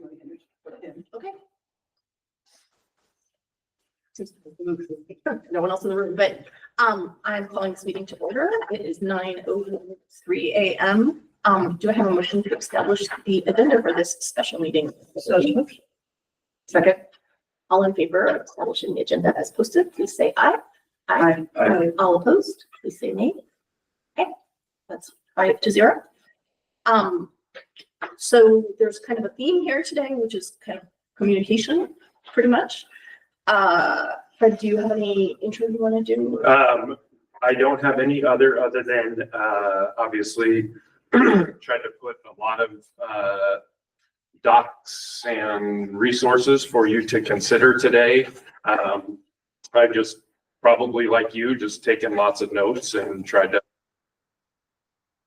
Okay. No one else in the room, but I'm calling this meeting to order. It is 9:03 a.m. Do I have a motion to establish the agenda for this special meeting? So second. All in favor of establishing the agenda as posted, please say aye. Aye. All opposed, please say nay. Okay, that's 5-0. So there's kind of a theme here today, which is kind of communication, pretty much. Fred, do you have any intro you want to do? I don't have any other than obviously trying to put a lot of docs and resources for you to consider today. I just probably like you, just taken lots of notes and tried to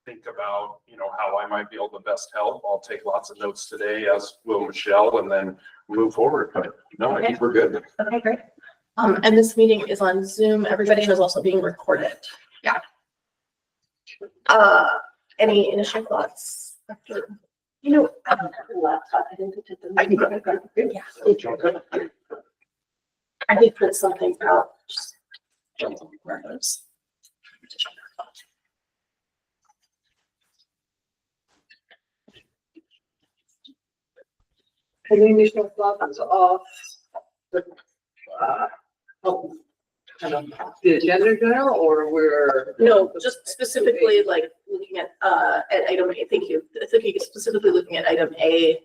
think about, how I might be able to best help. I'll take lots of notes today, as will Michelle, and then move forward. But no, I think we're good. Okay, great. And this meeting is on Zoom. Everybody is also being recorded. Yeah. Any initial thoughts? I don't have a laptop. I didn't get them. I can go ahead. Yeah. I did print something out. Just where it is. Any initial thoughts off the, the agenda general, or we're? No, just specifically like looking at item A. Thank you. Thinking specifically looking at item A,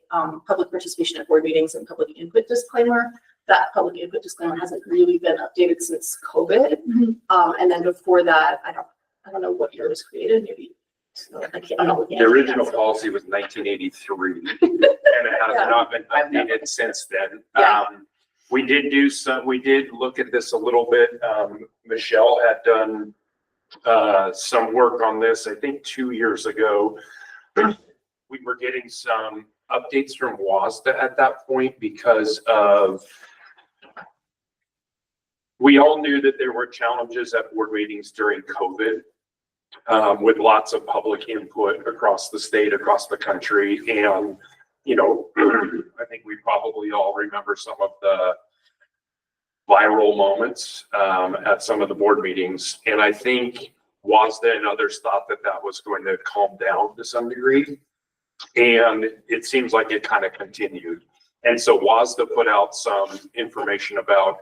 public participation at board meetings and public input disclaimer. That public input disclaimer hasn't really been updated since COVID. And then before that, I don't know what year was created. Maybe I'm not looking at The original policy was 1983, and it has not been updated since then. Yeah. We did look at this a little bit. Michelle had done some work on this, I think 2 years ago. We were getting some updates from WASDA at that point because of, we all knew that there were challenges at board meetings during COVID. With lots of public input across the state, across the country. And, I think we probably all remember some of the viral moments at some of the board meetings. And I think WASDA and others thought that that was going to calm down to some degree. And it seems like it kind of continued. And so WASDA put out some information about,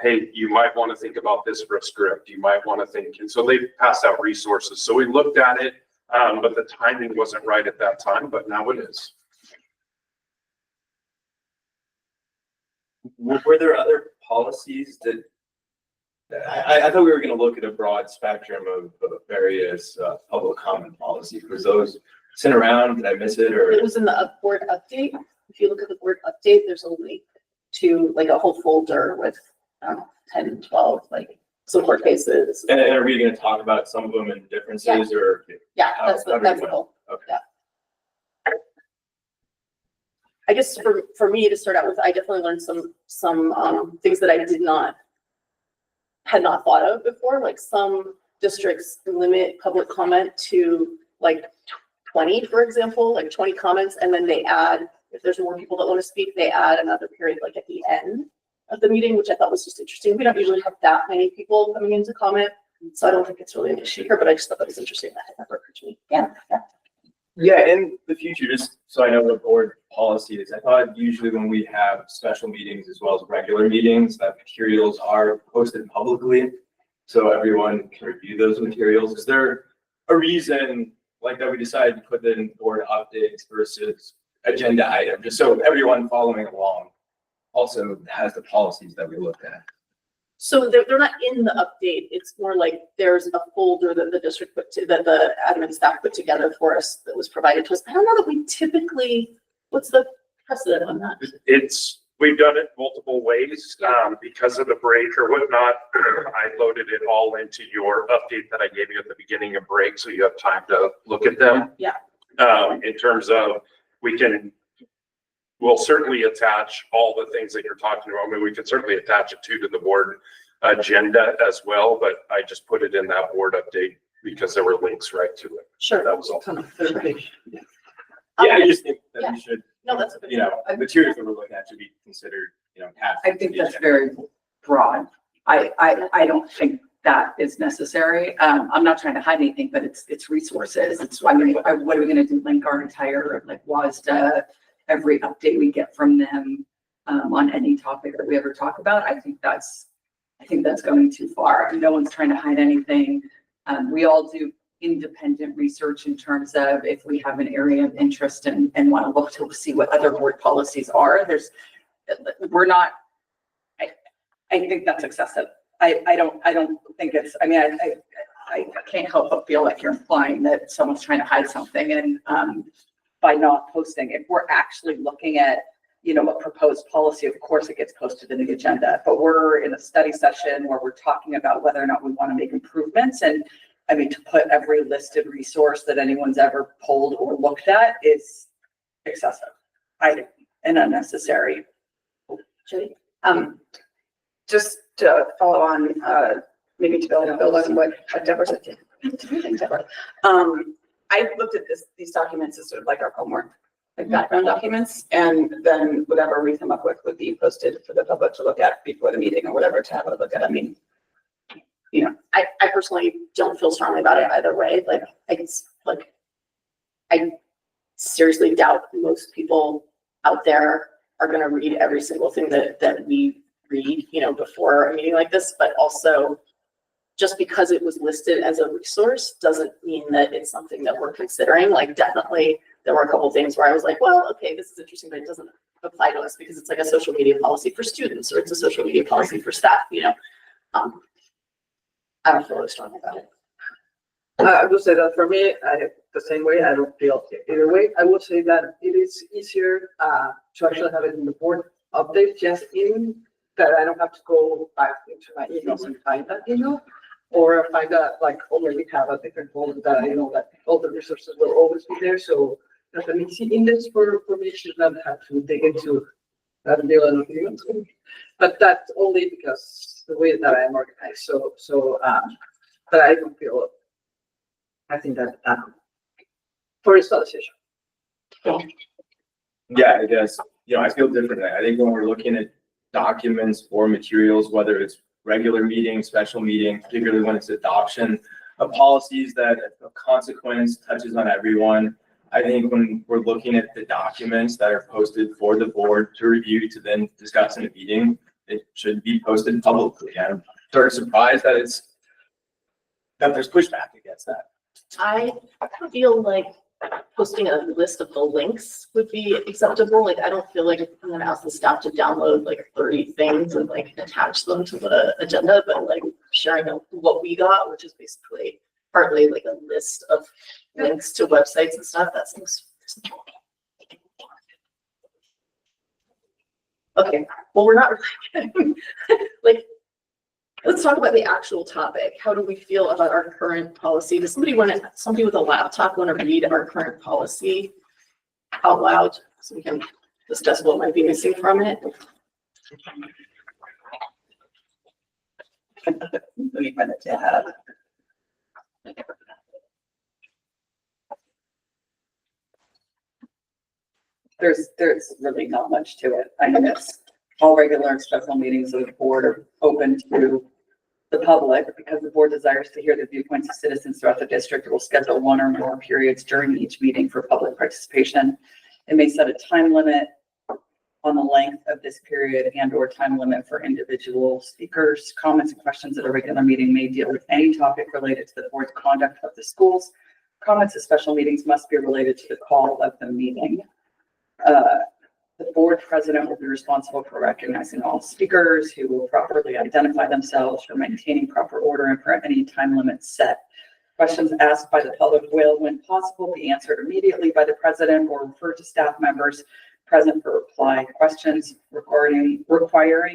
hey, you might want to think about this for a script. You might want to think, and so they passed out resources. So we looked at it, but the timing wasn't right at that time, but now it is. Were there other policies that, I thought we were going to look at a broad spectrum of various public comment policies. Was those sent around? Did I miss it? Or It was in the board update. If you look at the board update, there's a link to like a whole folder with 10, 12, like some court cases. And are we going to talk about some of them and differences, or? Yeah, that's the goal. Okay. Yeah. I guess for me to start out with, I definitely learned some things that I had not thought of before. Like some districts limit public comment to like 20, for example, like 20 comments, and then they add, if there's more people that want to speak, they add another period like at the end of the meeting, which I thought was just interesting. We don't usually have that many people coming in to comment, so I don't think it's really an issue here, but I just thought that was interesting. That had never occurred to me. Yeah, in the future, just so I know what board policy is, I thought usually when we have special meetings as well as regular meetings, that materials are posted publicly, so everyone can review those materials. Is there a reason like that we decided to put in board updates versus agenda item, just so everyone following along also has the policies that we looked at? So they're not in the update. It's more like there's a folder that the district that the admin staff put together for us that was provided to us. I don't know that we typically, what's the precedent on that? We've done it multiple ways because of the break or whatnot. I loaded it all into your update that I gave you at the beginning of break, so you have time to look at them. Yeah. In terms of, we'll certainly attach all the things that you're talking about. I mean, we can certainly attach it to the board agenda as well, but I just put it in that board update because there were links right to it. Sure. That was all. Kind of clarification. Yeah, I just think that we should No, that's a good. you know, materials that we're looking at should be considered, you know, attached. I to think the that's agenda. very broad. I don't think that is necessary. I'm not trying to hide anything, but it's resources. It's, I mean, what are we gonna do? Link our entire, like, WASDA, every update we get from them, on any topic that we ever talk about? I think that's going too far. No one's trying to hide anything. We all do independent research in terms of if we have an area of interest and want to look to see what other board policies are. We're not, I think that's excessive. I don't think it's, I mean, I can't help but feel like you're implying that someone's trying to hide something and, by not posting. If we're actually looking at, you know, a proposed policy, of course it gets posted in the agenda, but we're in a study session where we're talking about whether or not we want to make improvements. And I mean, to put every listed resource that anyone's ever pulled or looked at is excessive, I think, and unnecessary. Judy? Just to follow on, maybe to build on what Deborah said. Deborah. I looked at these documents as sort of like our homework, like background documents, and then whatever we come up with would be posted for the public to look at before the meeting or whatever to have a look at. I mean, you know, I personally don't feel strongly about it either way. I seriously doubt most people out there are going to read every single thing that we read, you know, before a meeting like this, but also just because it was listed as a resource doesn't mean that it's something that we're considering. Like, definitely there were a couple things where I was like, well, okay, this is interesting, but it doesn't apply to us because it's like a social media policy for students or it's a social media policy for staff, you know. I don't feel really strongly about it. I would say that for me, the same way. I don't feel either way. I would say that it is easier to actually have it in the board update, just in that I don't have to go back into my emails and find that email, or find that like already have a different folder that I know that all the resources will always be there. So that's an easy index for me to not have to dig into that million of emails. But that's only because the way that I'm organized. So but I don't feel. I think that for its decision. Yeah, I guess, you know, I feel differently. I think when we're looking at documents or materials, whether it's regular meeting, special meeting, particularly when it's adoption of policies that a consequence touches on everyone. I think when we're looking at the documents that are posted for the board to review, to then discuss in a meeting, it should be posted publicly. I'm sort of surprised that there's pushback against that. I feel like posting a list of the links would be acceptable. Like, I don't feel like I'm gonna ask the staff to download like 30 things and like attach them to the agenda, but like sharing what we got, which is basically partly like a list of links to websites and stuff. That seems okay. Well, we're not like, let's talk about the actual topic. How do we feel about our current policy? Does somebody with a laptop want to read our current policy out loud so we can discuss what might be missing from it? Let me find the tab. There's really not much to it. I guess all regular and special meetings of the board are open to the public because the board desires to hear the viewpoints of citizens throughout the district. It will schedule one or more periods during each meeting for public participation. It may set a time limit on the length of this period and or time limit for individual speakers. Comments and questions at a regular meeting may deal with any topic related to the board's conduct of the schools. Comments at special meetings must be related to the call of the meeting. The board president will be responsible for recognizing all speakers who will properly identify themselves, for maintaining proper order, and for any time limits set. Questions asked by the public will, when possible, be answered immediately by the president or referred to staff members present for reply. Questions requiring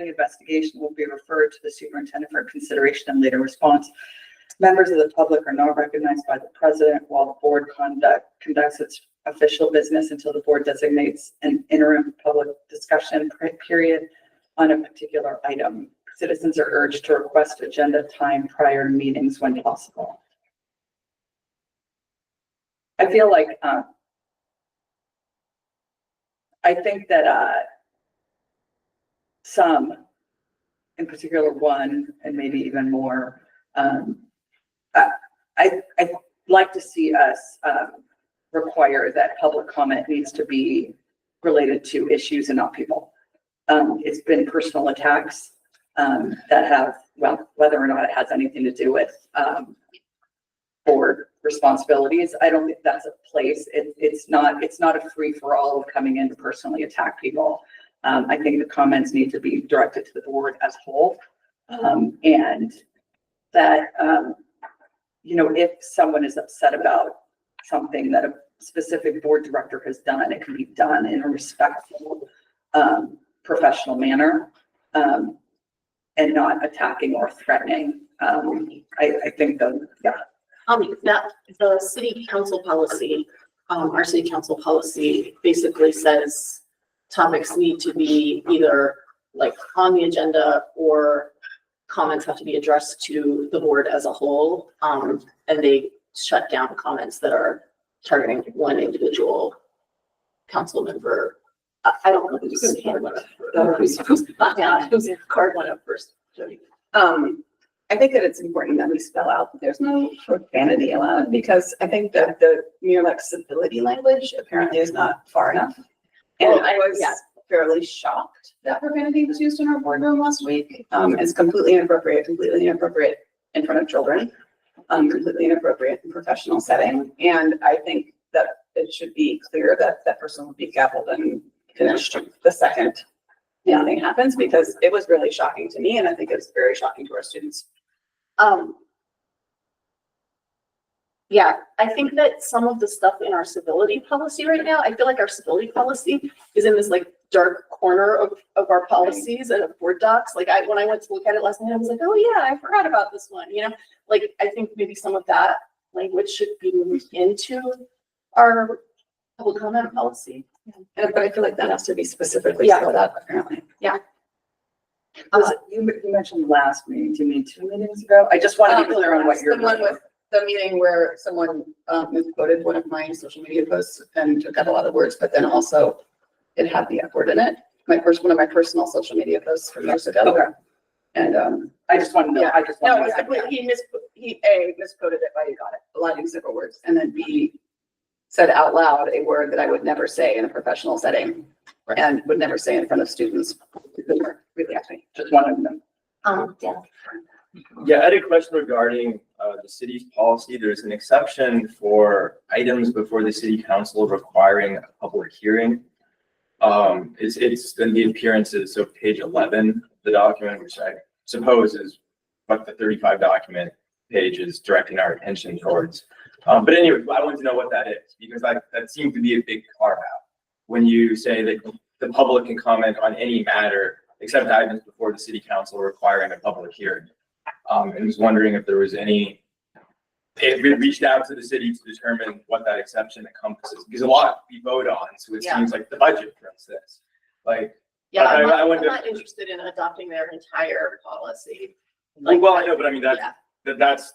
investigation will be referred to the superintendent for consideration and later response. Members of the public are not recognized by the president while the board conducts its official business until the board designates an interim public discussion period on a particular item. Citizens are urged to request agenda time prior to meetings when possible. I feel like I think that, some, in particular one, and maybe even more, I'd like to see us, require that public comment needs to be related to issues and not people. It's been personal attacks, that have, well, whether or not it has anything to do with, board responsibilities. I don't think that's a place. It's not a free for all of coming in to personally attack people. I think the comments need to be directed to the board as a whole. And that, if someone is upset about something that a specific board director has done, it can be done in a respectful, professional manner, and not attacking or threatening. I think that, yeah. That the city council policy, our city council policy basically says topics need to be either like on the agenda or comments have to be addressed to the board as a whole. And they shut down comments that are targeting one individual council member. I don't know who's card went up first. Jody. I think that it's important that we spell out that there's no profanity allowed, because I think that the mere like civility language apparently is not far enough. And Well, I was yeah. fairly shocked that profanity was used in our boardroom last week. It's completely inappropriate in front of children, completely inappropriate in professional setting. And I think that it should be clear that that person will be gavelled and finished the second anything happens, because it was really shocking to me, and I think it's very shocking to our students. Yeah, I think that some of the stuff in our civility policy right now, I feel like our civility policy is in this like dark corner of our policies and of board docs. Like when I went to look at it last night, I was like, oh yeah, I forgot about this one, like I think maybe some of that language should be moved into our public comment policy. But I feel like that has to be specifically Yeah. spelled out, apparently. You mentioned last meeting, do you mean 2 meetings ago? I just want to be clear on what you're. The one with the meeting where someone misquoted one of my social media posts and took out a lot of words, but then also it had the F word in it. One of my personal social media posts from years ago. Okay. And I just want to know, yeah. I just No, want it's to know. completely, he A, misquoted it, but he got it, aligning several words, and then B, said out loud a word that I would never say in a professional setting and would never say in front of students who were really at me. Just wanted to know. Yeah. Yeah, I had a question regarding the city's policy. There's an exception for items before the city council requiring a public hearing. It's in the appearances, so page 11 of the document, which I suppose is what the 35 document page is directing our attention towards. But anyway, I want to know what that is, because that seems to be a big carve out when you say that the public can comment on any matter except items before the city council requiring a public hearing. And was wondering if there was if we reached out to the city to determine what that exception encompasses, because a lot we vote on, so it Yeah. seems like the budget for this. Like, Yeah, I I'm wonder- not interested in adopting their entire policy. well, I know, but I mean, Yeah. that's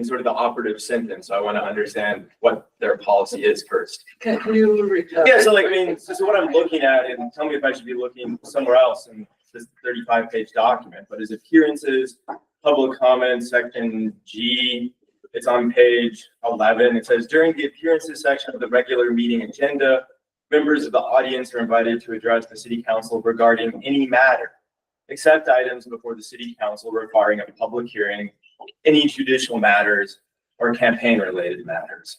sort of the operative sentence. So I want to understand what their policy is first. Can you read? Yeah, so like, so what I'm looking at, and tell me if I should be looking somewhere else in this 35-page document, but is appearances, public comments, section G, it's on page 11. It says, during the appearances section of the regular meeting agenda, members of the audience are invited to address the city council regarding any matter, except items before the city council requiring a public hearing, any judicial matters or campaign-related matters.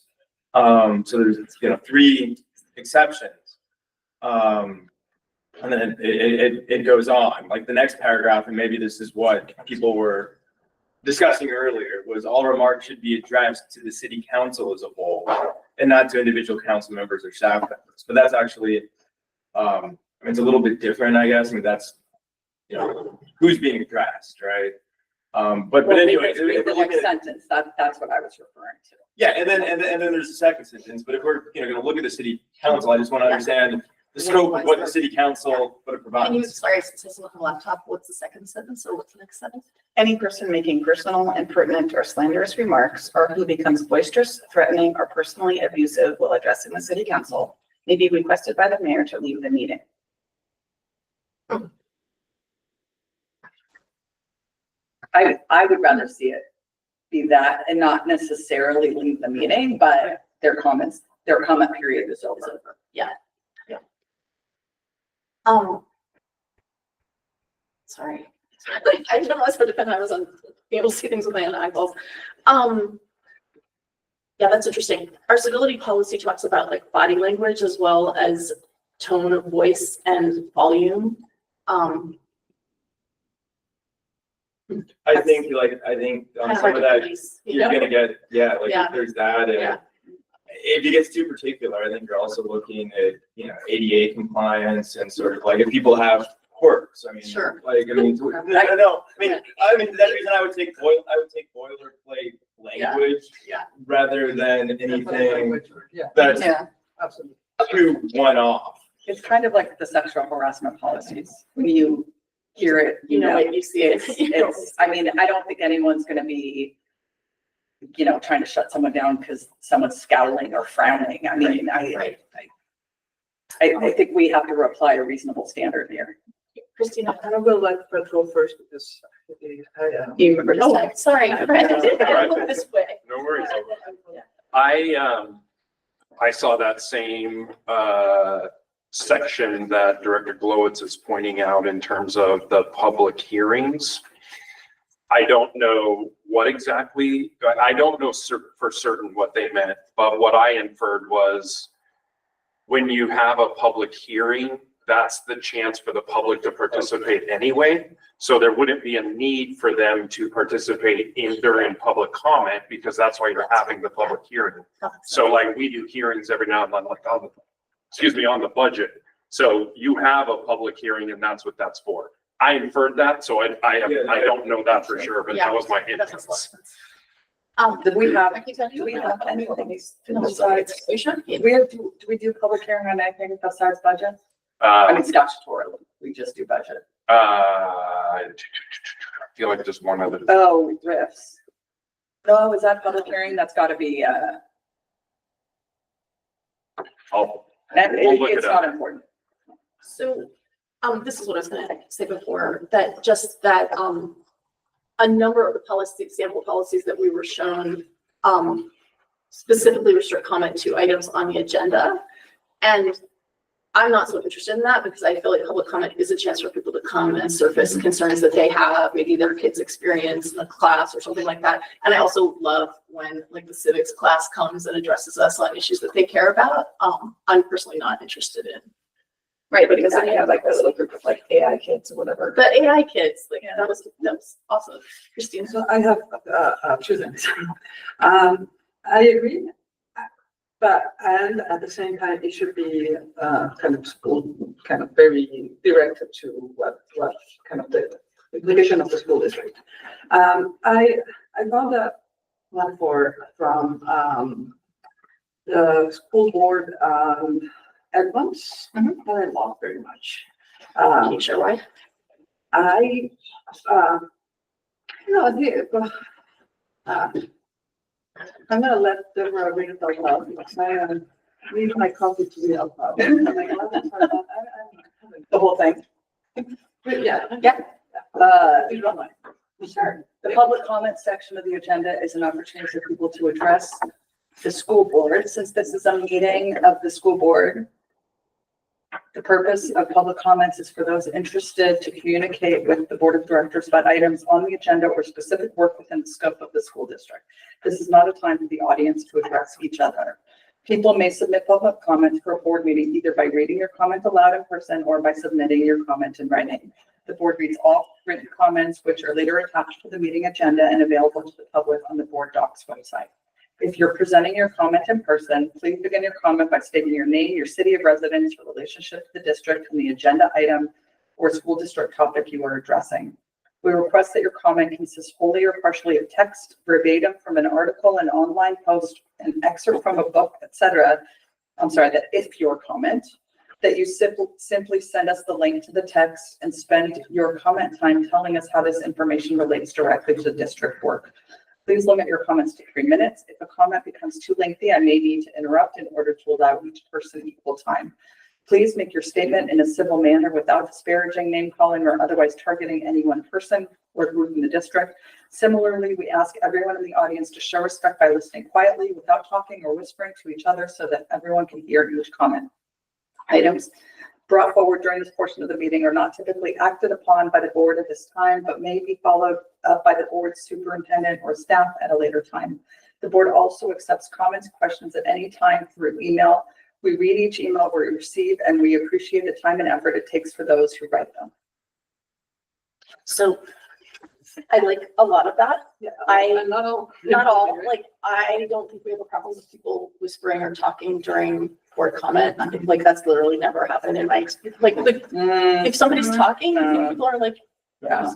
So there's 3 exceptions. And then it goes on, like the next paragraph, and maybe this is what people were discussing earlier, was all remarks should be addressed to the city council as a whole and not to individual council members or staff members. But that's actually, it's a little bit different, I guess. I mean, that's, who's being addressed, right? But anyway, Read the next sentence, that's what I was referring to. yeah, and then there's the second sentence, but if we're, going to look at the city council, I just want to understand the scope of what the city council would Can you, provide. sorry, since I still have a laptop, what's the second sentence or what's the next sentence? Any person making personal, impertinent, or slanderous remarks, or who becomes boisterous, threatening, or personally abusive while addressing the city council may be requested by the mayor to leave the meeting. I would rather see it be that and not necessarily leave the meeting, but their comment period is over. Sorry. I didn't realize for defendant I was on, able to see things with my own eyeballs. Yeah, that's interesting. Our civility policy talks about like body language as well as tone of voice and volume. I think on Kind of some hard of to that, police, you you're know? gonna get, Yeah. if there's that, Yeah. and if it gets too particular, I think you're also looking at, ADA compliance and sort of like if people have quirks, Sure. no, that's the reason I would take boilerplate language. Yeah. Rather than anything Yeah, that's Yeah, absolutely. too one-off. it's kind of like the sexual harassment policies. When you hear it, You know, like you see it. I don't think anyone's gonna be, trying to shut someone down because someone's scowling or frowning. Right. I think we have to apply a reasonable standard here. Christina. I will let Fred go first because You remember this Oh, time? sorry. I didn't look this way. No worries. Yeah. I saw that same, section that Director Glowitz is pointing out in terms of the public hearings. I don't know what exactly, I don't know for certain what they meant, but what I inferred was when you have a public hearing, that's the chance for the public to participate anyway. So there wouldn't be a need for them to participate during public comment because that's why you're having the public hearing. So like we do hearings every now and then, like on the budget. So you have a public hearing and that's what that's for. I inferred that, so I don't know that for sure, but that was my That makes a lot of inference. sense. Do we have, I can tell you. do we have anything Besides, besides, we should. do we do public hearing on anything besides budget? Statutorily, we just do budget. I feel like just one other. Oh, RIFs. Oh, is that public hearing? That's gotta be, We'll look it's it up. not important. So, this is what I was gonna say before, that just that, a number of the policy, example policies that we were shown, specifically restrict comment to items on the agenda. And I'm not so interested in that because I feel like public comment is a chance for people to come and surface concerns that they have, maybe their kids experience in the class or something like that. And I also love when like the civics class comes and addresses us on issues that they care about. I'm personally not interested in. Right, because then you have like a little group of like AI kids or whatever. But AI kids, like, that was awesome. Christina. So I have two things. I agree, and at the same time, it should be kind of school, kind of very directed to what kind of the implication of the school district. I found a platform from the school board Edmonds that I love very much. Can you share why? I I'm gonna let Deborah read it out loud because I need my coffee to read out loud. The whole thing. Yeah. Sure. The public comment section of the agenda is an opportunity for people to address the school board. Since this is a meeting of the school board, the purpose of public comments is for those interested to communicate with the board of directors about items on the agenda or specific work within the scope of the school district. This is not a time for the audience to address each other. People may submit public comments for a board meeting either by reading your comment aloud in person or by submitting your comment in writing. The board reads all written comments, which are later attached to the meeting agenda and available to the public on the board docs website. If you're presenting your comment in person, please begin your comment by stating your name, your city of residence, your relationship to the district, and the agenda item or school district topic you are addressing. We request that your comment consists wholly or partially of text, verbatim from an article, an online post, an excerpt from a book, etc. That if your comment, that you simply send us the link to the text and spend your comment time telling us how this information relates directly to district work. Please limit your comments to 3 minutes. If a comment becomes too lengthy, I may need to interrupt in order to allow each person equal time. Please make your statement in a civil manner without disparaging, name calling, or otherwise targeting any one person or group in the district. Similarly, we ask everyone in the audience to show respect by listening quietly without talking or whispering to each other so that everyone can hear each comment. Items brought forward during this portion of the meeting are not typically acted upon by the board at this time, but may be followed up by the board's superintendent or staff at a later time. The board also accepts comments, questions at any time through email. We read each email we receive, and we appreciate the time and effort it takes for those who write them. So I like a lot of that. Yeah. I- Not all. Not all, like, I don't think we have a problem with people whispering or talking during board comment. I think like that's literally never happened in my experience. Like, if somebody's talking, I think people are like, Yeah.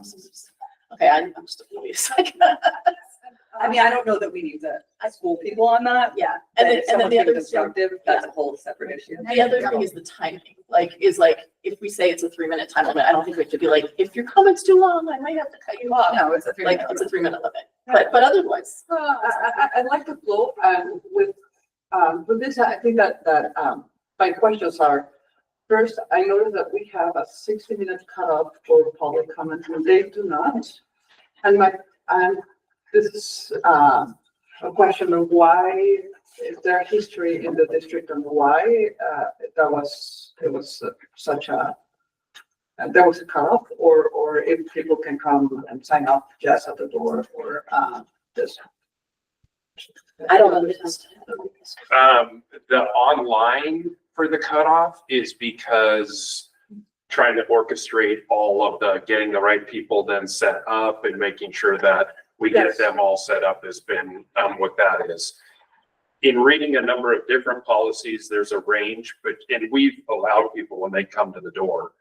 okay, I'm just wait a second. I mean, I don't know that we need to school people on that. Yeah, And and then the other thing, constructive, that's a whole separate issue. the other thing is the timing, is like, if we say it's a 3-minute time limit, I don't think we have to be like, if your comment's too long, I might have to cut you off. No, it's a 3 Like, minute. it's a 3-minute limit, but otherwise, I like the flow, and with this, I think that my questions are, first, I noticed that we have a 60-minute cutoff for public comment, and they do not. And this is a question of why, is there a history in the district and why there was such a, there was a cutoff, or if people can come and sign up just at the door, or this. I don't understand. The online for the cutoff is because trying to orchestrate all of the, getting the right people then set up and making sure that we get Yes. them all set up has been what that is. In reading a number of different policies, there's a range, and we've allowed people when they come to the door,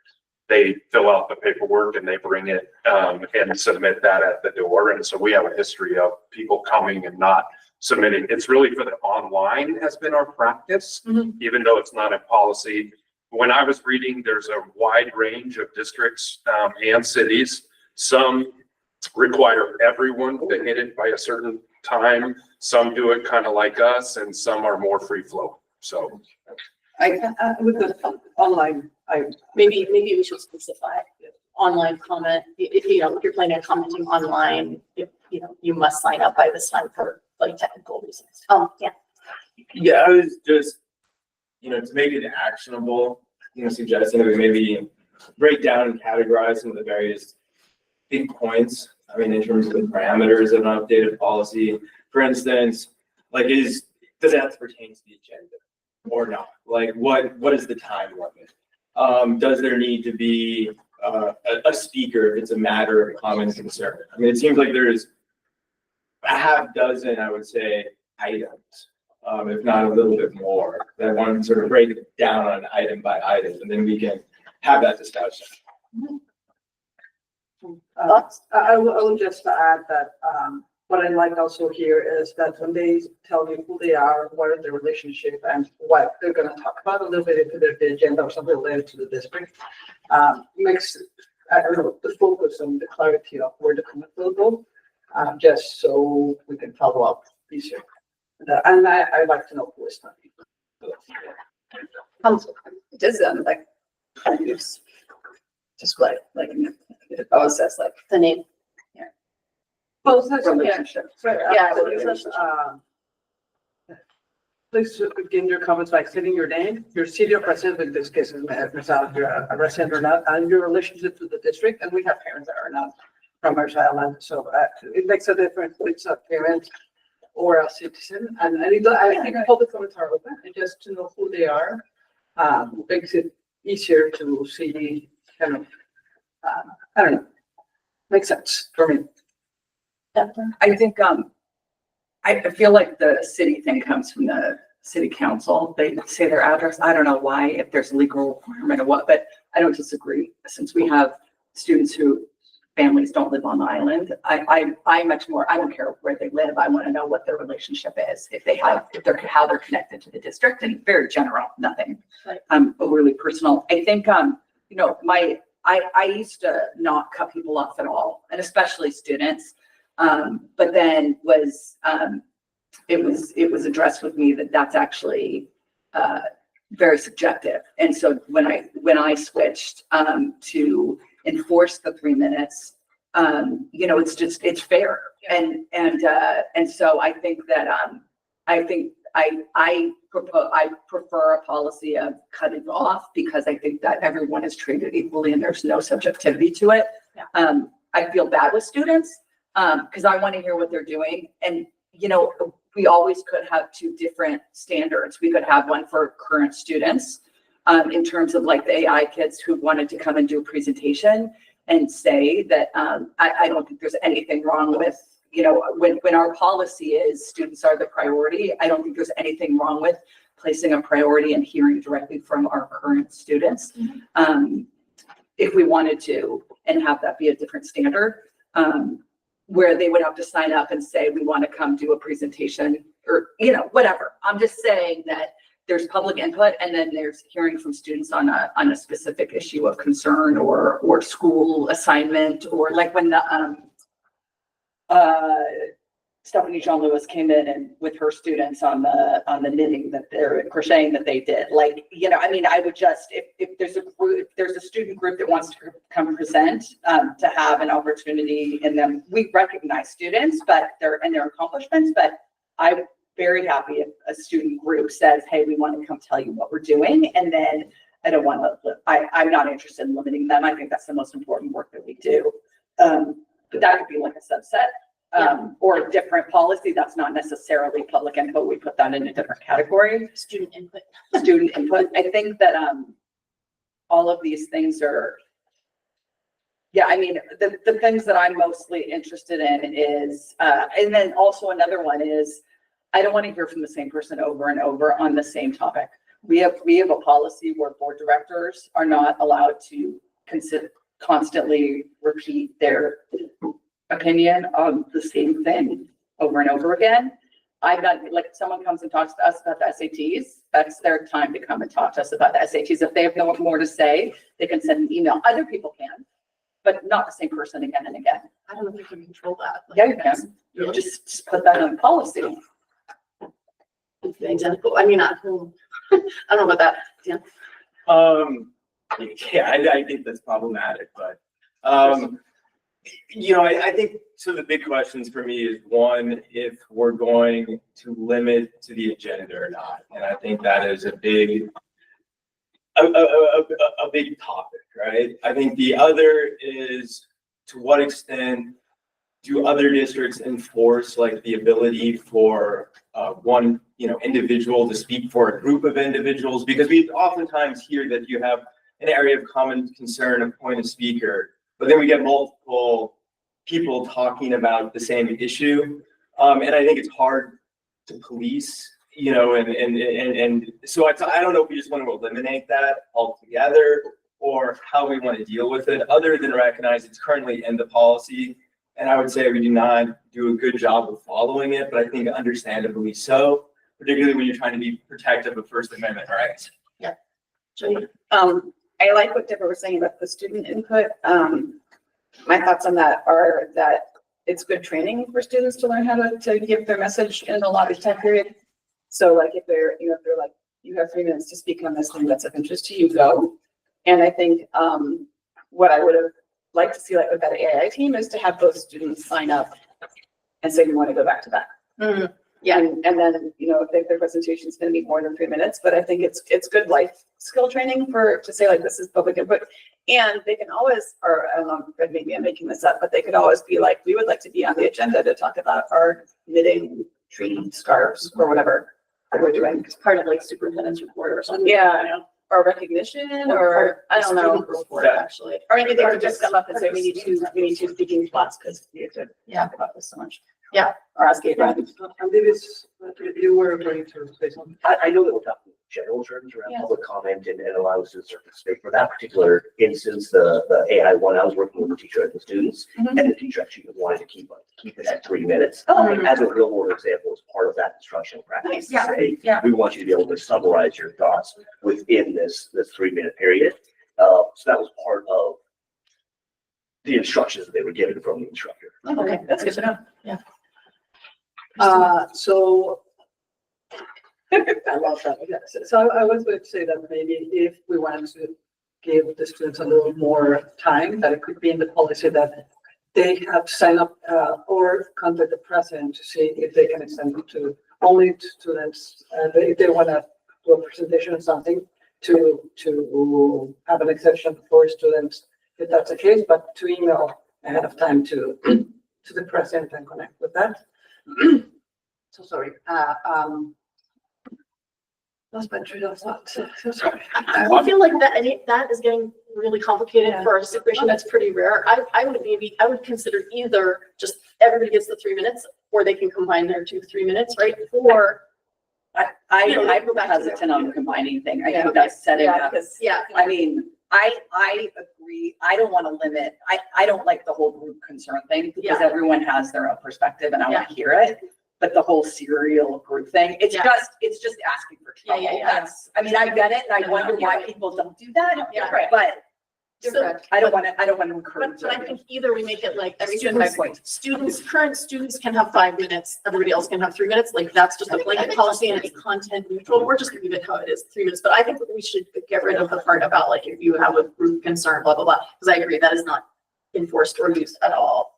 they fill out the paperwork and they bring it and submit that at the door. And so we have a history of people coming and not submitting. It's really for the online has been our practice, even though it's not a policy. When I was reading, there's a wide range of districts and cities. Some require everyone to hit it by a certain time. Some do it kind of like us, and some are more free flow. So With the online, Maybe we should specify online comment, if you're planning on commenting online, if, you must sign up by this time for like technical reasons. Yeah. Yeah, I was just, to make it actionable, suggesting that we maybe break down and categorize some of the various big points. I mean, in terms of the parameters of an updated policy, for instance, does it have to pertain to the agenda or not? Like, what is the time limit? Does there need to be a speaker if it's a matter of common concern? I mean, it seems like there's a half dozen, I would say, items, if not a little bit more, that I want to sort of break it down on item by item, and then we can have that discussion. I will just add that, what I like also here is that when they tell you who they are, what is their relationship, and what they're gonna talk about a little bit into the agenda or something related to the district, makes, I don't know, the focus and the clarity of where the comment will go, just so we can follow up easier. And I'd like to know who is talking. It does sound like just like it always says like The name. Well, it's not, yeah, relationship. Yeah, so it's just, please begin your comments by stating your name, your city of residence, in this case, is if you're a resident or not, and your relationship to the district, and we have parents that are not from our island, so it makes a difference if it's a parent or a citizen, and I think public comments are open, and just to know who they are, makes it easier to see, kind of, I don't know, makes sense for me. I think, I feel like the city thing comes from the city council. They say their address. I don't know why, if there's a legal requirement or what, but I don't disagree. Since we have students who families don't live on the island, I much more, I don't care where they live. I want to know what their relationship is. If they're, how they're connected to the district, and very general, nothing, Right. but really personal. I think, I used to not cut people off at all, and especially students. But then it was addressed with me that that's actually, very subjective. And so when I switched, to enforce the 3 minutes, it's fair. And so I think that, I prefer a policy of cutting off because I think that everyone is treated equally and there's no subjectivity to it. Yeah. I feel bad with students, because I want to hear what they're doing. And, we always could have 2 different standards. We could have one for current students, in terms of like the AI kids who wanted to come and do a presentation and say that, I don't think there's anything wrong with, when our policy is students are the priority, I don't think there's anything wrong with placing a priority and hearing directly from our current students. If we wanted to, and have that be a different standard, where they would have to sign up and say, we want to come do a presentation or, whatever. I'm just saying that there's public input and then there's hearing from students on a specific issue of concern or school assignment, or like when the, Stephanie John Lewis came in and with her students on the knitting that they're crocheting that they did, I would just, if there's a group, if there's a student group that wants to come present, to have an opportunity in them, we recognize students, but their accomplishments, but I'm very happy if a student group says, hey, we want to come tell you what we're doing. And then I'm not interested in limiting them. I think that's the most important work that we do. But that could be like a subset. Or a different policy that's not necessarily public input. We put that in a different category. Student input. Student input. I think that all of these things are, the things that I'm mostly interested in is, and then also another one is, I don't want to hear from the same person over and over on the same topic. We have a policy where board directors are not allowed to constantly repeat their opinion on the same thing over and over again. I've got, like, if someone comes and talks to us about the SATs, that's their time to come and talk to us about the SATs. If they have no more to say, they can send an email. Other people can, but not the same person again and again. I don't know if we can control that. Yeah, you can. You just put that in policy. Identical. I don't know about that. Yeah. I think that's problematic, but, I think, so the big questions for me is, one, if we're going to limit to the agenda or not. And I think that is a big topic, right? I think the other is, to what extent do other districts enforce like the ability for one, individual to speak for a group of individuals? Because we oftentimes hear that you have an area of common concern, appoint a speaker, but then we get multiple people talking about the same issue. And I think it's hard to police, and so I don't know if we just want to eliminate that altogether or how we want to deal with it, other than recognize it's currently in the policy. And I would say we do not do a good job of following it, but I think understandably so, particularly when you're trying to be protective of First Amendment rights. Yeah. I like what Deborah was saying about the student input. My thoughts on that are that it's good training for students to learn how to give their message in the allotted time period. So like if they're like, you have 3 minutes to speak on this thing that's of interest to you, go. And I think what I would have liked to see like with that AI team is to have those students sign up and say, we want to go back to that. Mm-hmm. Yeah, and then, if their presentation is going to be more than 3 minutes, but I think it's good life skill training to say like, this is public input. And they can always, or I don't know, maybe I'm making this up, but they could always be like, we would like to be on the agenda to talk about our knitting tree scarves or whatever that we're doing. It's part of like superintendent's report or something. Yeah, or recognition, or I don't know. Report, actually. Or maybe they could just come up and say, we need two speaking slots because we have to talk about this so much. Yeah. Or ask Abraham. And Davis, you were going to say something. I know that we're talking general terms around Yeah. public comment and allows students to participate. For that particular instance, the AI one, I was working with the teacher and the students, Mhm. and the teacher actually wanted to keep it at 3 minutes. Oh, As a real world example, as part of that instructional practice, Nice. to say, Yeah. we want you to be able to summarize your thoughts within this 3 minute period. So that was part of the instructions that they were given from the instructor. Okay, that's good to know. So I love that. Yes. So I was going to say that maybe if we wanted to give the students a little more time, that it could be in the policy that they have to sign up or contact the president to see if they can extend it to only to students. If they want to do a presentation or something to have an exception for students, if that's the case, but to email ahead of time to the president and connect with that. So sorry. Lost my train of thought. So sorry. I feel like that is getting really complicated for a situation that's pretty rare. I would consider either just everybody gets the 3 minutes, or they can combine their 3 minutes, right? Or, I'm hesitant on the combining thing. I think that's setting up. yeah, I mean, I agree. I don't want to limit, I don't like the whole group concern thing because everyone has their own perspective and I want to hear it. But the whole serial group thing, it's just asking for trouble. That's, I mean, I get it and I wonder why people don't do that. But I don't want to encourage. But I think either we make it like Students, current students can have 5 minutes, everybody else can have 3 minutes. Like that's just a blanket policy and it's content neutral. Or just leave it how it is, 3 minutes. But I think we should get rid of the part about like if you have a group concern, blah, blah, blah. Because I agree that is not enforced or used at all.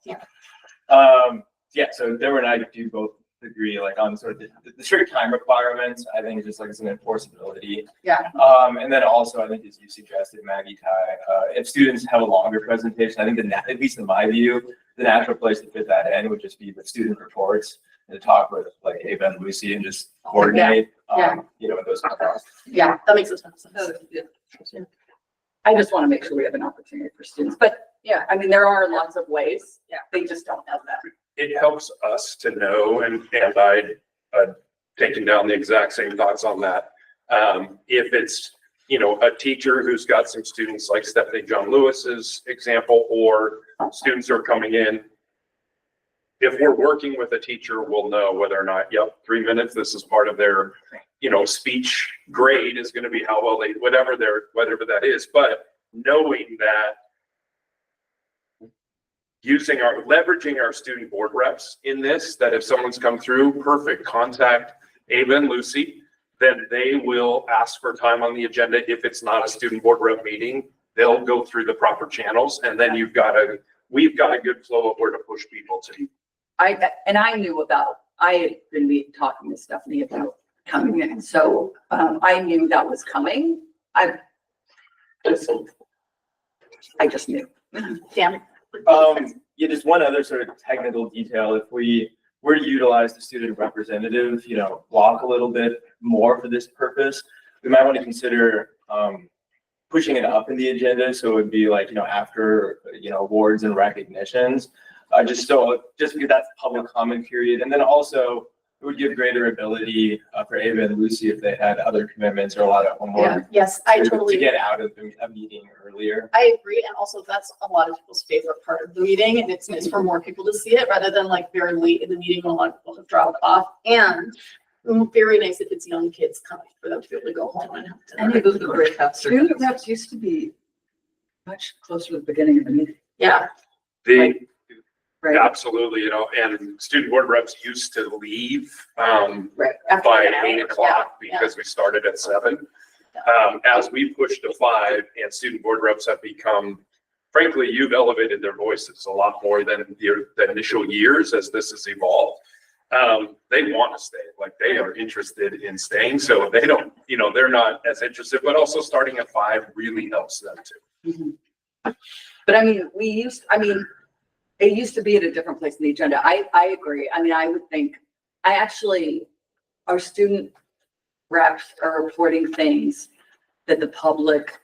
So Deborah and I do both agree, like on sort of the strict time requirements. I think just like it's an enforceability. And then also I think as you suggested, Maggie Ty, if students have a longer presentation, I think at least in my view, the natural place to fit that in would just be with student reports and to talk with like Ava and Lucy and just coordinate, those kind of things. Yeah, that makes a ton of sense. I just want to make sure we have an opportunity for students, but I mean, there are lots of ways. They just don't have that. It helps us to know, and I'd taken down the exact same thoughts on that. If it's, a teacher who's got some students like Stephanie John Lewis's example, or students who are coming in, if we're working with a teacher, we'll know whether or not, 3 minutes, this is part of their, speech grade is going to be how well they, whatever that is. But knowing that leveraging our student board reps in this, that if someone's come through, perfect, contact Ava and Lucy, then they will ask for time on the agenda. If it's not a student board rep meeting, they'll go through the proper channels, and then we've got a good flow of where to push people to. I had been talking to Stephanie about coming in, so I knew that was coming. I just knew. Damn. Just one other sort of technical detail. If we were to utilize the student representative, block a little bit more for this purpose, we might want to consider pushing it up in the agenda. So it would be like, after, awards and recognitions, just because that's public comment period. And then also it would give greater ability for Ava and Lucy if they had other commitments or a lot of homework. Yes, I totally. To get out of a meeting earlier. I agree. And also that's a lot of people's favorite part of the meeting. And it's nice for more people to see it rather than like very late in the meeting when a lot of people have dropped off. And very nice if it's young kids coming for them to be able to go home and have dinner. Any of those great hats. Student reps used to be much closer to the beginning of the meeting. Yeah. Right. Absolutely, and student board reps used to leave Right. by 8 o'clock because we started at 7. As we pushed to 5 and student board reps have become, frankly, you've elevated their voices a lot more than the initial years as this has evolved. They want to stay, like they are interested in staying. So they don't, they're not as interested, but also starting at 5 really helps them too. Mm-hmm. But I mean, it used to be at a different place in the agenda. I agree. I mean, I would think, our student reps are reporting things that the public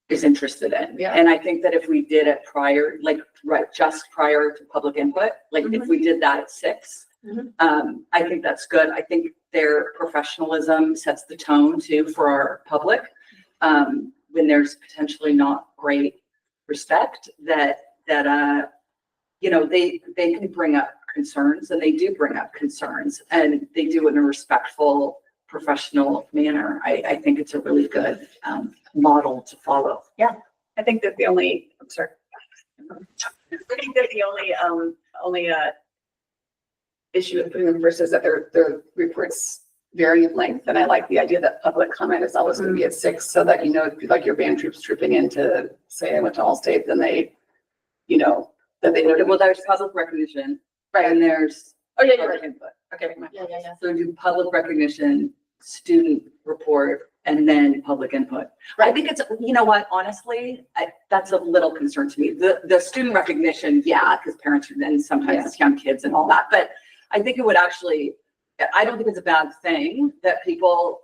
is interested in. Yeah. And I think that if we did it prior, just prior to public input, if we did that at 6, I think that's good. I think their professionalism sets the tone too for our public. When there's potentially not great respect that they can bring up concerns, and they do bring up concerns, and they do it in a respectful, professional manner. I think it's a really good model to follow. I think that I think that the only issue with putting them first is that their reports vary in length, and I like the idea that public comment is always going to be at 6, so that, you know, if like your band troops trooping in to say I went to Allstate, then they, you know, that they know. Well, there's public recognition, Right. and there's Oh, yeah, you're public right. input. Okay. Yeah. So do public recognition, student report, and then public input. I think it's, you know what, honestly, that's a little concern to me. The student recognition, yeah, because parents and sometimes it's young kids and all that, but I think it would actually, I don't think it's a bad thing that people,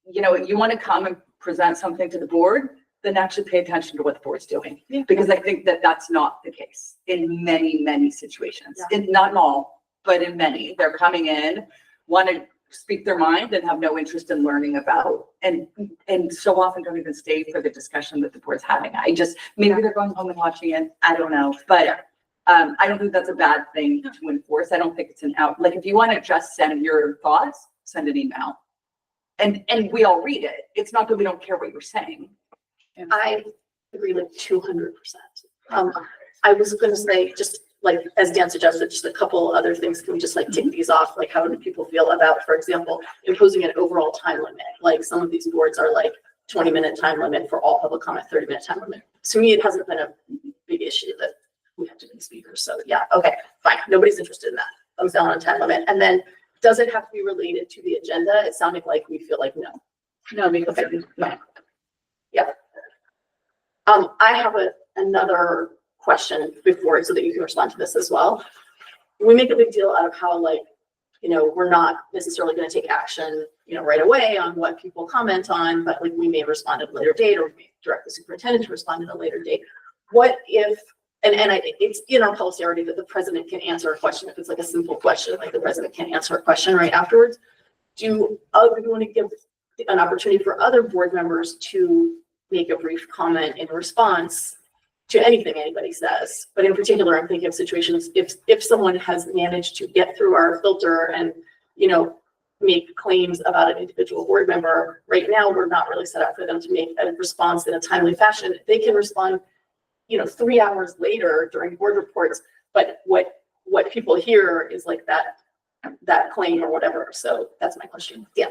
you know, you want to come and present something to the board, then actually pay attention to what the board's doing. Yeah. Because I think that that's not the case in many, many situations. Not in all, but in many. They're coming in, want to speak their mind and have no interest in learning about, and so often don't even stay for the discussion that the board's having. Maybe they're going home and watching it. I don't know, but I don't think that's a bad thing to enforce. I don't think it's like, if you want to just send your thoughts, send an email. And we all read it. It's not that we don't care what you're saying. I agree like 200%. I was gonna say, just like, as Dan suggested, just a couple other things. Can we just like tick these off? Like, how do people feel about, for example, imposing an overall time limit? Like, some of these boards are like 20-minute time limit for all public comment, 30-minute time limit. To me, it hasn't been a big issue that we have to be speakers. So yeah, okay, fine. Nobody's interested in that. Thumbs down on time limit. And then, does it have to be related to the agenda? It sounded like we feel like no. No, because No. Yeah. I have another question before, so that you can respond to this as well. We make a big deal out of how, like, you know, we're not necessarily going to take action, you know, right away on what people comment on, but like we may respond at a later date, or we may direct the superintendent to respond at a later date. What if, it's in our policy already that the president can answer a question if it's like a simple question, like the president can answer a question right afterwards. Do you want to give an opportunity for other board members to make a brief comment in response to anything anybody says? But in particular, I'm thinking of situations if someone has managed to get through our filter and, you know, make claims about an individual board member. Right now, we're not really set up for them to make a response in a timely fashion. They can respond, you know, 3 hours later during board reports, but what people hear is like that claim or whatever. So that's my question. Yeah.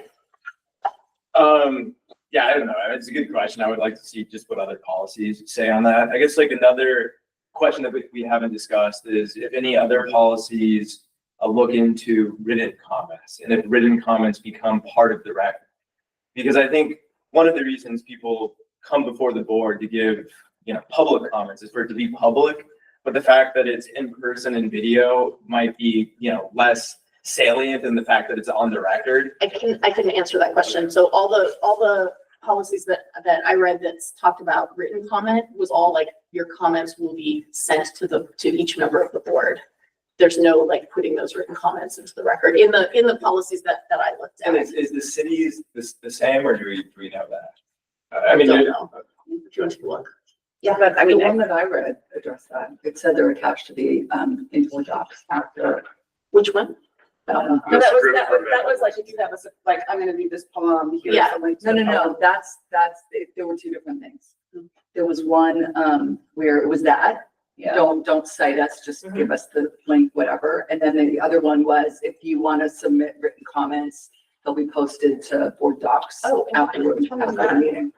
Yeah, I don't know. It's a good question. I would like to see just what other policies say on that. I guess like another question that we haven't discussed is if any other policies look into written comments, and if written comments become part of the record. Because I think one of the reasons people come before the board to give, you know, public comments is for it to be public, but the fact that it's in person and video might be, you know, less salient than the fact that it's on the record. I can answer that question. So all the policies that I read that's talked about written comment was all like, your comments will be sent to each member of the board. There's no like putting those written comments into the record in the policies that I looked at. And is the cities the same, or do we know that? I mean, Don't know. If you want to look. yeah, but I The mean, one that I read addressed that. It said they're attached to the info docs after. Which one? no, that was like, if you have like, I'm gonna do this poem. here's Yeah. the link to No, the no, poem. that's, there were two different things. There was one, where it was that, Yeah. don't cite us, just give us the link, whatever. And then the other one was, if you want to submit written comments, they'll be posted to board docs Oh, afterwards, after the meeting.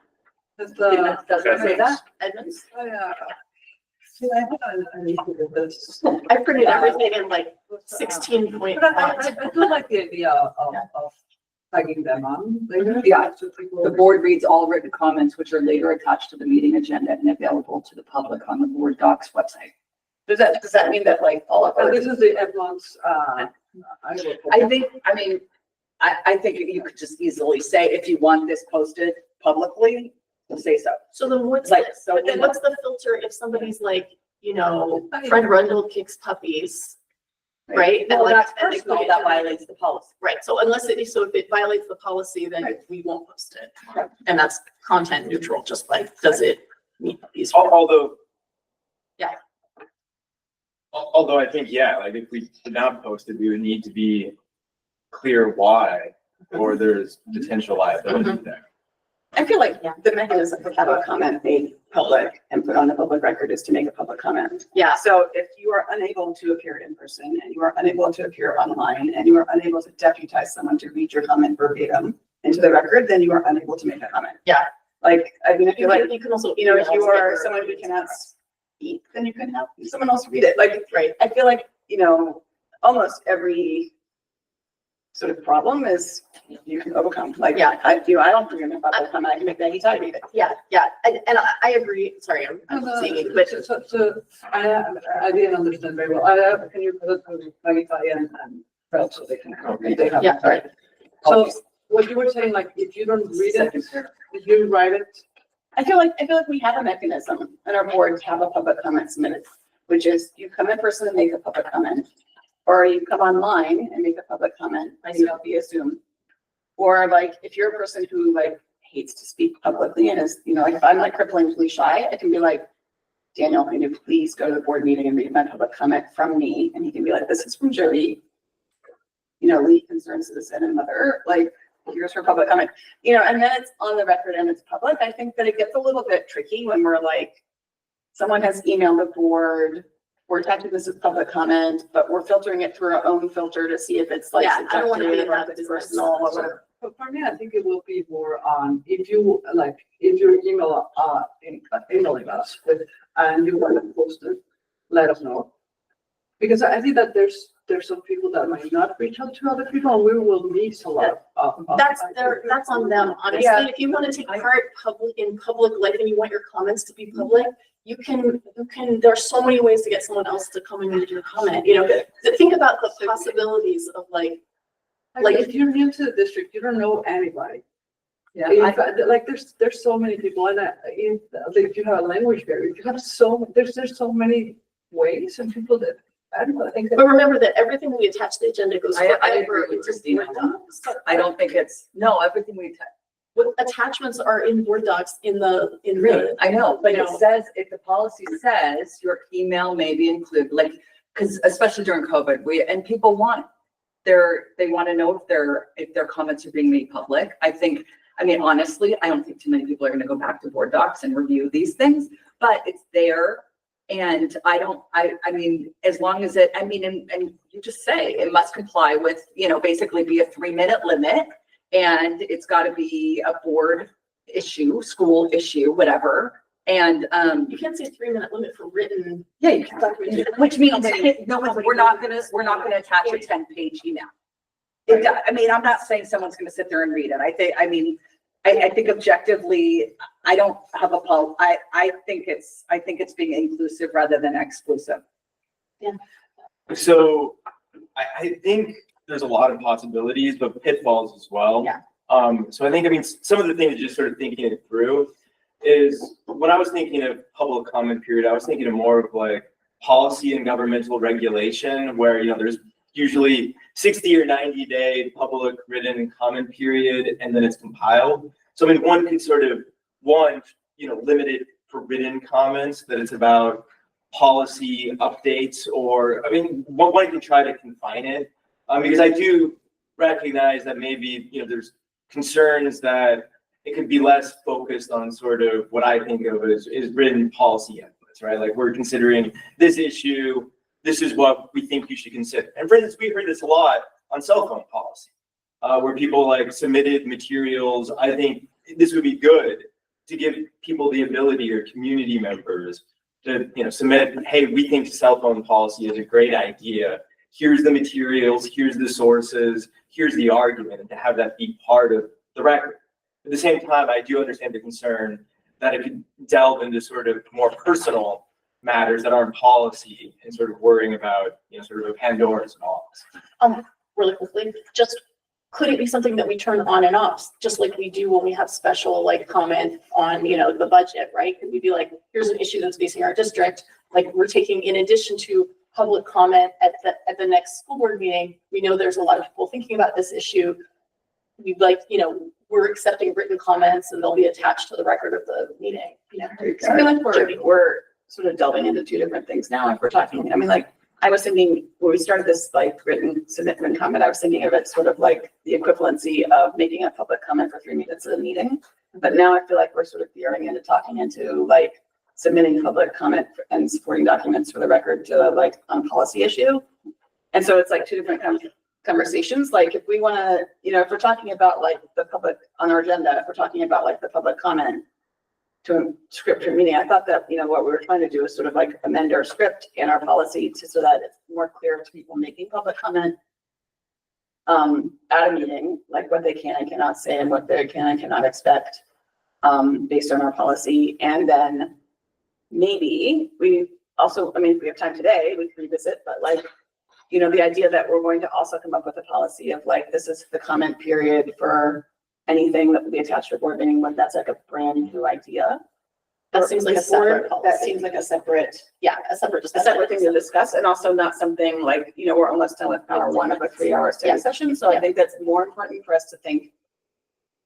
That's Didn't it- Does it say that? Edmonds? oh, yeah. See, I haven't, I need to do this. I printed everything in like 16-point But font. I do like the idea of tagging them on later. Yeah. So people- The board reads all written comments, which are later attached to the meeting agenda and available to the public on the board docs website. Does that mean that like all of And our, this is the Edmonds, I think you could just easily say, if you want this posted publicly, say so. So then what's Like, so then what's the filter if somebody's like, you know, Fred Rundle kicks puppies, right? And Well, like- that's and they personal, put it that in- violates the policy. Right, so if it violates the policy, then we won't post it. And that's content neutral, just like, does it meet these? Although. Yeah. Although I think, yeah, like if we did not post it, we would need to be clear why, or there's potential liability there. I feel like the mechanism for public comment made public and put on the public record is to make a public comment. Yeah, So if you are unable to appear in person and you are unable to appear online and you are unable to deputize someone to read your comment verbatim into the record, then you are unable to make a comment. Yeah. Like, I mean, I feel like, you can also, you know, if you are someone who cannot speak, then you can have someone else read it. Like, Right. I feel like, you know, almost every sort of problem is you can overcome. Like, Yeah. I don't think I'm a public comment. I can make that anytime read it. Yeah, and I agree, sorry, I'm saying, but So I didn't understand very well. Can you clarify and perhaps so they can. They have. Yeah, sorry. So what you were saying, like, if you don't read it, if you write it, I feel like we have a mechanism in our board to have a public comment submitted, which is you come in person and make a public comment. Or you come online and make a public comment, you know, via Zoom. Or like, if you're a person who like hates to speak publicly and is, you know, like if I'm like cripplingly shy, I can be like, Daniel, can you please go to the board meeting and read my public comment from me? And he can be like, this is from Jody, you know, lead concerned citizen and mother, like, here's her public comment, you know, and then it's on the record and it's public. I think that it gets a little bit tricky when we're like, someone has emailed the board, we're attaching this as public comment, but we're filtering it through our own filter to see if it's like Yeah, I don't want to be in subjective or that if it's business. personal or whatever. but for me, I think it will be more on, if you, like, if you emailing us and you want to post it, let us know. Because I think that there's some people that might not reach out to other people, and we will miss a lot of. that's on them, honestly. Yeah. If you want to take part in public life and you want your comments to be public, you can, there's so many ways to get someone else to come and read your comment, you know, to think about the possibilities of like, Like, if you're new to the district, you don't know anybody. Yeah, Like, there's so many people, and if you have a language barrier, you have there's so many ways and people that, I don't know, I think that. but remember that everything we attach to the agenda goes I forever agree with into Christina. Word docs. I don't think it's, no, everything we, What attachments are in Word docs in the. I know, but it No. says, if the policy says your email may be included, like, because especially during COVID, and people want, they want to know if their comments are being made public. I mean, honestly, I don't think too many people are going to go back to board docs and review these things, but it's there. And I mean, as long as and you just say it must comply with, you know, basically be a 3-minute limit. And it's got to be a board issue, school issue, whatever. And, You can't say 3-minute limit for written. yeah, you can, which means we're not gonna attach a 10-page email. I mean, I'm not saying someone's gonna sit there and read it. I think objectively, I don't have a I think it's being inclusive rather than exclusive. So I think there's a lot of possibilities, but pitfalls as well. Yeah. So I mean, some of the things just sort of thinking it through is when I was thinking of public comment period, I was thinking of more of like policy and governmental regulation where, you know, there's usually 60 or 90-day public written comment period, and then it's compiled. So I mean, one could sort of, you know, limit it for written comments, that it's about policy updates, or, I mean, one can try to confine it. Because I do recognize that maybe, you know, there's concerns that it could be less focused on sort of what I think of as written policy inputs, right? Like, we're considering this issue, this is what we think you should consider. And for instance, we heard this a lot on cell phone policy, where people like submitted materials. I think this would be good to give people the ability, or community members, to, you know, submit, hey, we think cell phone policy is a great idea. Here's the materials, here's the sources, here's the argument, and to have that be part of the record. At the same time, I do understand the concern that it could delve into sort of more personal matters that aren't policy, and sort of worrying about, you know, sort of a Pandora's box. Really quickly, just could it be something that we turn on and off, just like we do when we have special like comment on, you know, the budget, right? Could we be like, here's an issue that's facing our district, like we're taking, in addition to public comment at the next school board meeting, we know there's a lot of people thinking about this issue. We'd like, you know, we're accepting written comments and they'll be attached to the record of the meeting, you know? So I feel like we're sort of delving into two different things now. If we're talking, I mean, like, I was thinking when we started this like written submission comment, I was thinking of it sort of like the equivalency of making a public comment for 3 minutes at a meeting. But now I feel like we're sort of veering into talking into like submitting public comment and supporting documents for the record to like on policy issue. And so it's like two different conversations. Like if we want to, if we're talking about like the public on our agenda, if we're talking about like the public comment to a script or meeting, I thought that, what we were trying to do is sort of like amend our script and our policy so that it's more clear to people making public comment at a meeting, like what they can and cannot say and what they can and cannot expect based on our policy. And then maybe we also, if we have time today, we can revisit, but like, the idea that we're going to also come up with a policy of like, this is the comment period for anything that will be attached to a board meeting when that's like a brand new idea. That seems like a separate policy. That seems like a separate separate thing to discuss, and also not something like, we're almost done with hour one of a 3-hour study session. So I think that's more important for us to think,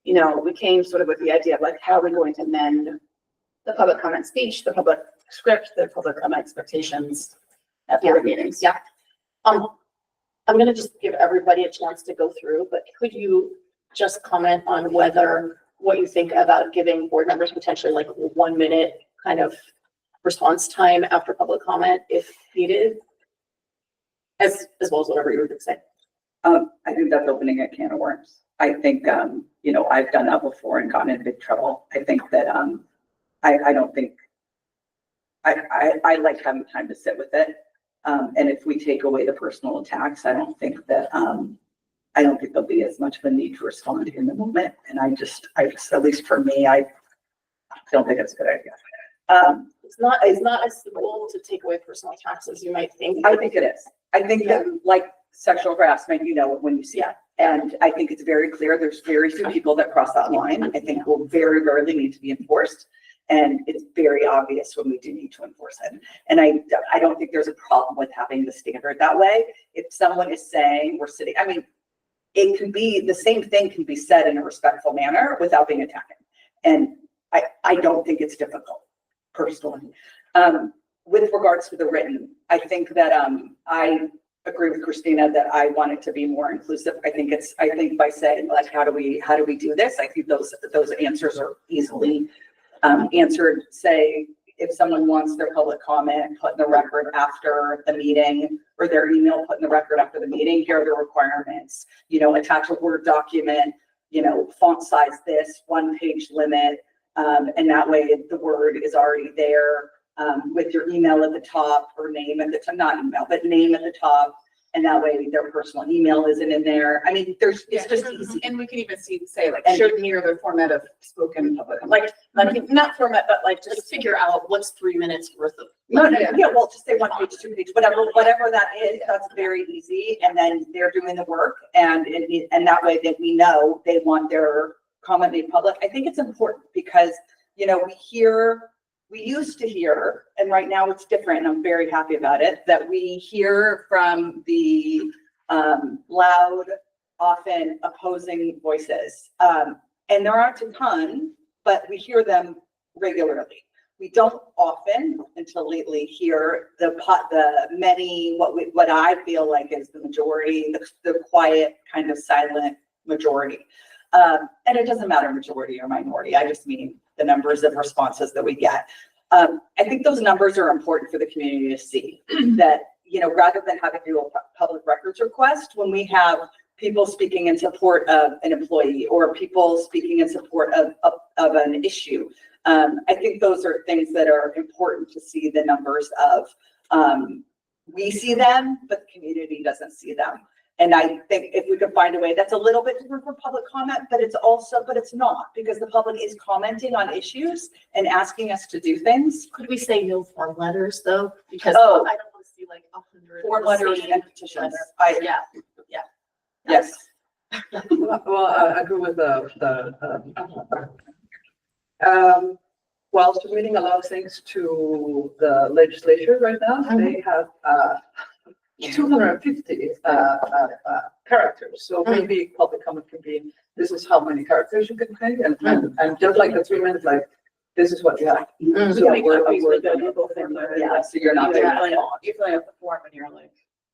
we came sort of with the idea of like, how are we going to amend the public comment speech, the public script, the public comment expectations at board meetings. Yeah. I'm gonna just give everybody a chance to go through, but could you just comment on what you think about giving board members potentially like 1 minute kind of response time after public comment if needed? As well as whatever you would say. I think that's opening a can of worms. I think, I've done that before and gotten in big trouble. I think that, I don't think, I like having time to sit with it. And if we take away the personal attacks, I don't think there'll be as much of a need to respond in the moment. And I just, at least for me, I don't think it's a good idea. It's not as simple to take away personal attacks as you might think. I think it is. I think that like sexual harassment, when you see it. And I think it's very clear. There's very few people that cross that line. I think will very rarely need to be enforced. And it's very obvious when we do need to enforce it. And I don't think there's a problem with having the standard that way. If someone is saying we're sitting, it can be, the same thing can be said in a respectful manner without being attacking. And I don't think it's difficult, personally. With regards to the written, I think that I agree with Christina that I want it to be more inclusive. I think by saying like, how do we do this? I think those answers are easily answered. Say if someone wants their public comment put in the record after the meeting, or their email put in the record after the meeting, here are the requirements. Attach a Word document, font size this, 1-page limit, and that way the word is already there with your email at the top, or name at the top, not email, but name at the top. And that way their personal email isn't in there. It's just easy. And we can even say like, And- should mirror the format of spoken public, like not format, but like Just figure out what's 3 minutes worth of. Well, just say 1 page, 2 page, whatever that is, that's very easy. And then they're doing the work, and that way that we know they want their comment made public. I think it's important because, we used to hear, and right now it's different, and I'm very happy about it, that we hear from the loud, often opposing voices. And there aren't a ton, but we hear them regularly. We don't often, until lately, hear the many, what I feel like is the majority, the quiet, kind of silent majority. And it doesn't matter majority or minority. I just mean the numbers of responses that we get. I think those numbers are important for the community to see that, rather than having to do a public records request, when we have people speaking in support of an employee or people speaking in support of an issue, I think those are things that are important to see the numbers of. We see them, but the community doesn't see them. And I think if we can find a way, that's a little bit different from public comment, but it's not, because the public is commenting on issues and asking us to do things. Could we say no form letters though? Because I Oh. don't want to see like 100. Form letters and petitions. Yeah. Yes. Well, I agree with while submitting a lot of things to the legislature right now, they have 250 characters. So maybe public comment can be, this is how many characters you can say, and just like the 3 minutes, like, this is what you have. Mhm. So Make we're, copies with the we're, Google thing. Yeah, so you're not. You fill out the form and you're like.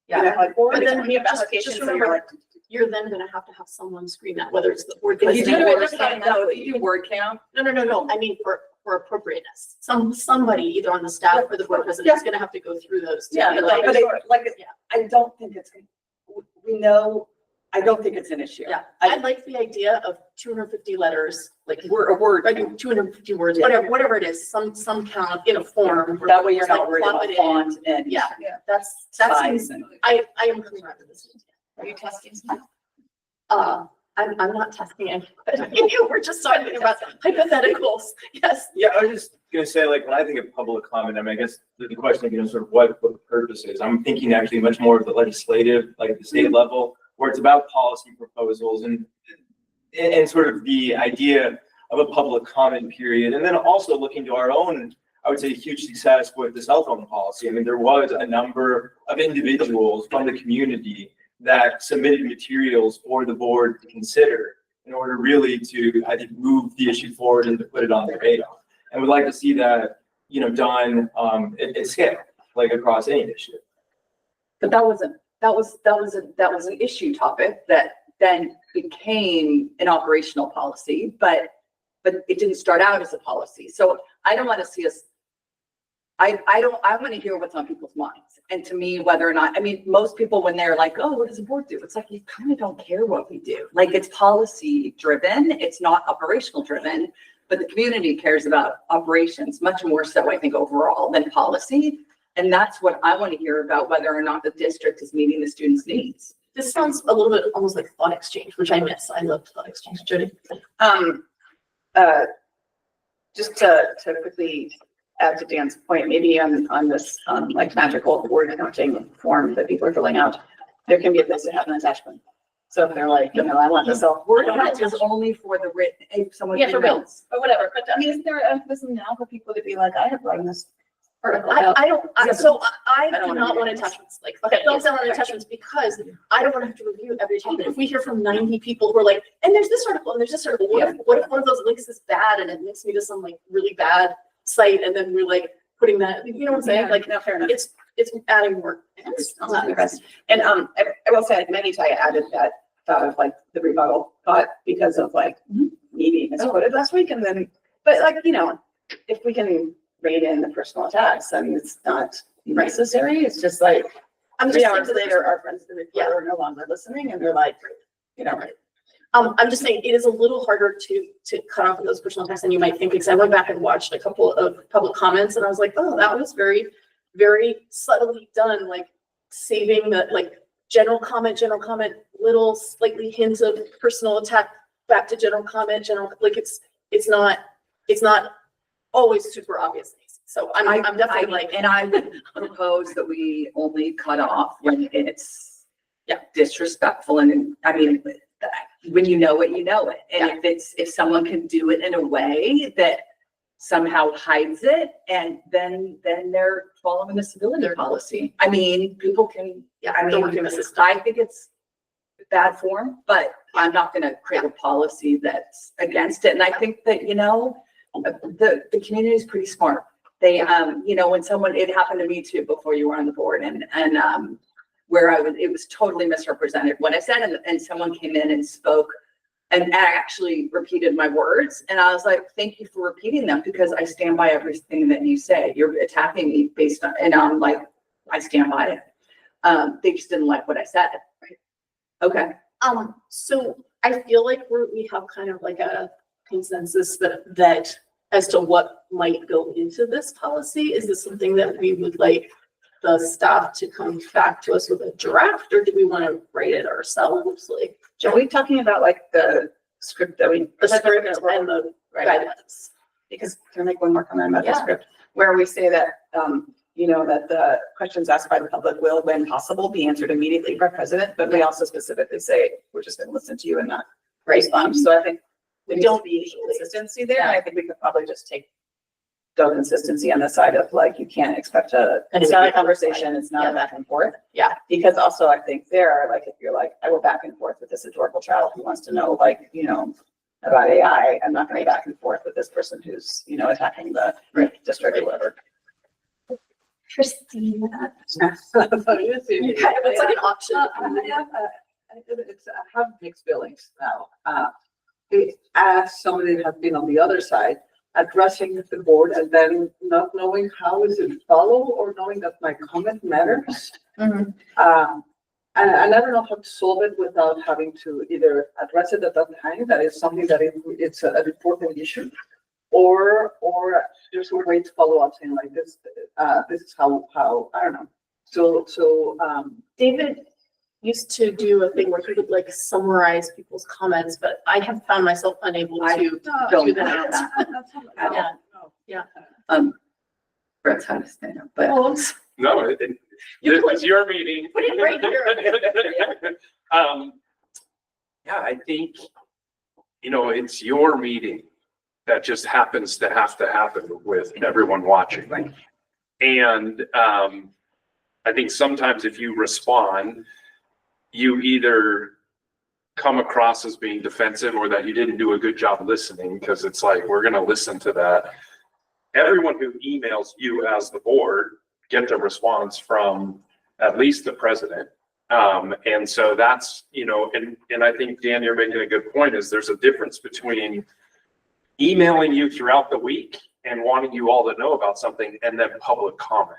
Like, But then we have just applications, so remember, you're like. you're then gonna have to have someone screen that, whether it's the board If you president do or word count, no, if you do word count, No. I mean, or appropriateness. Somebody either on the staff or the board president is gonna have to go through those. to Yeah, be but Yeah. I don't think it's, we know, I don't think it's an issue. Yeah, I like the idea of 250 letters, like A word. like 250 words, Yeah. whatever it is, some count in a form. where That way you're just, like, not worried plop about it in. font and. Yeah. Yeah. That Size seems, and. I am coming around to this. Are you testing stuff? I'm not testing it. We're just talking about hypotheticals. Yes. Yeah, I was just gonna say, like, when I think of public comment, I mean, I guess the question, you know, sort of what the purpose is. I'm thinking actually much more of the legislative, like at the state level, where it's about policy proposals and sort of the idea of a public comment period. And then also looking to our own, I would say, huge success with the cell phone policy. I mean, there was a number of individuals from the community that submitted materials for the board to consider in order really to, I think, move the issue forward and to put it on the radar. And we'd like to see that, you know, done at scale, like across any initiative. But that was an issue topic that then became an operational policy, but it didn't start out as a policy. So I don't want to see us, I want to hear what's on people's minds. And to me, whether or not, I mean, most people, when they're like, oh, what does the board do? It's like, you kind of don't care what we do. Like, it's policy driven. It's not operational driven, but the community cares about operations much more so, I think, overall than policy. And that's what I want to hear about, whether or not the district is meeting the students' needs. This sounds a little bit almost like thought exchange, which I miss. I love thought exchange. Jody. Just to quickly add to Dan's point, maybe on this, like magical word counting form that people are filling out, there can be a place to have an attachment. So if they're like, you know, I want this all. Word count is only for the written, if someone. Yeah, for emails. But whatever, but I mean, is there a mechanism now for people to be like, I have run this article I out? don't, I do don't not wanna want do attachments. Like, don't send on attachments because I don't want to have to review every attachment. If we hear from 90 people who are like, and there's this article and there's this article, what if one of those links is bad and it links me to some like really bad site and then we're like putting that, you know what I'm saying? Like, No, fair enough. it's adding work. It's not the best. And I will say, many times I added that thought of like the rebuttal thought because of like maybe misquoted last week and then, but like, you know, if we can rein in the personal attacks, then it's not necessary. It's just like, I'm just 3 saying hours to the later, our friends in the reporter are no longer listening and they're like, you know, I'm just saying it is a little harder to cut off those personal attacks than you might think, because I went back and watched a couple of public comments and I was like, oh, that was very, very subtly done, like saving the like general comment, little slightly hints of personal attack back to general comment, like it's not always super obvious. So I'm definitely like, And I would propose that we only cut off when it's disrespectful. And I mean, when you know it, you know it. And if someone can do it in a way that somehow hides it, and then they're following the civility policy. I mean, people can, I think it's bad form, but I'm not gonna create a policy that's against it. And I think that, you know, the community is pretty smart. They, you know, when it happened to me too, before you were on the board and where it was totally misrepresented what I said, and someone came in and spoke and actually repeated my words. And I was like, thank you for repeating them because I stand by everything that you say. You're attacking me based on, and I'm like, I stand by it. They just didn't like what I said. Okay. So I feel like we have kind of like a consensus that as to what might go into this policy. Is this something that we would like the staff to come back to us with a draft, or do we want to write it ourselves? Like, are we talking about like the script that we? the script and the guidelines? Because can I make one more comment about the script, where we say that, you know, that the questions asked by the public will, when possible, be answered immediately by president, but we also specifically say, we're just going to listen to you and not respond. So I think we don't need consistency there. And I think we could probably just take the consistency on the side of like, you can't expect it's not a conversation, it's not a back and forth. Yeah. Because also I think there, like, if you're like, I will back and forth with this adorable child who wants to know, like, you know, about AI, I'm not going to back and forth with this person who's, you know, attacking the district or whatever. Christina. It's like an option. I have mixed feelings now. As somebody that has been on the other side, addressing the board and then not knowing how is it follow or knowing that my comment matters. Mhm. And I don't know how to solve it without having to either address it at that time, that is something that it's an important issue, or there's a way to follow up saying like this is how, I don't know. So, David used to do a thing where he would like summarize people's comments, but I have found myself unable I to don't do have that. that. Yeah. Brett's had to stand up, but Well, No, this is your meeting. Put it right here. Yeah, I think, it's your meeting that just happens to have to happen with everyone watching. Right. And, I think sometimes if you respond, you either come across as being defensive or that you didn't do a good job listening, because it's like, we're gonna listen to that. Everyone who emails you as the board gets a response from at least the president. And so that's, and I think, Dan, you're making a good point, is there's a difference between emailing you throughout the week and wanting you all to know about something and then public comment.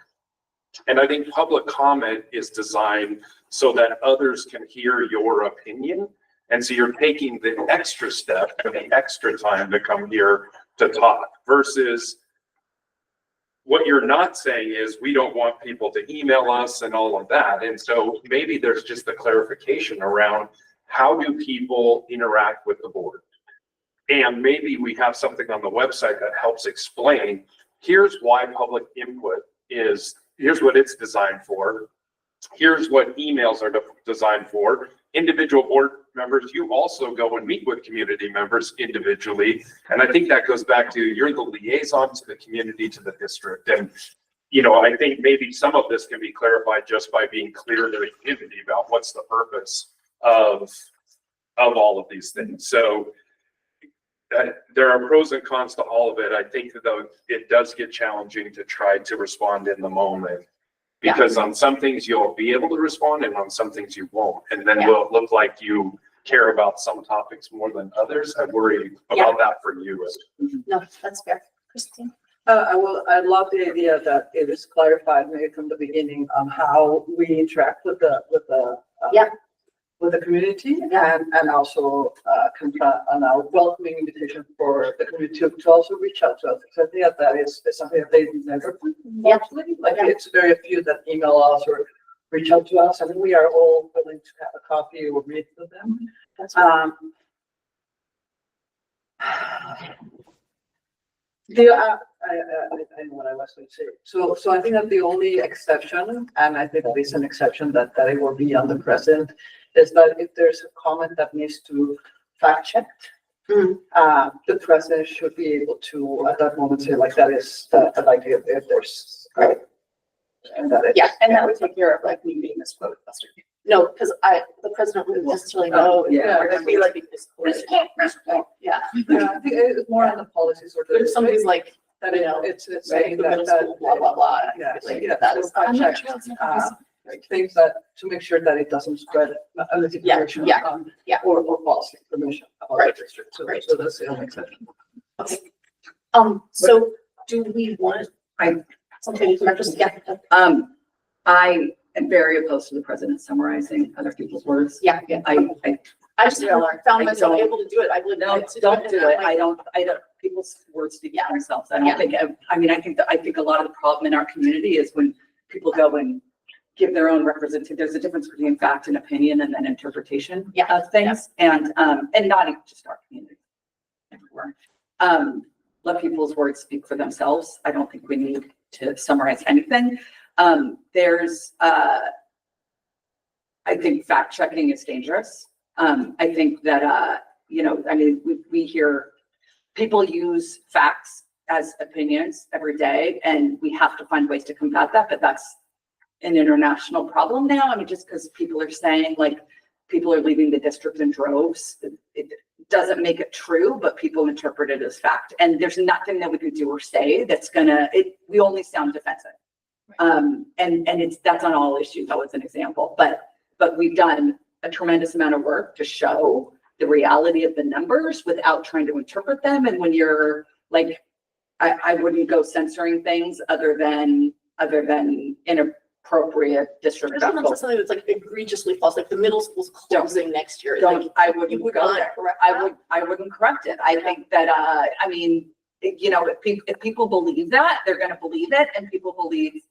And I think public comment is designed so that others can hear your opinion. And so you're taking the extra step and the extra time to come here to talk, versus what you're not saying is we don't want people to email us and all of that. And so maybe there's just a clarification around how do people interact with the board? And maybe we have something on the website that helps explain, here's why public input is, here's what it's designed for. Here's what emails are designed for. Individual board members, you also go and meet with community members individually. And I think that goes back to, you're the liaison to the community, to the district. And, I think maybe some of this can be clarified just by being clear to the community about what's the purpose of all of these things. So there are pros and cons to all of it. I think though it does get challenging to try to respond in the moment. Because on some things you'll be able to respond and on some things you won't. And then will it look like you care about some topics more than others? I worry about that for you. No, that's fair. Christine? I love the idea that it is clarified maybe from the beginning on how we interact with the with the community, and also on our welcoming invitation for the community to also reach out to us. Because I think that is something that they never mostly, like it's very few that email us or reach out to us, and we are all willing to have a coffee or meet with them. That's right. I know what I was going to say. So I think that the only exception, and I think at least an exception that it will be on the president, is that if there's a comment that needs to fact check, the president should be able to at that moment say like that is like if there's right. And that would take care of like me being misquoted yesterday. No, because the president wouldn't necessarily know. We're gonna be like misquoted. Yeah. I think it's more on the policies or But if somebody's like, that it's right, saying the middle that school, blah, blah, blah. Yeah, Like, yeah, that is so not fact checked. check, things that to make sure that it doesn't spread other information or false information about the district. So that's the only exception. Okay. So do we want something to just I am very opposed to the president summarizing other people's words. I just found myself able to do it. I would don't do it. I don't, people's words speak for themselves. I don't think, I think a lot of the problem in our community is when people go and give their own representation. There's a difference between fact and opinion and then interpretation of things. And not even just our community, everywhere. Let people's words speak for themselves. I don't think we need to summarize anything. There's, I think fact checking is dangerous. I think that, we hear people use facts as opinions every day, and we have to find ways to combat that, but that's an international problem now. I mean, just because people are saying like people are leaving the district in droves, it doesn't make it true, but people interpret it as fact. And there's nothing that we can do or say that's we only sound defensive. And that's on all issues. That was an example, but we've done a tremendous amount of work to show the reality of the numbers without trying to interpret them. And when you're like I wouldn't go censoring things other than inappropriate, Especially disrespectful. not something that's like egregiously false, like the middle school's closing next year. Don't, Like, I you wouldn't would go not there. correct I that? would, I wouldn't correct it. I think that, I mean, you know, if people believe that, they're gonna believe it, and people believe.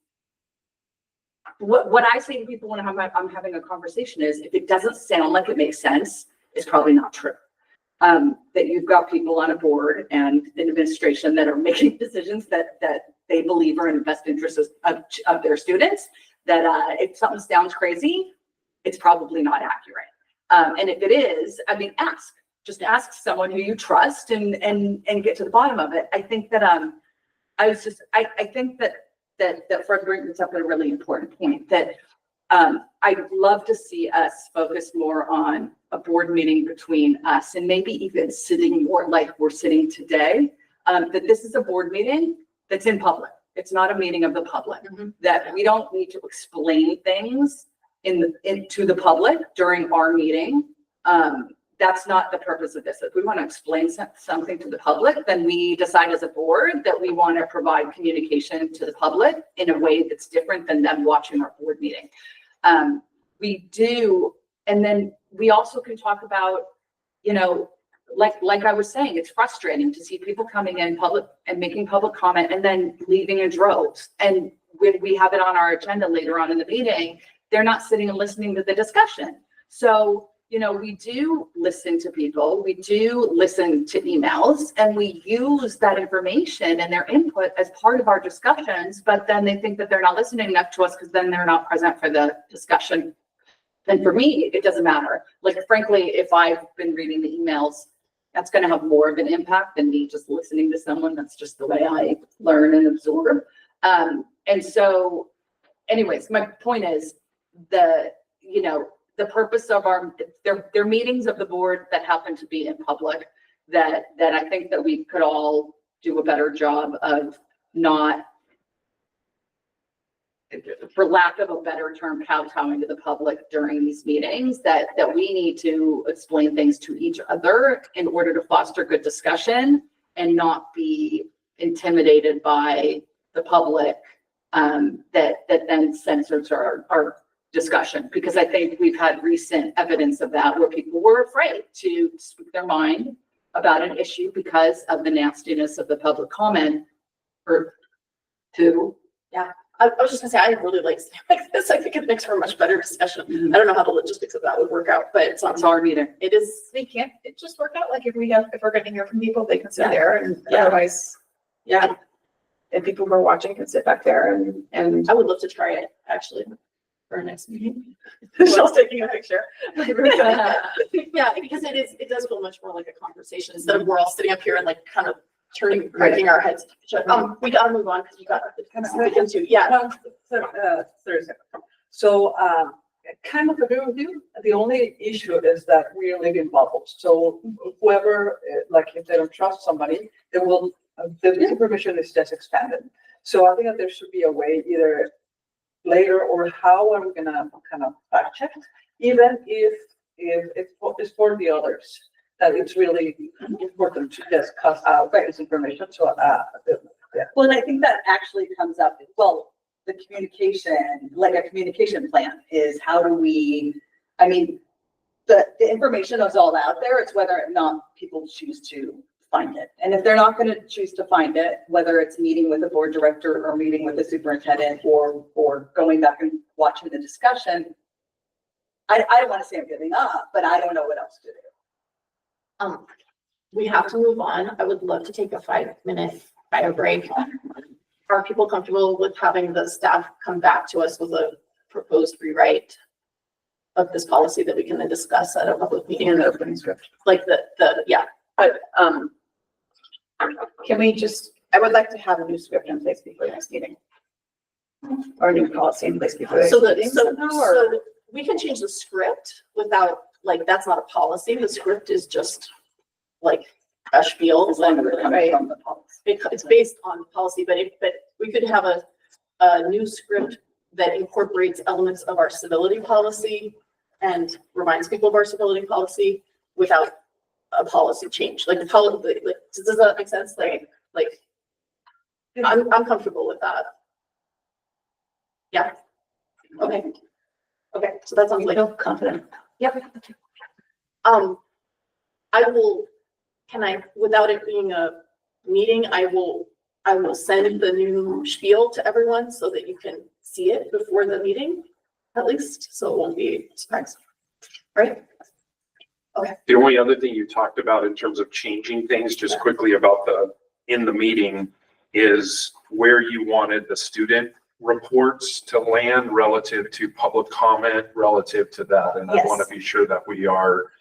What I say to people when I'm having a conversation is, if it doesn't sound like it makes sense, it's probably not true. That you've got people on a board and an administration that are making decisions that they believe are in the best interest of their students, that if something sounds crazy, it's probably not accurate. And if it is, I mean, just ask someone who you trust and get to the bottom of it. I think that, I think that Fred brings up a really important point, that I'd love to see us focus more on a board meeting between us, and maybe even sitting more like we're sitting today. That this is a board meeting that's in public. It's not a meeting of the public. That we don't need to explain things to the public during our meeting. That's not the purpose of this. If we want to explain something to the public, then we decide as a board that we want to provide communication to the public in a way that's different than them watching our board meeting. We do, and then we also can talk about, you know, like I was saying, it's frustrating to see people coming in public and making public comment and then leaving in droves. And when we have it on our agenda later on in the meeting, they're not sitting and listening to the discussion. So, you know, we do listen to people, we do listen to emails, and we use that information and their input as part of our discussions, but then they think that they're not listening enough to us because then they're not present for the discussion. And for me, it doesn't matter. Like, frankly, if I've been reading the emails, that's going to have more of an impact than me just listening to someone. That's just the way I learn and absorb. And so anyways, my point is the purpose of their meetings of the board that happen to be in public, that I think that we could all do a better job of not, for lack of a better term, kowtowing to the public during these meetings, that we need to explain things to each other in order to foster good discussion and not be intimidated by the public, that then censors our discussion. Because I think we've had recent evidence of that, where people were afraid to speak their mind about an issue because of the nastiness of the public comment or to. I was just gonna say, I really like this. I think it makes for a much better discussion. I don't know how the logistics of that would work out, but it's It's hard either. it is. They can't, it just work out, like if we're gonna hear from people, they can sit Yeah. there, and Yeah. otherwise, yeah. And people who are watching can sit back there and I would love to try it actually for our next meeting. Michelle's taking a picture. Yeah, because it does feel much more like a conversation instead of we're all sitting up here and like kind of cracking our heads. We gotta move on because you got into, yeah. So, kind of agree with you. The only issue is that we live in bubbles. So whoever, like if they don't trust somebody, they will, the information is just expanded. So I think that there should be a way, either later or how are we gonna kind of fact check, even if it's for the others, that it's really important to just cut out this information. So, yeah. Well, and I think that actually comes up, well, the communication, like a communication plan is how do we, I mean, the information is all out there. It's whether or not people choose to find it. And if they're not going to choose to find it, whether it's meeting with a board director or meeting with the superintendent or going back and watching the discussion, I don't want to say I'm giving up, but I don't know what else to do. We have to move on. I would love to take a 5-minute bio break. Are people comfortable with having the staff come back to us with a proposed rewrite of this policy that we can then discuss at a public meeting? In the opening script. Like yeah. But, can we just, I would like to have a new script in place before the next meeting. Or a new policy in place before. the So next meeting somehow, or- so we can change the script without, like, that's not a policy. The script is just like a spiel. As long as it comes Right. from the policy. It's based on policy, but we could have a new script that incorporates elements of our civility policy and reminds people of our civility policy without a policy change, like the policy, like, does that make sense? Like, I'm comfortable with that. Yeah. Okay. Okay, so that sounds like, confident. yep. I will, can I, without it being a meeting, I will send the new spiel to everyone so that you can see it before the meeting, at least, so it won't be a surprise. Right? The only other thing you talked about in terms of changing things, just quickly about in the meeting, is where you wanted the student reports to land relative to public comment relative to that. And I want Yes. to be sure that we are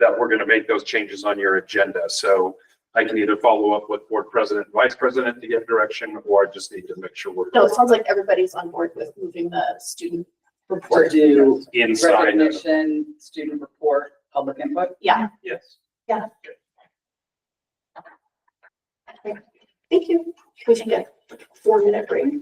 that we're going to make those changes on your agenda. So I can either follow up with board president, vice president to get direction, or I just need to make sure we're No, it sounds like everybody's on board with moving the student To report. do inside. recognition, student report, public input. Yeah, Yes. thank you. We should get a 4-minute break.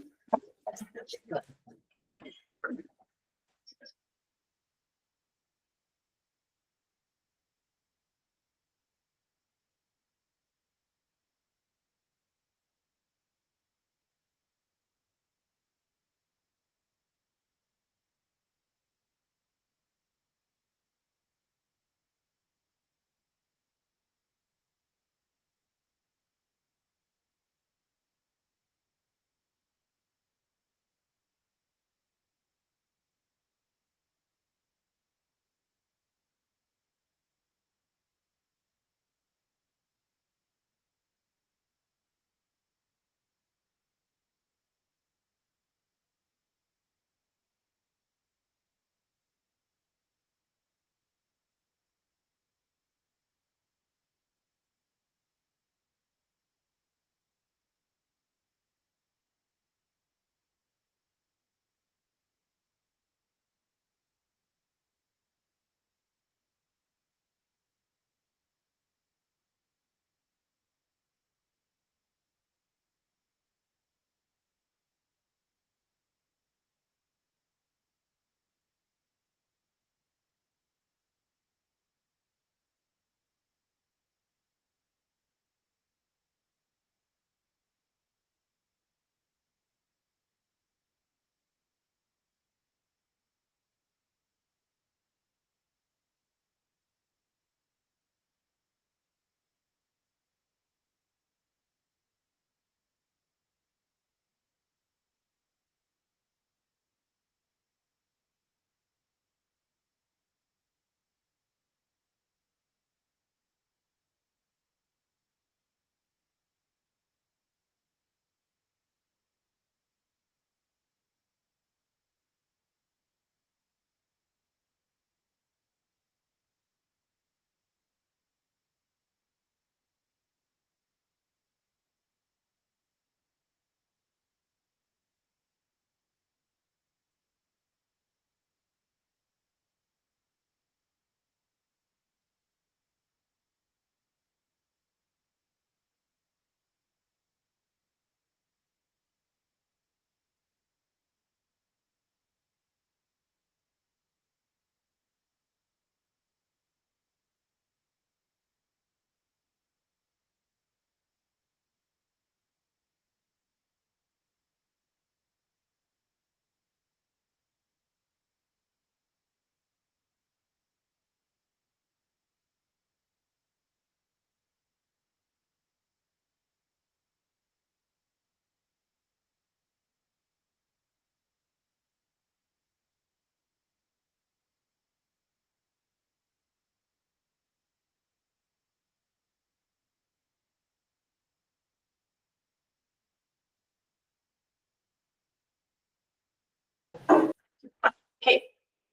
Okay,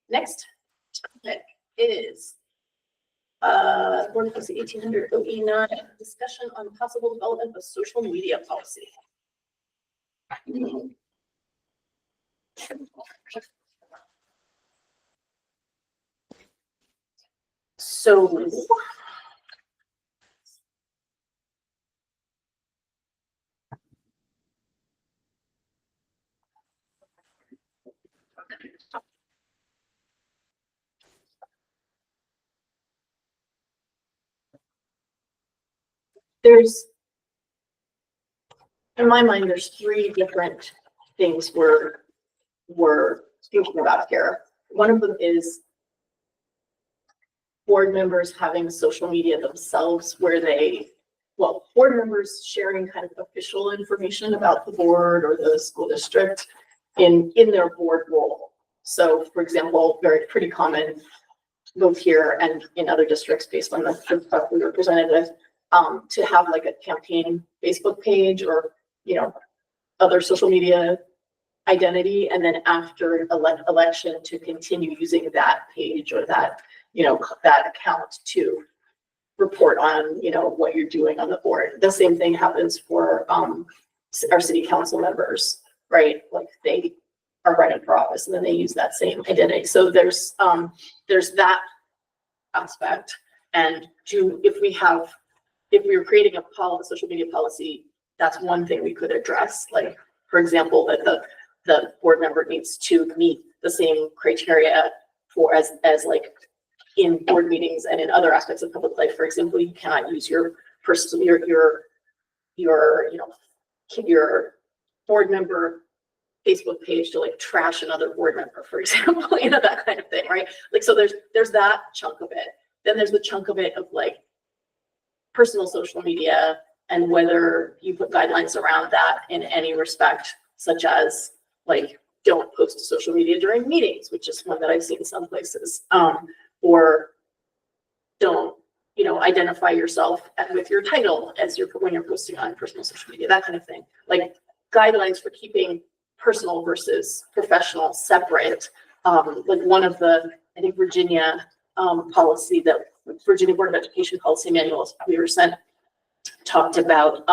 next topic is Board of Policy 1800 OE9, discussion on possible development of social media policy. So there's in my mind, there's three different things we're thinking about here. One of them is board members having social media themselves where board members sharing kind of official information about the board or the school district in their board role. So for example, pretty common both here and in other districts based on the stuff we were presented with, to have like a campaign Facebook page or, other social media identity. And then after an election to continue using that page or that, that account to report on, what you're doing on the board. The same thing happens for our city council members, right? Like they are running for office and then they use that same identity. So there's that aspect. And if we were creating a social media policy, that's one thing we could address. Like, for example, that the board member needs to meet the same criteria for as like in board meetings and in other aspects of public life. For example, you cannot use your personal, your board member Facebook page to like trash another board member, for example, that kind of thing, right? Like, so there's that chunk of it. Then there's the chunk of it of like personal social media and whether you put guidelines around that in any respect, such as like, don't post to social media during meetings, which is one that I've seen some places, or don't, identify yourself with your title when you're posting on personal social media, that kind of thing. Like guidelines for keeping personal versus professional separate. Like one of the, I think Virginia policy that Virginia Board of Education policy manuals we were sent talked about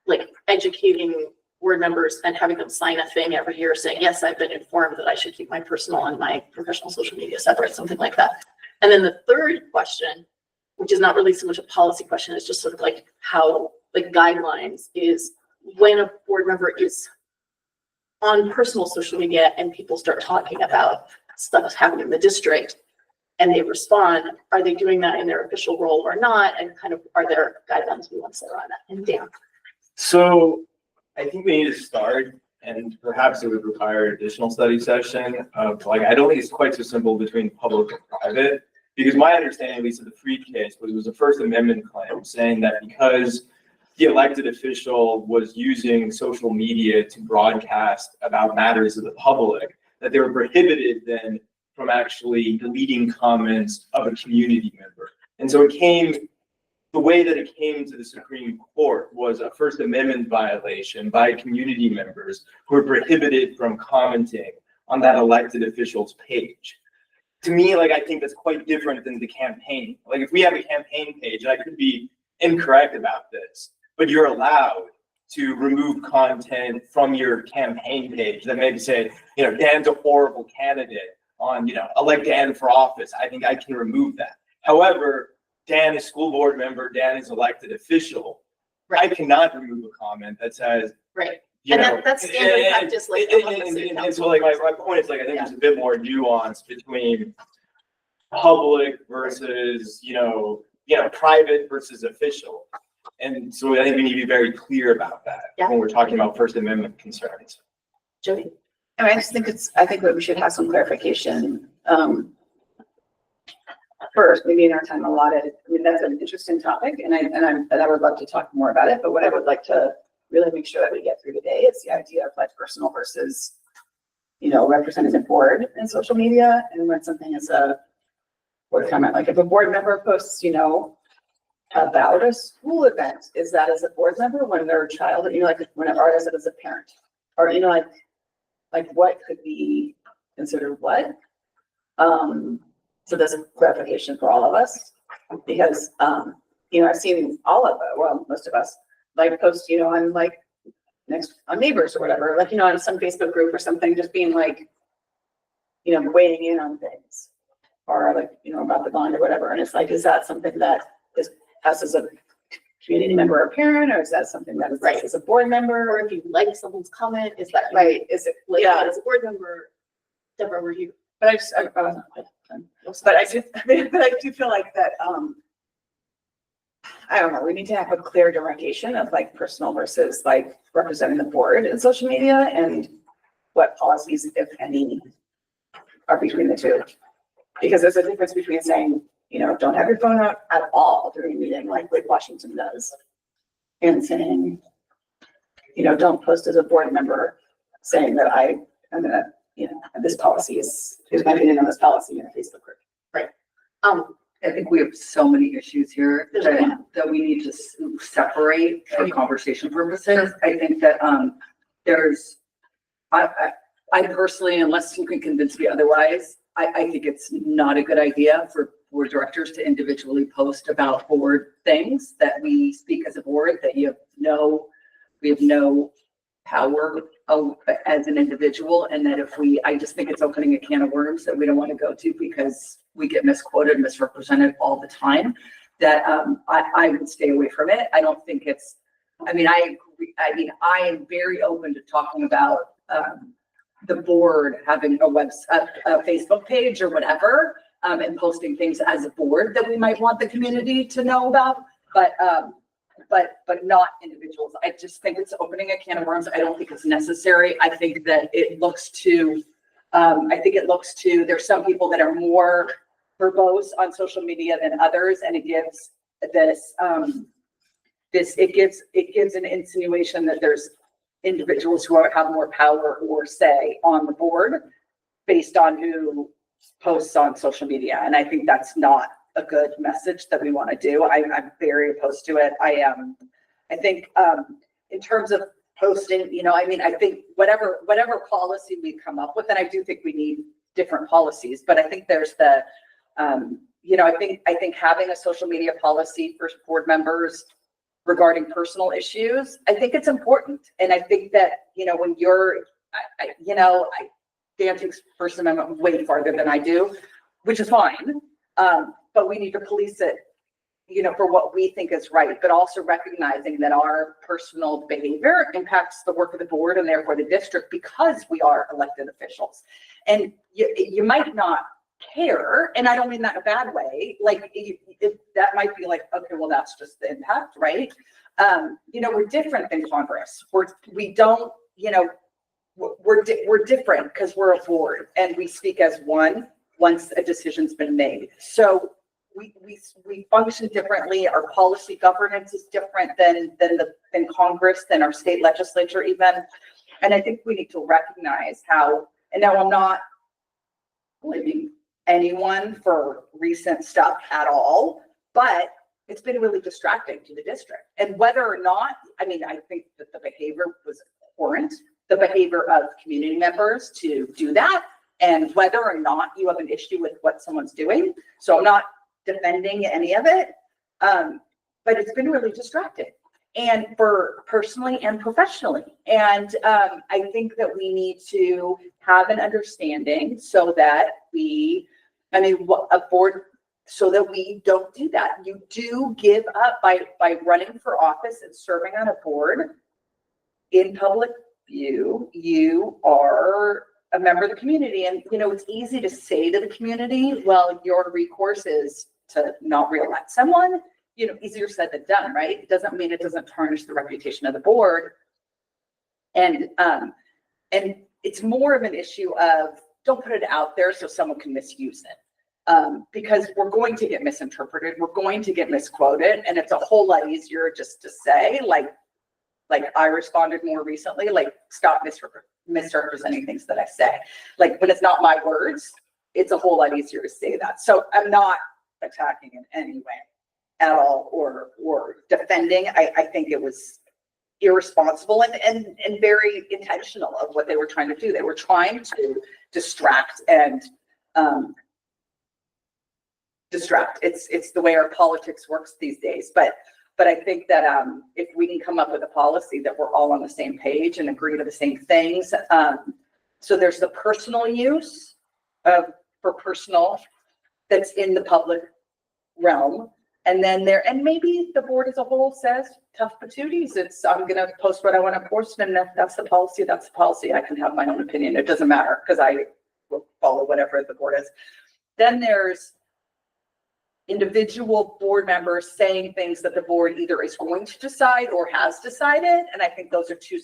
like educating board members and having them sign a thing every year saying, yes, I've been informed that I should keep my personal and my professional social media separate, something like that. And then the third question, which is not really so much a policy question, it's just sort of like how like guidelines is when a board member is on personal social media and people start talking about stuff that's happening in the district and they respond, are they doing that in their official role or not? And kind of, are there guidelines we want to set around that? And Dan. So I think we need to start, and perhaps it would require additional study session of like, I don't think it's quite so simple between public and private, because my understanding, at least of the Freed case, was it was a First Amendment claim saying that because the elected official was using social media to broadcast about matters of the public, that they were prohibited then from actually deleting comments of a community member. And so the way that it came to the Supreme Court was a First Amendment violation by community members who were prohibited from commenting on that elected official's page. To me, like, I think that's quite different than the campaign. Like, if we have a campaign page, and I could be incorrect about this, but you're allowed to remove content from your campaign page that maybe say, Dan's a horrible candidate on, elect Dan for office. I think I can remove that. However, Dan is school board member, Dan is elected official. Right. I cannot remove a comment that says, Right. you And know, that's standard practice, like. and so like my point is like, I think there's a bit more nuance between public versus, private versus official. And so I think we need to be very clear about that when we're talking about First Amendment concerns. Jody. I mean, I think that we should have some clarification. First, maybe in our time allotted. I mean, that's an interesting topic, and I would love to talk more about it. But what I would like to really make sure that we get through today is the idea of like personal versus, representative board in social media, and when something is a board comment. Like if a board member posts, about a school event, is that as a board member when they're a child, like or is it as a parent, or like what could be considered what? So there's a clarification for all of us, because, I've seen all of it, well, most of us, like post, on like on Neighbors or whatever, like, on some Facebook group or something, just being like, weighing in on things, or like, about the bond or whatever. And it's like, is that something that is us as a community member or parent, or is that something that is right as a board member? Or if you like someone's comment, is that right? Is it like as a board member? Deborah, were you? But I do feel like that, I don't know, we need to have a clear demarcation of like personal versus like representing the board in social media and what policies, if any, are between the two. Because there's a difference between saying, you know, don't have your phone out at all during a meeting, like Washington does. And saying, you know, don't post as a board member saying that I'm gonna, you know, this policy is my opinion on this policy in a Facebook group. I think we have so many issues here that we need to separate for conversation purposes. I think that, I personally, unless you can convince me otherwise, I think it's not a good idea for board directors to individually post about board things, that we speak as a board, that we have no power as an individual, and that I just think it's opening a can of worms that we don't want to go to because we get misquoted, misrepresented all the time, that I would stay away from it. I don't think it's, I agree. I am very open to talking about the board having a Facebook page or whatever, and posting things as a board that we might want the community to know about, but not individuals. I just think it's opening a can of worms. I don't think it's necessary. I think that it looks to, there's some people that are more verbose on social media than others, and it gives it gives an insinuation that there's individuals who have more power or say on the board based on who posts on social media. And I think that's not a good message that we want to do. I'm very opposed to it. I think in terms of posting, I think whatever policy we come up with, and I do think we need different policies, but I think there's I think having a social media policy for board members regarding personal issues, I think it's important. And I think that, when Dan takes First Amendment way farther than I do, which is fine. But we need to police it, for what we think is right, but also recognizing that our personal behavior impacts the work of the board and therefore the district, because we are elected officials. And you might not care, and I don't mean that in a bad way. Like that might be like, okay, well, that's just the impact, right? We're different than Congress. We're different because we're a board and we speak as one once a decision's been made. So we function differently. Our policy governance is different than Congress, than our state legislature even. And I think we need to recognize how, and now I'm not blaming anyone for recent stuff at all, but it's been really distracting to the district. And whether or not, I think that the behavior was abhorrent, the behavior of community members to do that, and whether or not you have an issue with what someone's doing. So I'm not defending any of it, but it's been really distracting, and for personally and professionally. And I think that we need to have an understanding so that a board, so that we don't do that. You do give up by running for office and serving on a board in public view. You are a member of the community, and it's easy to say to the community, well, your recourse is to not reelect someone. Easier said than done, right? It doesn't mean it doesn't tarnish the reputation of the board. And it's more of an issue of, don't put it out there so someone can misuse it. Because we're going to get misinterpreted, we're going to get misquoted, and it's a whole lot easier just to say, like I responded more recently, like, stop misrepresenting things that I say. Like, when it's not my words, it's a whole lot easier to say that. So I'm not attacking in any way at all or defending. I think it was irresponsible and very intentional of what they were trying to do. They were trying to distract and distract. It's the way our politics works these days. But I think that if we can come up with a policy that we're all on the same page and agree to the same things. So there's the personal use for personal that's in the public realm. And then and maybe the board as a whole says, tough patooties. I'm going to post what I want to post. And if that's the policy, that's the policy. I can have my own opinion. It doesn't matter because I will follow whatever the board is. Then there's individual board members saying things that the board either is going to decide or has decided. And I think those are two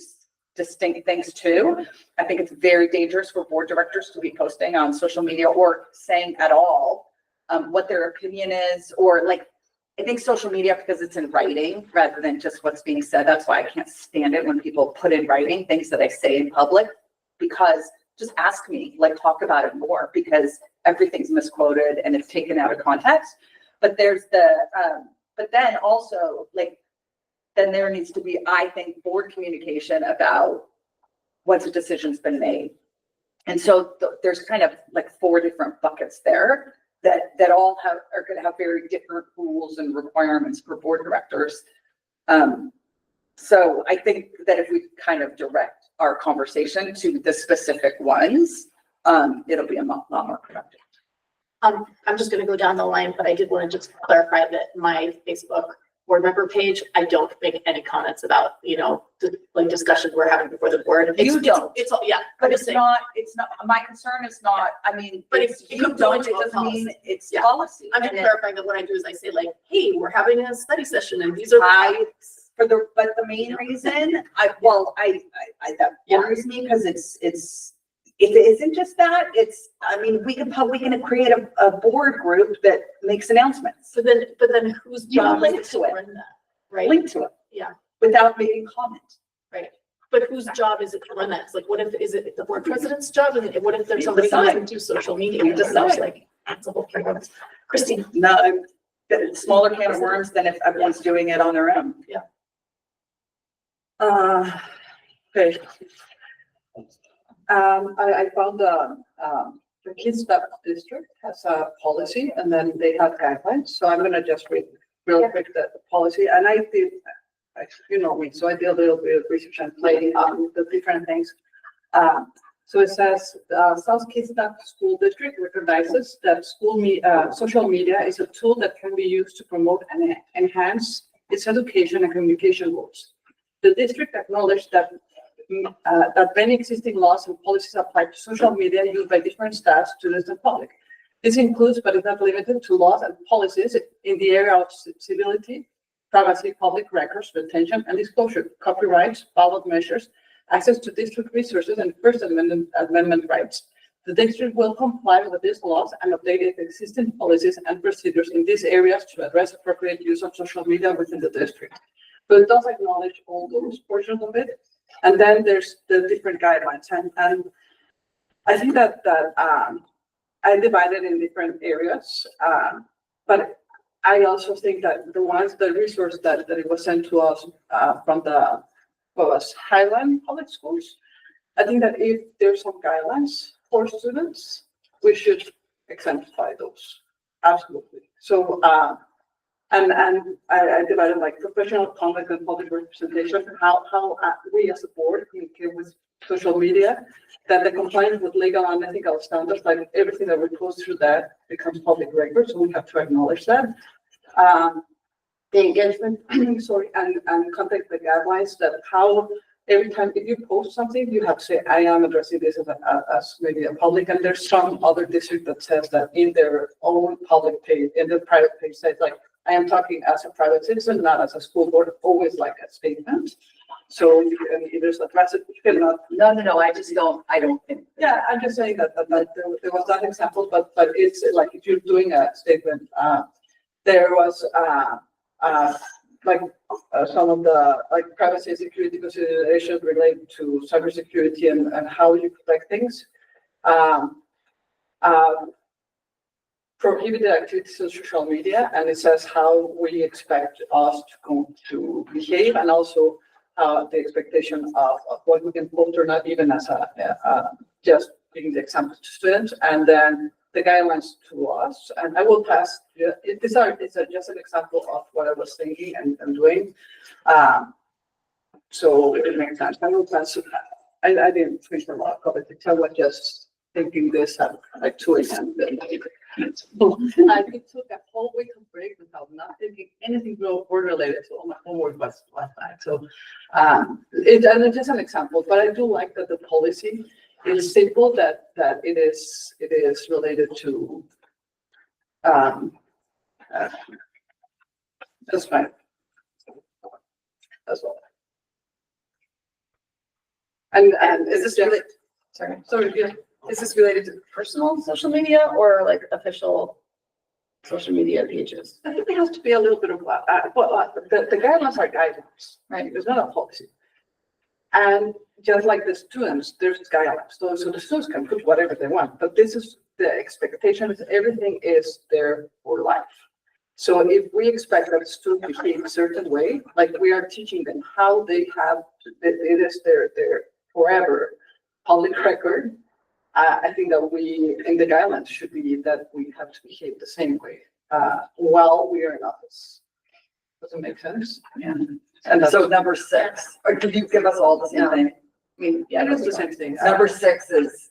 distinct things too. I think it's very dangerous for board directors to be posting on social media or saying at all what their opinion is, or like, I think social media, because it's in writing rather than just what's being said. That's why I can't stand it when people put in writing things that I say in public, because just ask me, like, talk about it more, because everything's misquoted and it's taken out of context. But there's but then also, like, then there needs to be, I think, board communication about once a decision's been made. And so there's kind of like 4 different buckets there that all are going to have very different rules and requirements for board directors. So I think that if we kind of direct our conversation to the specific ones, it'll be a lot more productive. I'm just gonna go down the line, but I did want to just clarify that my Facebook board member page, I don't make any comments about, the like discussions we're having before the board. You don't. It's all, yeah. But I'm just it's saying. not, my concern is not, I mean, But if if you you don't, go it into a doesn't mean policy. it's Yeah. policy. I'm just And it- clarifying that what I do is I say like, hey, we're having a study session and these are. but the main reason, that worries me, because if it isn't just that, I mean, we can create a board group that makes announcements, But then whose You job link is it to to it. run that, right? link to it. Yeah. Without making comment. But whose job is it to run that? It's like, what if, is it the board president's job? And what if there's somebody who doesn't do social media? You decide. Like, it's a whole can of worms. Christine. No, smaller can of worms than if everyone's doing it on their own. Okay. I found the Kids Step District has a policy and then they have guidelines. So I'm gonna just read real quick the policy. And I did, you know me, so I did a little bit of research and playing the different things. So it says, South Kids Step School District recognizes that social media is a tool that can be used to promote and enhance its education and communication goals. The district acknowledged that many existing laws and policies apply to social media used by different staff, students, and public. This includes, but is not limited to, laws and policies in the area of civility, privacy, public records, retention, and disclosure, copyrights, ballot measures, access to district resources, and First Amendment rights. The district will comply with these laws and update its existing policies and procedures in these areas to address appropriate use of social media within the district. But it does acknowledge all those portions of it. And then there's the different guidelines. And I think that I divided in different areas. But I also think that the resource that it was sent to us from the Highland Public Schools, I think that if there's some guidelines for students, we should exemplify those. Absolutely. So, and I divided like professional conduct and public representation, how we as a board communicate with social media, that the compliance with legal and ethical standards, like everything that we post through that becomes public record, so we have to acknowledge that. The engagement, sorry, and contact the guidelines that how every time if you post something, you have to say, I am addressing this as maybe a public, and there's some other district that says that in their own public page, in the private page says like, I am talking as a private citizen, not as a school board, always like a statement. So if there's a message, you cannot. No, I don't think. Yeah, I'm just saying that there was that example, but it's like if you're doing a statement, there was some of the privacy and security considerations related to cybersecurity and how you protect things. Prohibited activities on social media, and it says how we expect us to behave, and also the expectation of what we can post or not, even as just giving the example to students, and then the guidelines to us. And I will pass. It's just an example of what I was thinking and doing. So it makes sense. I will pass. I didn't think a lot of it. I was just thinking this at like 2 a.m. I took a whole week of break without not thinking anything work related to all my homework was last night. So it's just an example, but I do like that the policy is simple, that it is related to That's fine. That's all. And Is this just- related, sorry, Sorry, yeah. is this related to personal social media or like official social media pages? I think there has to be a little bit of, the guidelines are guidelines, right? There's not a policy. And just like the students, there's guidelines. So the students can put whatever they want, but this is the expectation is everything is there for life. So if we expect that students behave a certain way, like we are teaching them how they have, it is their forever public record. I think that we, in the guidelines should be that we have to behave the same way, while we are in office. Does it make sense? Yeah. And so number 6, or could you give us all the same thing? I mean, yeah, it's the same thing. Number 6 is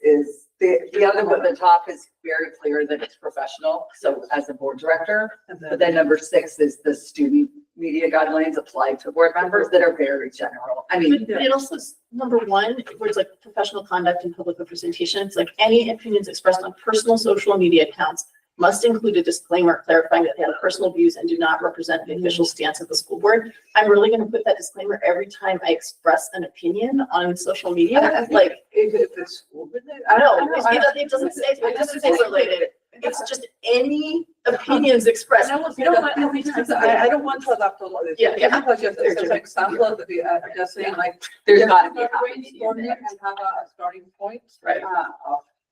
the other one, the top is very clear that it's professional. So as a board director, but then number 6 is the student media guidelines applied to board members that are very general. I mean, But it also is number 1, where it's like professional conduct and public representation. It's like any opinions expressed on personal social media accounts must include a disclaimer clarifying that they have personal views and do not represent the official stance of the school board. I'm really going to put that disclaimer every time I express an opinion on social media. Like, If it's school related, no, it doesn't say, it doesn't say related. It's just any opinions expressed. You know what? How many times I don't want to adopt all of this. Yeah, yeah. Because just as an example of the, just saying like. there's gotta be a Brainstorming and have a starting point. Right.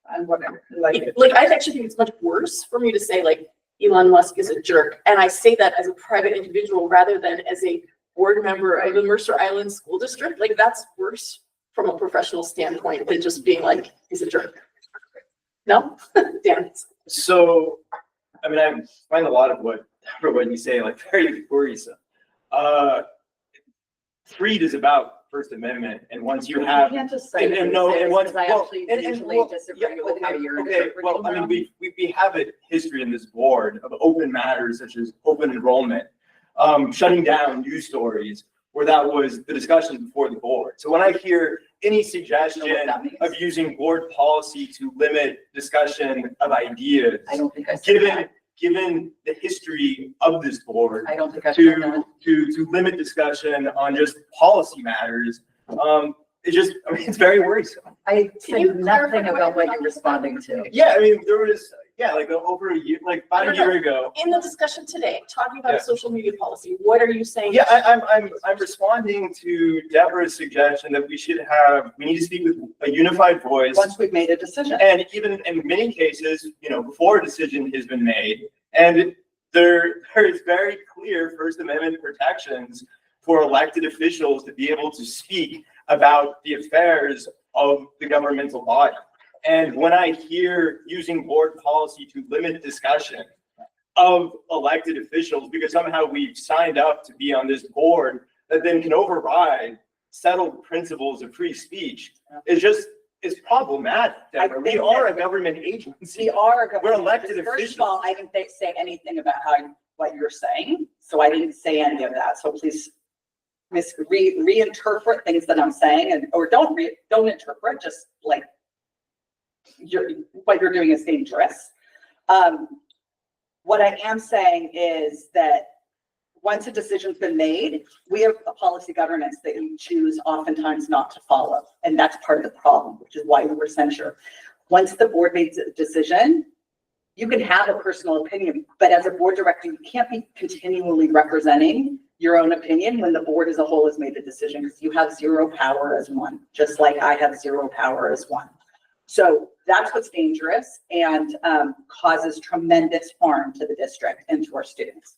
And whatever, like. Like, I actually think it's much worse for me to say like Elon Musk is a jerk. And I say that as a private individual rather than as a board member of the Mercer Island School District. Like, that's worse from a professional standpoint than just being like, he's a jerk. No? Dan? So, I mean, I find a lot of what you say like very worrisome. Freed is about First Amendment, and once you have. You can't just say. And no, and once, I well, actually and usually well, disagree yeah, with how you're okay, well, I mean, we have a history in this board of open matters such as open enrollment, shutting down news stories where that was the discussion before the board. So when I hear any suggestion of using board policy to limit discussion of ideas, I don't think I said that. given the history of this board, I don't think I said that. to limit discussion on just policy matters, it just, I mean, it's very worrisome. I Can you said nothing clarify about what what you're responding to. Yeah, I mean, there was, like over a year, like about a year ago. In the discussion today, talking about Yeah. a social media policy, what are you saying? Yeah, I'm responding to Deborah's suggestion that we need to speak with a unified voice. Once we've made a decision. And even in many cases, before a decision has been made, and there is very clear First Amendment protections for elected officials to be able to speak about the affairs of the governmental body. And when I hear using board policy to limit discussion of elected officials, because somehow we've signed up to be on this board that then can override settled principles of free speech, it's problematic. Deborah. We are a government agency. We are. We're elected First of all, I didn't say anything about what you're saying, so I didn't say any of that. So please reinterpret things that I'm saying, or don't interpret. Just like what you're doing is dangerous. What I am saying is that once a decision's been made, we have a policy governance that you choose oftentimes not to follow. And that's part of the problem, which is why we were censured. Once the board makes a decision, you can have a personal opinion, but as a board director, you can't be continually representing your own opinion when the board as a whole has made a decision, because you have zero power as one, just like I have zero power as one. So that's what's dangerous and causes tremendous harm to the district and to our students.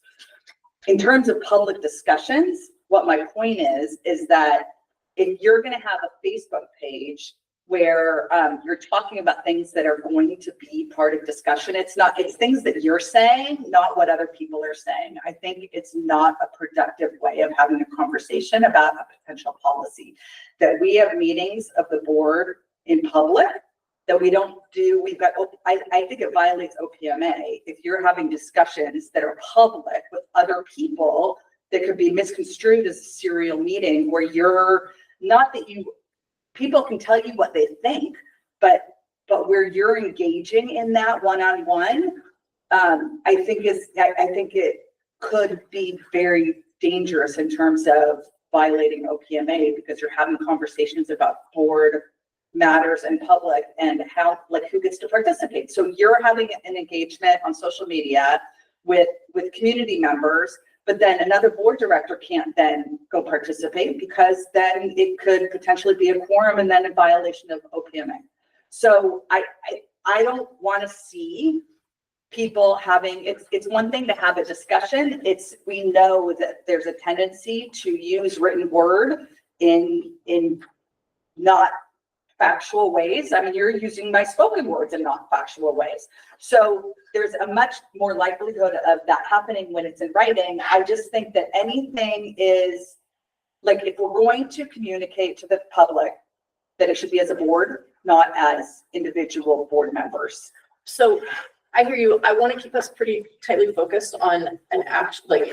In terms of public discussions, what my point is that if you're going to have a Facebook page where you're talking about things that are going to be part of discussion, it's things that you're saying, not what other people are saying. I think it's not a productive way of having a conversation about a potential policy. That we have meetings of the board in public that we don't do. I think it violates OPMA if you're having discussions that are public with other people that could be misconstrued as a serial meeting where people can tell you what they think, but where you're engaging in that one-on-one, I think it could be very dangerous in terms of violating OPMA because you're having conversations about board matters in public and how, like, who gets to participate. So you're having an engagement on social media with community members, but then another board director can't then go participate because then it could potentially be a quorum and then a violation of OPMA. So I don't want to see people having, it's one thing to have a discussion. We know that there's a tendency to use written word in not factual ways. I mean, you're using my spoken words in not factual ways. So there's a much more likelihood of that happening when it's in writing. I just think that anything is, like, if we're going to communicate to the public, that it should be as a board, not as individual board members. So I hear you. I want to keep us pretty tightly focused on an act, like,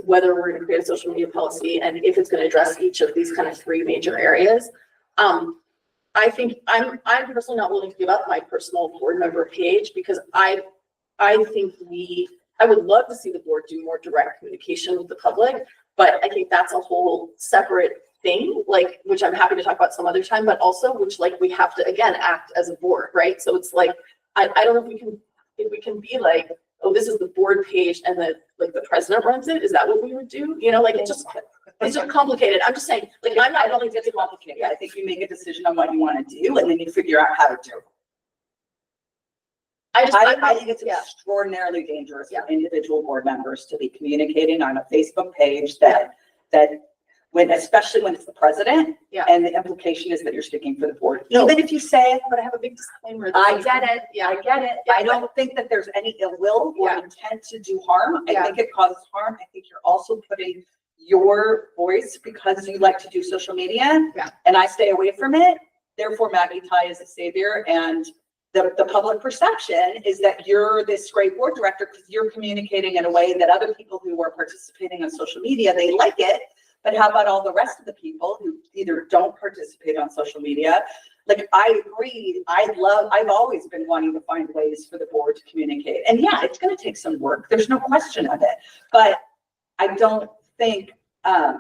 whether we're going to create a social media policy and if it's going to address each of these kind of three major areas. I think I'm personally not willing to give up my personal board member page because I think I would love to see the board do more direct communication with the public, but I think that's a whole separate thing, like, which I'm happy to talk about some other time, but also which, like, we have to, again, act as a board, right? So it's like, I don't know if we can be like, oh, this is the board page and the president runs it. Is that what we would do? You know, like, it's just complicated. I'm just saying, like, I don't think it's complicated. I think you make a decision on what you want to do and then you figure out how to do it. I think it's extraordinarily dangerous for individual board members to be communicating on a Facebook page that especially when it's the president, and the implication is that you're speaking for the board. No. Even if you say, but I have a big disclaimer. I get it. Yeah. I get it. Yeah, I don't think that there's any ill will or intent to do harm. I think it causes harm. I think you're also putting your voice, because you like to do social media, and I stay away from it. Therefore, Maggie Tai is a savior, and the public perception is that you're this great board director because you're communicating in a way that other people who are participating on social media, they like it. But how about all the rest of the people who either don't participate on social media? Like, I agree. I've always been wanting to find ways for the board to communicate. And yeah, it's going to take some work. There's no question of it. But I don't think, I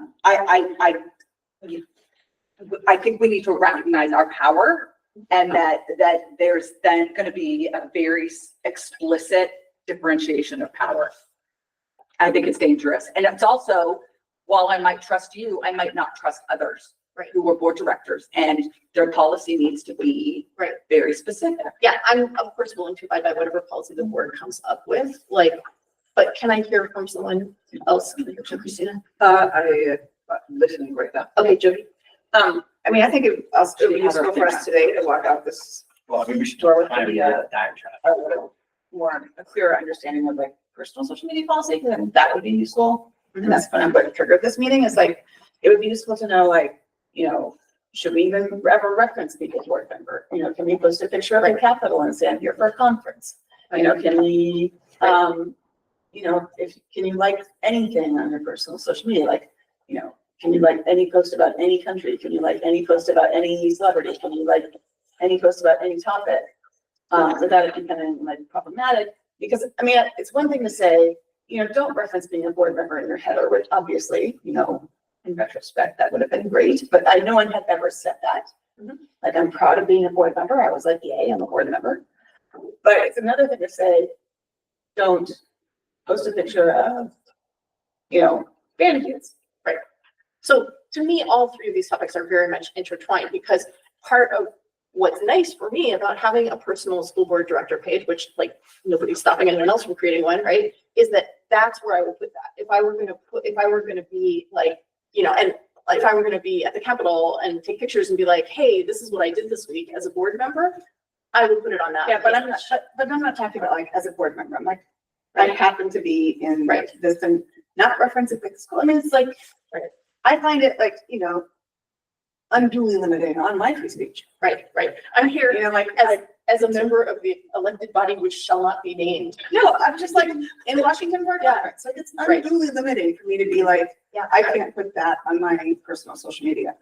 think we need to recognize our power, and that there's then going to be a very explicit differentiation of power. I think it's dangerous. And it's also, while I might trust you, I might not trust others, right, who are board directors, and their policy needs to be very specific. Yeah, I'm of course willing to abide by whatever policy the board comes up with, like, but can I hear from someone else? Can I hear from Christina? I'm listening right now. Okay, Jody. I mean, I think it would be useful for us today to walk out this Well, I mean, we should door with time the, the diatribe. More a clearer understanding of, like, personal social media policy, because I think that would be useful. And that's what I'm going to trigger this meeting, is like, it would be useful to know, like, you know, should we even ever reference being a board member? You know, can we post a picture of the Capitol and say I'm here for a conference? You know, can we, you know, can you like anything on your personal social media? Like, you know, can you like any post about any country? Can you like any post about any celebrity? Can you like any post about any topic? Without it becoming like problematic, because I mean, it's one thing to say, you know, don't reference being a board member in your header, which obviously, you know, in retrospect, that would have been great, but no one had ever said that. Like, I'm proud of being a board member. I was like, yay, I'm a board member. But it's another thing to say, don't post a picture of, you know, bandages. Right. So to me, all three of these topics are very much intertwined, because part of what's nice for me about having a personal school board director page, which, like, nobody's stopping anyone else from creating one, right, is that that's where I would put that. If I were going to be like, you know, and if I were going to be at the Capitol and take pictures and be like, hey, this is what I did this week as a board member, I would put it on that. Yeah, but I'm not talking about, like, as a board member. I'm like, I happen to be in this and not referencing the school. I mean, it's like, I find it, like, you know, unduly limiting on my free speech. Right. I'm here, You know, like, as a member of the elected body which shall not be named. no, I'm just like, in Washington board conference, like, it's unduly limiting for me to be like, I can't put that on my personal social media.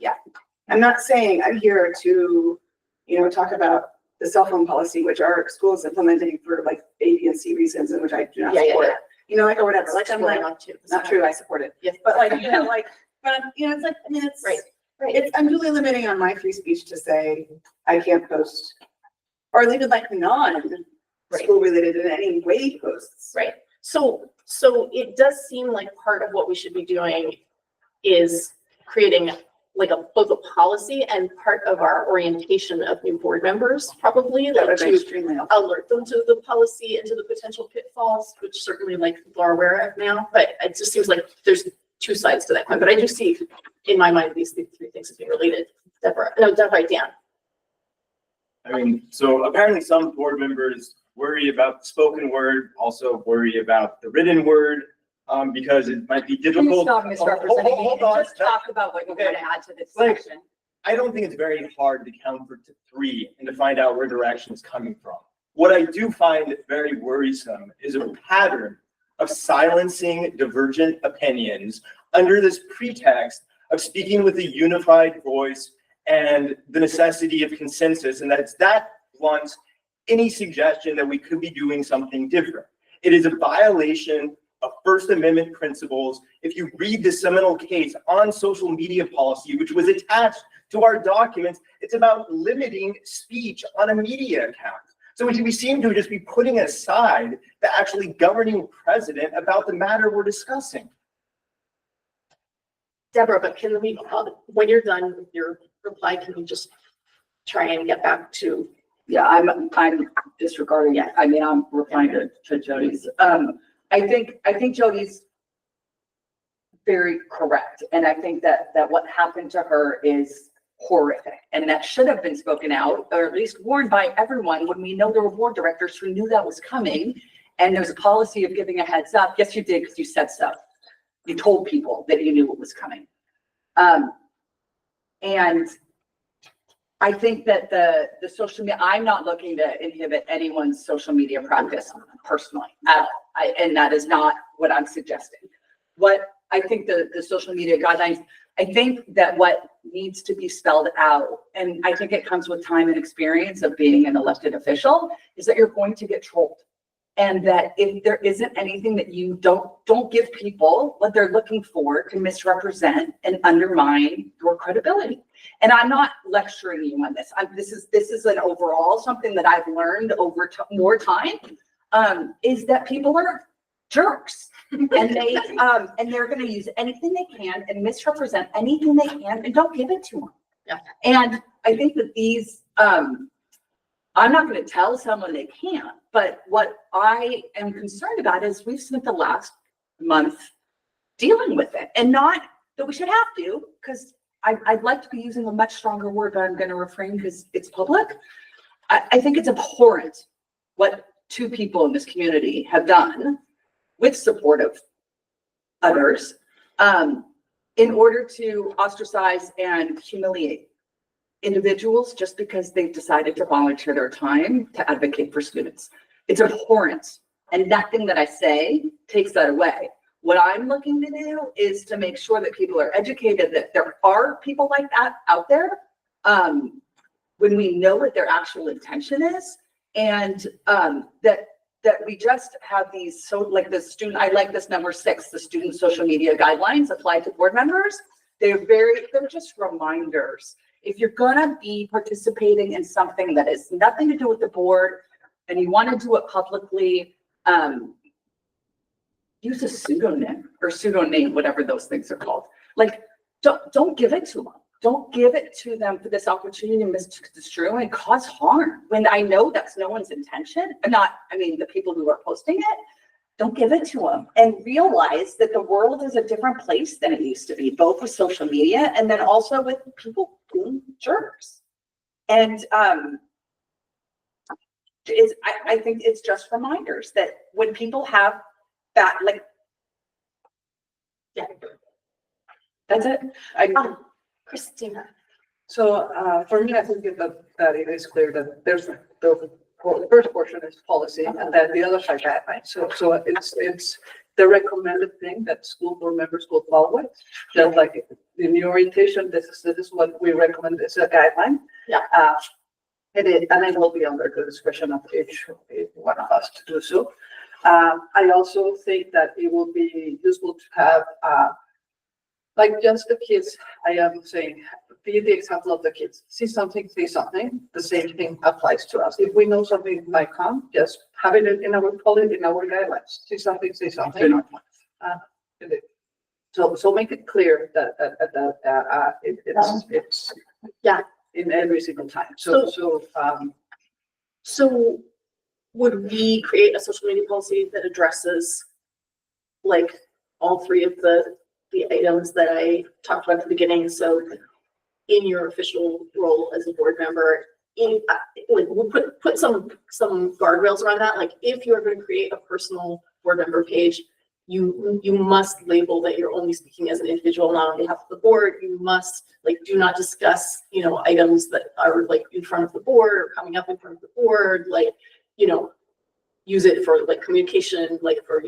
I'm not saying I'm here to, you know, talk about the cell phone policy, which our school is implementing for like A, B, and C reasons, and which I do not Yeah, yeah, support. yeah. You know, like, or whatever, Like, I'm support it. not too. Not true, I support it. Yes. But like, you know, like, but, you know, it's like, I mean, it's. Right, right. It's unduly limiting on my free speech to say, I can't post, or even like non-school related in any way posts. Right. So it does seem like part of what we should be doing is creating like both a policy and part of our orientation of new board members, probably, That like would be to extremely helpful. alert them to the policy and to the potential pitfalls, which certainly like people are aware of now, but it just seems like there's two sides to that coin, but I do see in my mind, these three things as being related. Deborah, Dan. I mean, so apparently some board members worry about the spoken word, also worry about the written word, because it might be Please difficult. stop misrepresenting me Hold and on. just talk about what you want to add to this Like- section. I don't think it's very hard to count to 3 and to find out where direction is coming from. What I do find very worrisome is a pattern of silencing divergent opinions under this pretext of speaking with a unified voice and the necessity of consensus, and that blunts any suggestion that we could be doing something different. It is a violation of First Amendment principles. If you read the seminal case on social media policy, which was attached to our documents, it's about limiting speech on a media account. So we seem to just be putting aside the actually governing precedent about the matter we're discussing. Deborah, but can we, when you're done with your reply, can you just try and get back to? Yeah, I'm disregarding it. I mean, I'm replying to Jody's. I think Jody's very correct. And I think that what happened to her is horrific. And that should have been spoken out, or at least warned by everyone when we know there were board directors who knew that was coming. And there's a policy of giving a heads up. Yes, you did, because you said so. You told people that you knew what was coming. And I think that the social media, I'm not looking to inhibit anyone's social media practice personally at all. And that is not what I'm suggesting. What I think the social media guidelines, I think that what needs to be spelled out, and I think it comes with time and experience of being an elected official, is that you're going to get trolled. And that if there isn't anything that you don't give people what they're looking for to misrepresent and undermine your credibility. And I'm not lecturing you on this. This is an overall something that I've learned over more time, is that people are jerks. And they're going to use anything they can and misrepresent anything they can and don't give it to them. Yeah. And I think that these, I'm not going to tell someone they can't, but what I am concerned about is we've spent the last month dealing with it, and not that we should have to, because I'd like to be using a much stronger word, but I'm going to refrain because it's public. I think it's abhorrent what two people in this community have done with support of others, in order to ostracize and humiliate individuals just because they've decided to volunteer their time to advocate for students. It's abhorrent, and nothing that I say takes that away. What I'm looking to do is to make sure that people are educated, that there are people like that out there, when we know what their actual intention is, and that we just have these, so like the student, I like this number 6, the student social media guidelines applied to board members. They're just reminders. If you're gonna be participating in something that has nothing to do with the board and you want to do it publicly, use a pseudonym or pseudonym, whatever those things are called. Like, don't give it to them. Don't give it to them for this opportunity to misconstrue and cause harm. When I know that's no one's intention, the people who are posting it, don't give it to them, and realize that the world is a different place than it used to be, both with social media and then also with people being jerks. And I think it's just reminders that when people have that, like, yeah, that's it. Christina. So for me, I think that it is clear that there's the first portion is policy, and then the other side guidelines. So it's the recommended thing that school board members will follow it. Just like in the orientation, this is what we recommend as a guideline. Yeah. And it will be under the discretion of each one of us to do so. I also think that it will be useful to have, like just the kids, I am saying, be the example of the kids. See something, say something. The same thing applies to us. If we know something might come, just have it in our policy, in our guidelines. See something, say something. So make it clear that it's Yeah. in every single time. So would we create a social media policy that addresses like all three of the items that I talked about at the beginning? So in your official role as a board member, like we'll put some guardrails around that. Like if you're going to create a personal board member page, you must label that you're only speaking as an individual, not on behalf of the board. You must like do not discuss, items that are like in front of the board or coming up in front of the board. Like, use it for like communication, like for,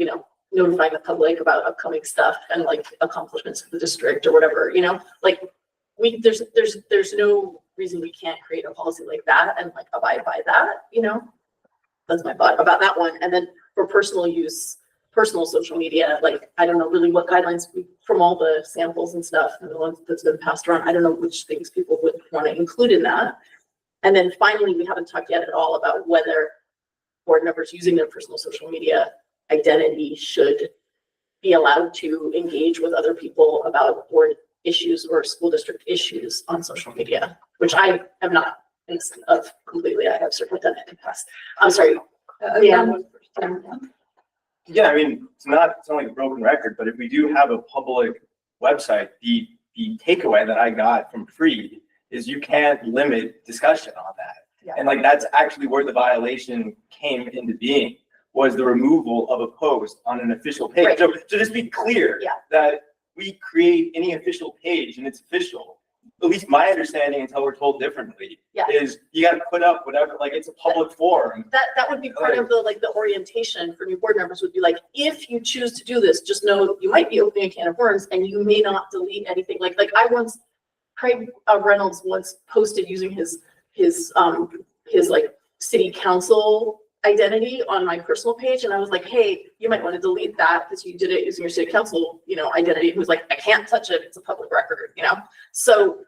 notifying the public about upcoming stuff and like accomplishments of the district or whatever, like there's no reason we can't create a policy like that and like abide by that, that's my thought about that one. And then for personal use, personal social media, like, I don't know really what guidelines from all the samples and stuff and the ones that's been passed around. I don't know which things people would want to include in that. And then finally, we haven't talked yet at all about whether board members using their personal social media identity should be allowed to engage with other people about board issues or school district issues on social media, which I am not innocent of completely. I have certainly done it in the past. I'm sorry. Yeah, I mean, it's not like a broken record, but if we do have a public website, the takeaway that I got from Freed is you can't limit discussion on that. Yeah. And like, that's actually where the violation came into being, was the removal of a post on an official page. Right. So just be clear Yeah. that we create any official page and it's official. At least my understanding, until we're told differently, Yeah. is you got to put up whatever, like it's a public forum. That would be part of the orientation for new board members would be like, if you choose to do this, just know you might be opening a can of worms and you may not delete anything. Like Craig Reynolds once posted using his like city council identity on my personal page. And I was like, hey, you might want to delete that because you did it using your city council, identity. He was like, I can't touch it. It's a public record, So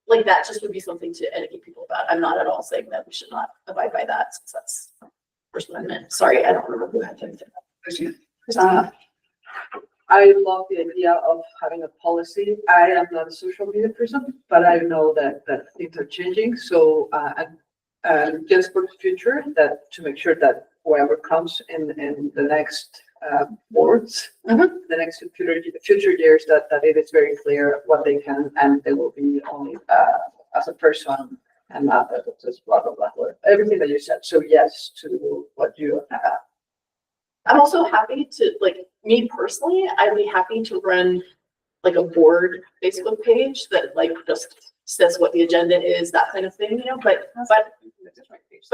like that just would be something to educate people about. I'm not at all saying that we should not abide by that since that's First Amendment. Sorry, I don't remember who had anything. I love the idea of having a policy. I am not a social media person, but I know that things are changing. So, and just for the future, that to make sure that whoever comes in the next boards, the next future years, that it is very clear what they can, and they will be only as a person and not just blah, blah, blah, blah. Everything that you said. So yes, to what you have. I'm also happy to, like, me personally, I'd be happy to run like a board Facebook page that like just says what the agenda is, that kind of thing, but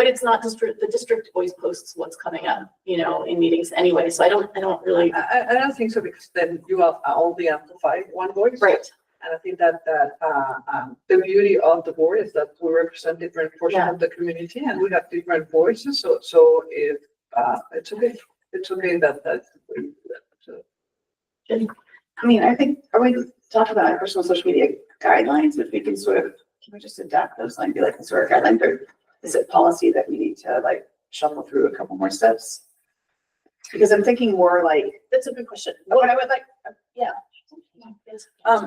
it's not just the district always posts what's coming up, in meetings anyway. So I don't really. I don't think so, because then you will only amplify one voice. Right. And I think that the beauty of the board is that we represent different portions of the community and we have different voices. So if it's okay that. I mean, I think, are we talking about our personal social media guidelines, which we can can we just adapt those and be like, sort of guidelines, or is it policy that we need to like shuffle through a couple more steps? Because I'm thinking more like, That's a good question. what I would like, Yes.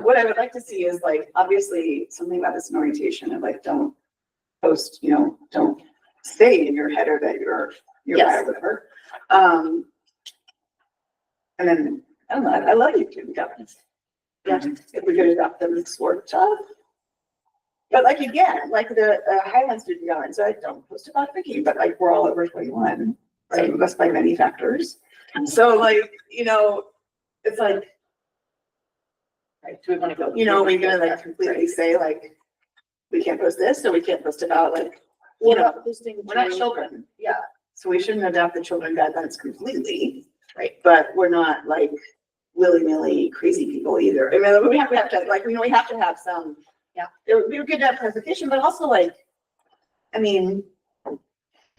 what I would like to see is like, obviously something about this in orientation of like, don't post, don't say in your header that you're Yes. or whatever. And then, I don't know, I love YouTube guidelines. Yeah, if we could adopt them sort of. But like, again, like the Highland student guidelines, I don't post about Vicky, but like, we're all over 21, right? We must by many factors. So like, it's like, Right. Do we want to go? we're gonna like completely say like, we can't post this, or we can't post about like, We're not posting. we're not to- children. Yeah. So we shouldn't adopt the children guidelines completely. Right. But we're not like willy-nilly crazy people either. I mean, we have to like, we have to have some, Yeah. it would be good to have clarification, but also like, I mean,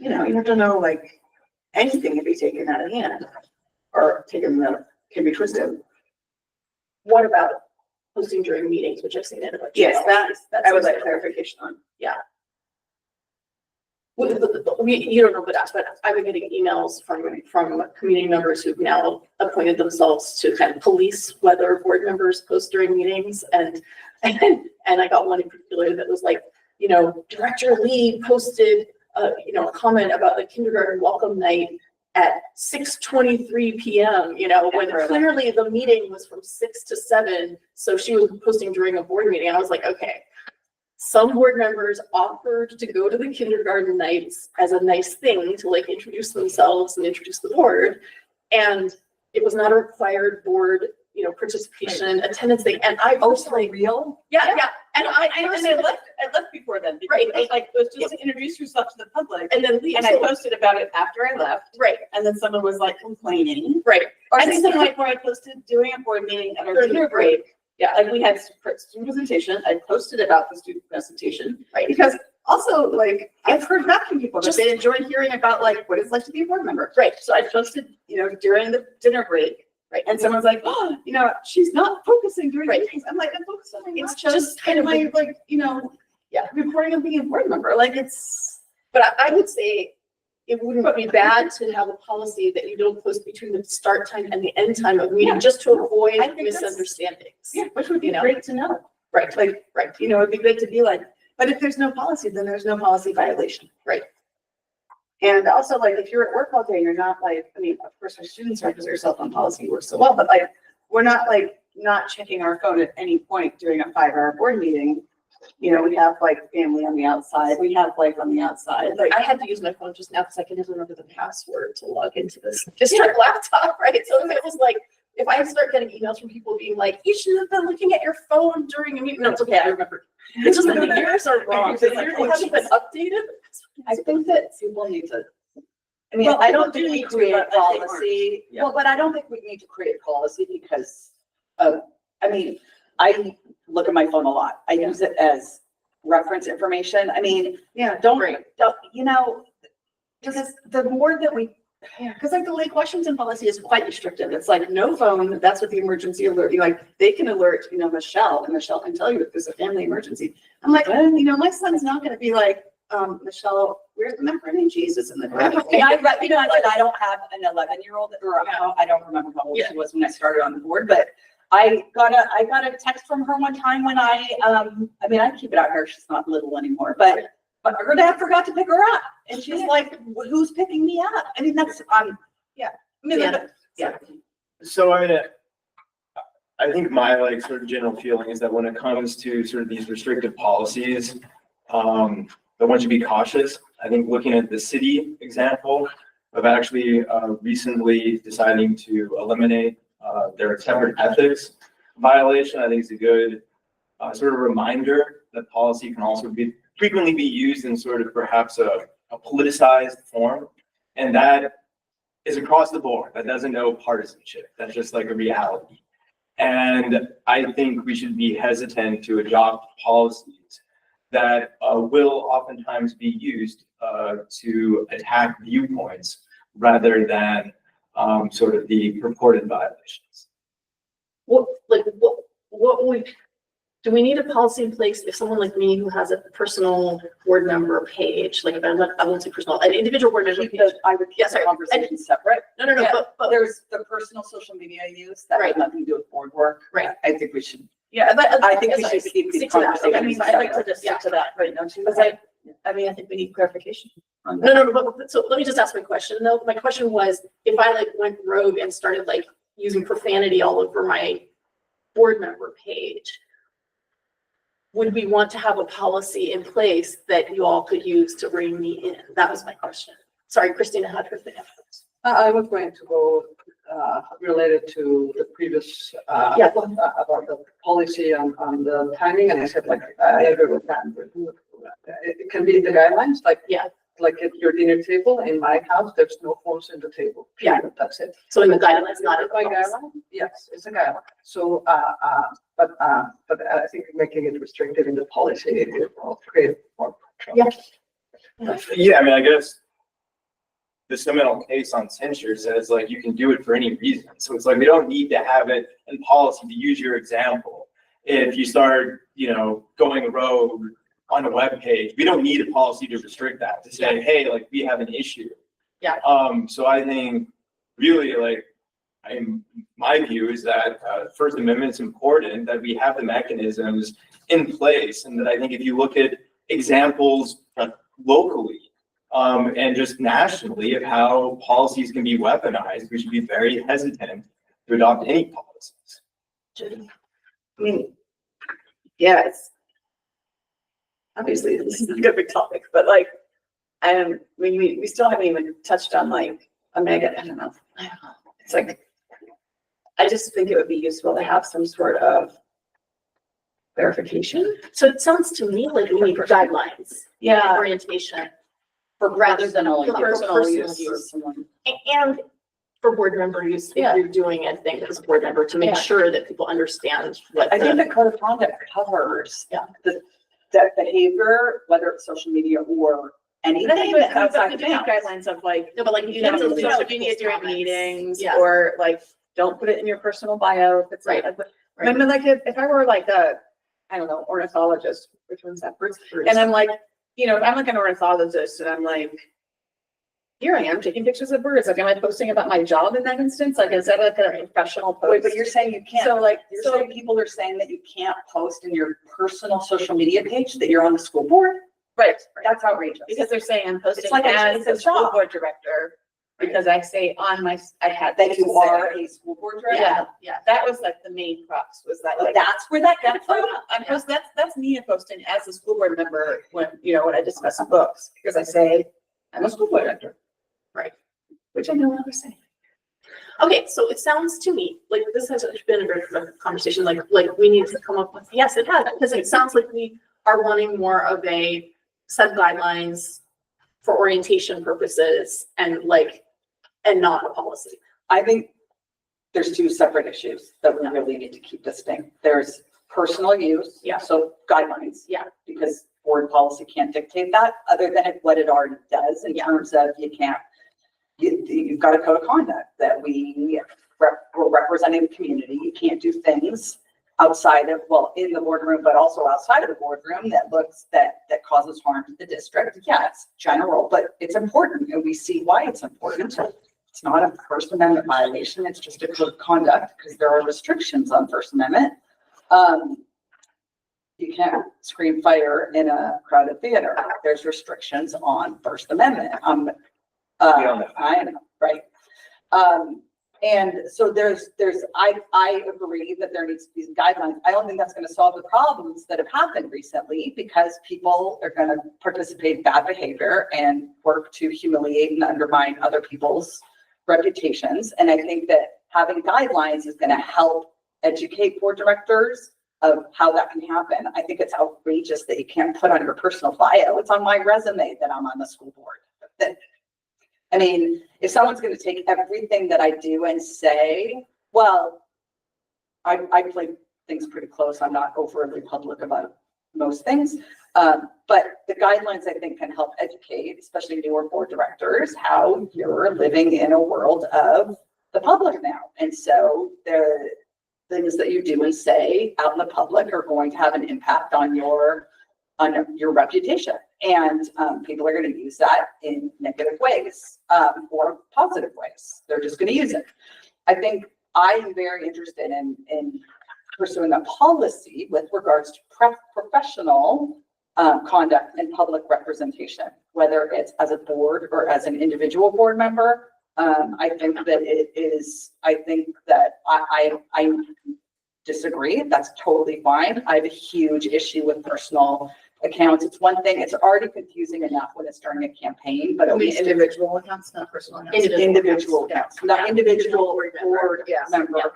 you know, you have to know, like, anything can be taken out of hand or can be twisted. What about posting during meetings, which I've seen in a bunch. Yes, That's I would like clarification on. You don't know about that, but I've been getting emails from community members who've now appointed themselves to kind of police whether board members post during meetings, and I got one in particular that was like, you know, Director Lee posted a comment about the kindergarten welcome night at 6:23 p.m., you know, when clearly the meeting was from 6 to 7, so she was posting during a board meeting. I was like, okay. Some board members offered to go to the kindergarten nights as a nice thing to like introduce themselves and introduce the board. And it was not a required board, you know, participation, attendance thing. And I personally, real? yeah. And I left before then. Because Right. it was just to introduce yourself to the public. and then leave. And I posted about it after I left. Right, And then someone was like complaining. right. Or And something so- like where I posted during a board meeting at our During dinner the break. break. Yeah, like we had student presentation. I posted about the student presentation. Right. Because also, like, I've heard back from people that Just- they enjoy hearing about like what it's like to be a board member. Right. So I posted, you know, during the dinner break. Right. And someone's like, oh, you know, she's not focusing during Right. meetings. I'm like, I'm focusing on It's not just just kind of my, like, you know, Yeah. reporting on being a board member. Like it's, But I would say it wouldn't be bad to have a policy that you don't post between the start time and the end time of meeting, just to avoid I think that's- misunderstandings. yeah, which would be You know? great to know. Right, Like, right. you know, it'd be good to be like, but if there's no policy, then there's no policy violation. Right. And also, like, if you're at work all day, you're not like, I mean, of course, our students are, because their cell phone policy works so well, but like, we're not like, not checking our phone at any point during a 5-hour board meeting. You know, we have like family on the outside, we have life on the outside, like, I had to use my phone just now because I can never remember the password to log into this district laptop, right? So if it was like, if I start getting emails from people being like, you should have been looking at your phone during a meeting, no, it's okay, I remember. It's just that the years are wrong, the years haven't been updated. I think that people need to, I mean, Well, I don't people think do we need to, create but they aren't. policy, Yeah. well, but I don't think we need to create policy because I mean, I look at my phone a lot. I use it as reference information. I mean, yeah, don't, you know, because the more that we, because like the late questions in policy is quite restrictive. It's like no phone, that's what the emergency alert, like they can alert, you know, Michelle, and Michelle can tell you if there's a family emergency. I'm like, well, you know, my son's not gonna be like, Michelle, where's the macaroni and cheese? It's in the car. and you know, like, I don't have an 11-year-old, or I don't remember how old she was when I started on the board, but I got a text from her one time when I mean, I keep it out here, she's not little anymore, but her dad forgot to pick her up. And she's like, who's picking me up? I mean, that's, yeah. I mean, Yeah. So I mean, I think my like sort of general feeling is that when it comes to sort of these restrictive policies, that one should be cautious. I think looking at the city example of actually recently deciding to eliminate their separate ethics violation, I think is a good sort of reminder that policy can also be frequently be used in sort of perhaps a politicized form. And that is across the board. That doesn't know partisanship. That's just like a reality. And I think we should be hesitant to adopt policies that will oftentimes be used to attack viewpoints rather than sort of the purported violations. What would, do we need a policy in place if someone like me who has a personal board member page, like if I won't say personal, an individual board member page? I would keep Yes, the sorry. conversation separate. No, Yeah, but There's the personal social media use that has Right. nothing to do with board work. Right. I think we should, yeah, but I think we should keep these stick to that. Okay, conversations I'd like to separate. just stick to that, right? Don't you? Because I mean, I think we need clarification on that. No, but so let me just ask my question though. My question was, if I like went rogue and started like using profanity all over my board member page, would we want to have a policy in place that you all could use to bring me in? That was my question. Sorry, Christina had her thing. I was going to go, related to the previous, Yeah. about the policy on the timing, and I said, like, I agree with that. It can be the guidelines, like, Yeah. like at your dinner table, in my house, there's no phones in the table. Yeah. Period. That's it. So in the guidelines, not in the By policy. guideline? Yes, it's a guideline. So, but I think making it restricted in the policy, it will create more. Yeah. Yeah, I mean, I guess the seminal case on censure says like you can do it for any reason. So it's like we don't need to have it in policy. To use your example, if you start, going rogue on a web page, we don't need a policy to restrict that, to say, hey, like we have an issue. Yeah. So I think really like my view is that First Amendment is important, that we have the mechanisms in place, and that I think if you look at examples locally and just nationally of how policies can be weaponized, we should be very hesitant to adopt any policies. I mean, yeah, it's obviously this is a good big topic, but like, we still haven't even touched on like, I don't know. It's like, I just think it would be useful to have some sort of verification. So it sounds to me like we need guidelines, Yeah. orientation, For rather than personal for personal use. use. Personal- And for board member use, if Yeah. you're doing anything as a board member to make Yeah. sure that people understand what I think the, the code of conduct covers Yeah. that behavior, whether it's social media or anything And I think that's outside outside of the bounds. guidelines of like, no, but like you you have have to to social media during meetings, Yeah. or like, don't put it in your personal bio if it's Right. like. Right. I mean, like, if I were like I don't know, ornithologist, which one's that first? And I'm like, if I'm like an ornithologist and I'm like, here I am taking pictures of birds, like, am I posting about my job in that instance? Like, is that like a professional post? Wait, but you're saying you can't, So like, you're saying people are saying that you can't post in your personal social media page that you're on the school board? right, That's outrageous. because they're saying I'm posting like as it's a a school job. board director, because I say on my, I had. That things you to are say. a school board director? Yeah, yeah. that was like the main crux, was that like. That's where that comes from? I'm post, that's me posting as a school board member when, when I discuss books, because I say, I'm a school board director. Right. Which I know others say. Okay, so it sounds to me like this has been a very productive conversation, like we need to come up with, yes, it has, because it sounds like we are wanting more of a set of guidelines for orientation purposes and not a policy. I think there's two separate issues that we really need to keep distinct. There's personal use. Yeah. So guidelines. Yeah. Because board policy can't dictate that, other than what it already does in terms of you've got a code of conduct that we're representing the community. You can't do things outside of, in the boardroom, but also outside of the boardroom that causes harm to the district. Yeah, it's general, but it's important, and we see why it's important. It's not a First Amendment violation. It's just a code of conduct because there are restrictions on First Amendment. You can't scream fire in a crowded theater. There's restrictions on First Amendment. I know, right? And so I agree that there needs to be guidelines. I don't think that's going to solve the problems that have happened recently, because people are going to participate in bad behavior and work to humiliate and undermine other people's reputations. And I think that having guidelines is going to help educate board directors of how that can happen. I think it's outrageous that you can't put on your personal bio. It's on my resume that I'm on the school board. I mean, if someone's going to take everything that I do and say, well, I play things pretty close. I'm not overly public about most things. But the guidelines, I think, can help educate, especially newer board directors, how you're living in a world of the public now. And so the things that you do and say out in the public are going to have an impact on your reputation. And people are going to use that in negative ways or positive ways. They're just going to use it. I think I am very interested in pursuing a policy with regards to professional conduct and public representation, whether it's as a board or as an individual board member. I think that I disagree. That's totally fine. I have a huge issue with personal accounts. It's one thing, it's already confusing enough when it's during a campaign, but at least Individual accounts, not personal accounts. individual accounts, not individual board member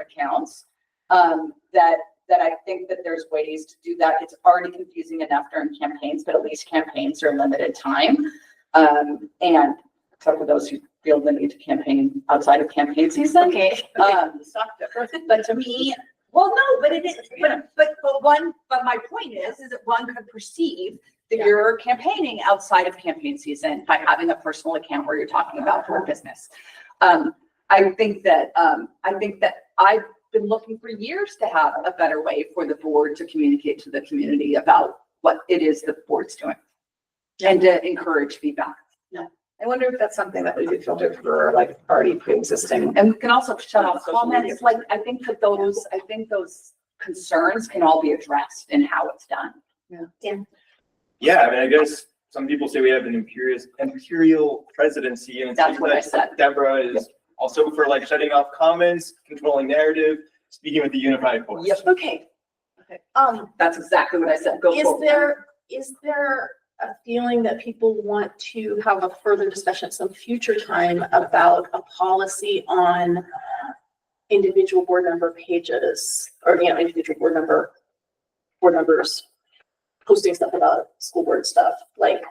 accounts. That I think that there's ways to do that. It's already confusing enough during campaigns, but at least campaigns are limited time. And except for those who feel the need to campaign outside of campaign season. Okay. But to me, well, no, but it is, but my point is that one could perceive that you're campaigning outside of campaign season by having a personal account where you're talking about your business. I think that I've been looking for years to have a better way for the board to communicate to the community about what it is the board's doing and to encourage feedback. I wonder if that's something that we could filter for like already pre-existing. And we can also shut off Social media. comments, like, I think those concerns can all be addressed in how it's done. Yeah, I mean, I guess some people say we have an imperial presidency, and it That's seems what I like said. Deborah is also for like shutting off comments, controlling narrative, speaking with the unified voice. Yep. Okay. That's exactly what I said. Go for it. Is there a feeling that people want to have a further discussion at some future time about a policy on individual board member pages, or, you know, individual board members posting stuff about school board stuff? Like,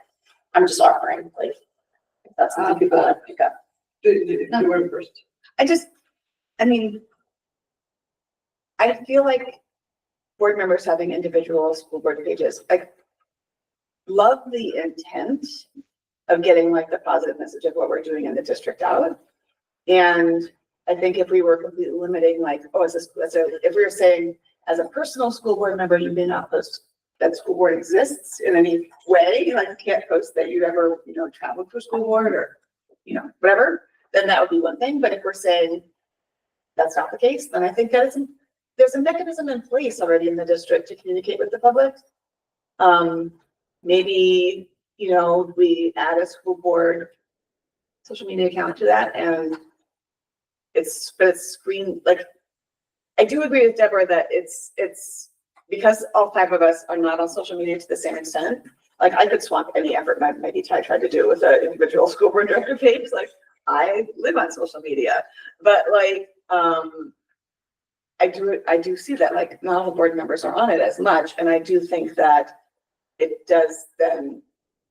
I'm just offering, like, if that's something people want to pick up. You were first. I mean, I feel like board members having individual school board pages, I love the intent of getting like the positive message of what we're doing in the district out. And I think if we were completely limiting, like, oh, if we were saying as a personal school board member, you may not post that school board exists in any way, like you can't post that you'd ever, you know, traveled for school board or, you know, whatever, then that would be one thing. But if we're saying that's not the case, then I think that there's a mechanism in place already in the district to communicate with the public. Maybe, you know, we add a school board social media account to that, and it's screen, like, I do agree with Deborah that it's because all 5 of us are not on social media to the same extent. Like, I could swamp any effort maybe I tried to do with an individual school board director page. Like, I live on social media, but like, I do see that like not all the board members are on it as much. And I do think that it does then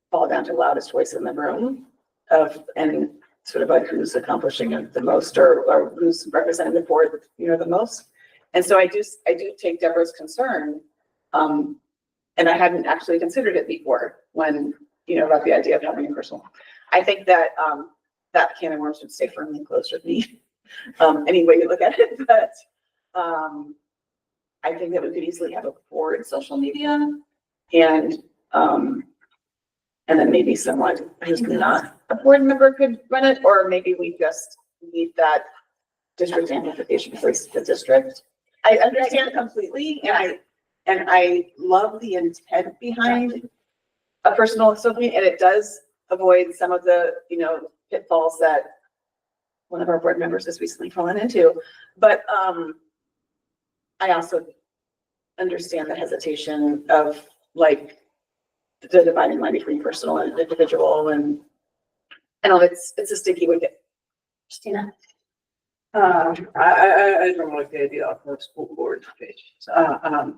fall down to loudest voice in the room and sort of like who's accomplishing it the most or who's representing the board, you know, the most. And so I do take Deborah's concern. And I hadn't actually considered it before when, you know, about the idea of having a personal. I think that that can of worms would stay firmly closed with me. Any way you look at it, but I think that we could easily have a board social media and then maybe someone who's not a board member could run it, or maybe we just need that district amplification for the district. I understand completely, and I love the intent behind a personal social media, and it does avoid some of the, you know, pitfalls that one of our board members has recently fallen into. But I also understand the hesitation of like the dividing line between personal and individual, and I know it's a sticky wicket. Christina? I don't like the idea of a school board page. I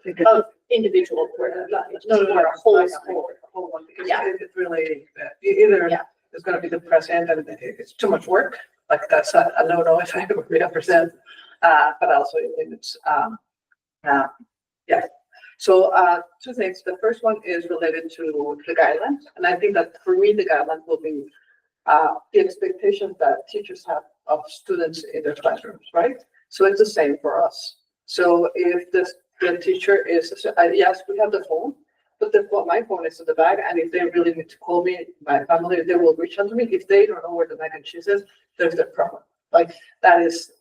think it's. Of individual board, No, or a whole I school. a whole one, because Yeah. it's really, either Yeah. it's gonna be the president and it's too much work, like that's a no, if I ever represent, but also it's, yeah. So, 2 things. The first one is related to the guidelines, and I think that for me, the guidelines will be the expectation that teachers have of students in their classrooms, right? So it's the same for us. So if the teacher is, yes, we have the phone, but my phone is in the bag, and if they really need to call me, my family, they will reach out to me. If they don't know where the mac and cheese is, there's the problem. Like that is,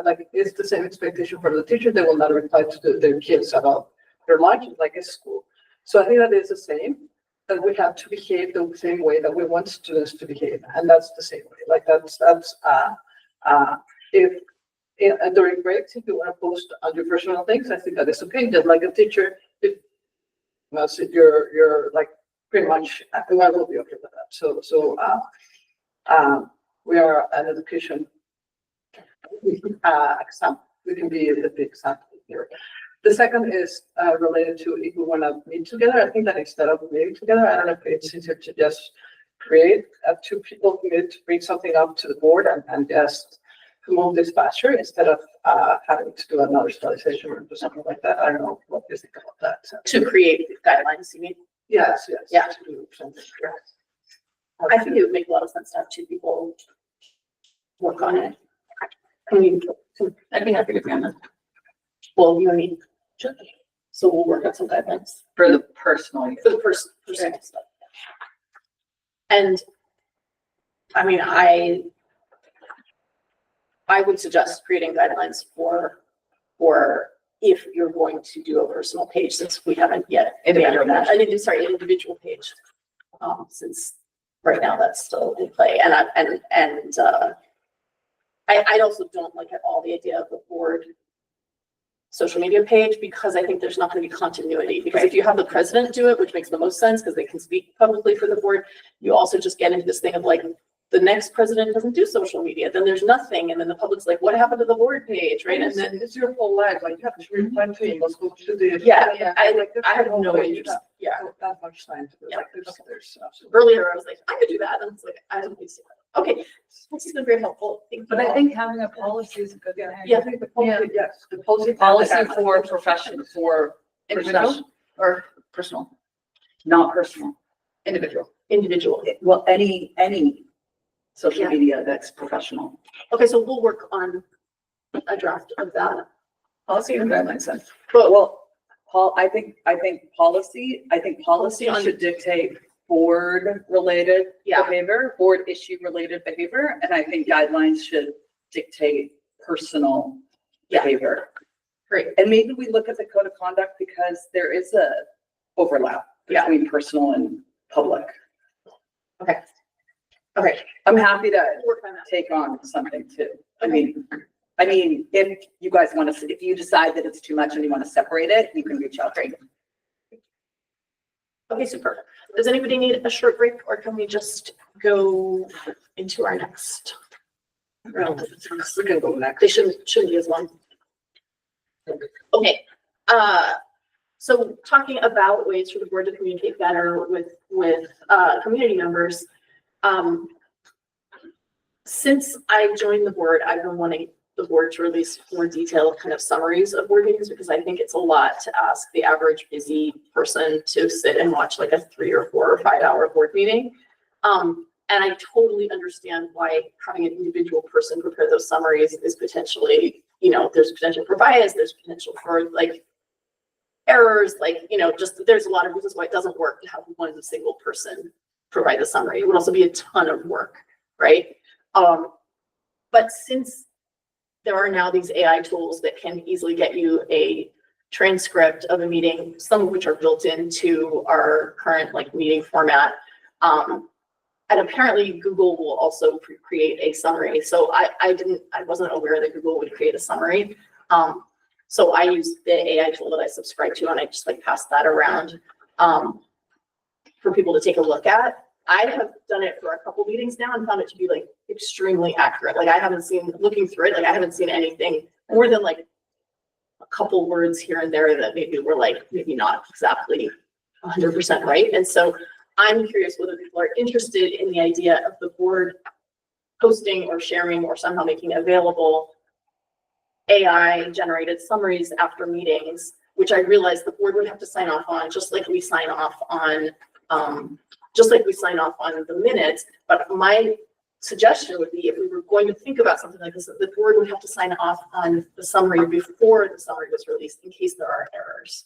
like it's the same expectation for the teacher. They will not reply to their kids about their lunch, like it's school. So I think that is the same, that we have to behave the same way that we want students to behave. And that's the same way, like if during breaks, if you want to post on your personal things, I think that is okay. Just like a teacher, if you're like pretty much, I will be okay with that. So we are an education example. We can be the big example here. The second is related to if we want to meet together. I think that instead of meeting together, I don't know if it's easier to just create 2 people committed to bring something up to the board and just move this faster instead of having to do another study session or something like that. I don't know what you think about that. To create guidelines, you mean? Yes, yes. Yeah. To do something, yes. I think it would make a lot of sense to have two people work on it. Can we, I'd be happy to be on that. well, you and me, so we'll work on some guidelines For the personal use. for the first personal stuff. And I mean, I would suggest creating guidelines for if you're going to do a personal page, since we haven't yet. Individual An individual page. Since right now that's still in play, and I also don't like at all the idea of the board social media page, because I think there's not going to be continuity, because if you have the president do it, which makes the most sense because they can speak publicly for the board, you also just get into this thing of like, the next president doesn't do social media, then there's nothing, and then the public's like, what happened to the board page, right? And then, It's your whole life, like you have to reply to emails, go to the. yeah, I there's have no no way interest, yeah. That much time to do, Yeah. like, there's absolutely. Earlier, I was like, I could do that, and it's like, I don't think so. Okay, this has been very helpful. Thank you But I all. think having a policy is a good thing. Yeah. I think the policy, yes, the policy. Policy for profession, for individual or personal? Not personal, individual. Individual. Well, any social Yeah. media that's professional. Okay, so we'll work on a draft of that. Policy and guidelines then. But Well, I think policy Policy on- should dictate board-related Yeah. behavior, board issue-related behavior, and I think guidelines should dictate personal Yeah. behavior. great. And maybe we look at the code of conduct because there is a overlap Yeah. between personal and public. Okay, I'm happy to we'll work on that. take on something too. I mean, if you guys want to, if you decide that it's too much and you want to separate it, you can reach out to me. Okay, super. Does anybody need a short break, or can we just go into our next round? We can go next. They shouldn't be as long. Okay, so talking about ways for the board to communicate better with community members. Since I joined the board, I've been wanting the board to release more detailed kind of summaries of board meetings, because I think it's a lot to ask the average busy person to sit and watch like a 3 or 4 or 5 hour board meeting. And I totally understand why having an individual person prepare those summaries is potentially, there's potential for bias, there's potential for like errors, like, just there's a lot of reasons why it doesn't work to have one single person provide the summary. It would also be a ton of work, right? But since there are now these AI tools that can easily get you a transcript of a meeting, some of which are built into our current like meeting format. And apparently Google will also create a summary. So I wasn't aware that Google would create a summary. So I use the AI tool that I subscribe to, and I just like pass that around for people to take a look at. I have done it for a couple meetings now and found it to be like extremely accurate. Like I haven't seen, looking through it, like I haven't seen anything more than like a couple words here and there that maybe were like, maybe not exactly 100% right. And so I'm curious whether people are interested in the idea of the board posting or sharing or somehow making available AI generated summaries after meetings, which I realize the board would have to sign off on, just like we sign off on the minutes. But my suggestion would be, if we were going to think about something like this, that the board would have to sign off on the summary before the summary was released in case there are errors.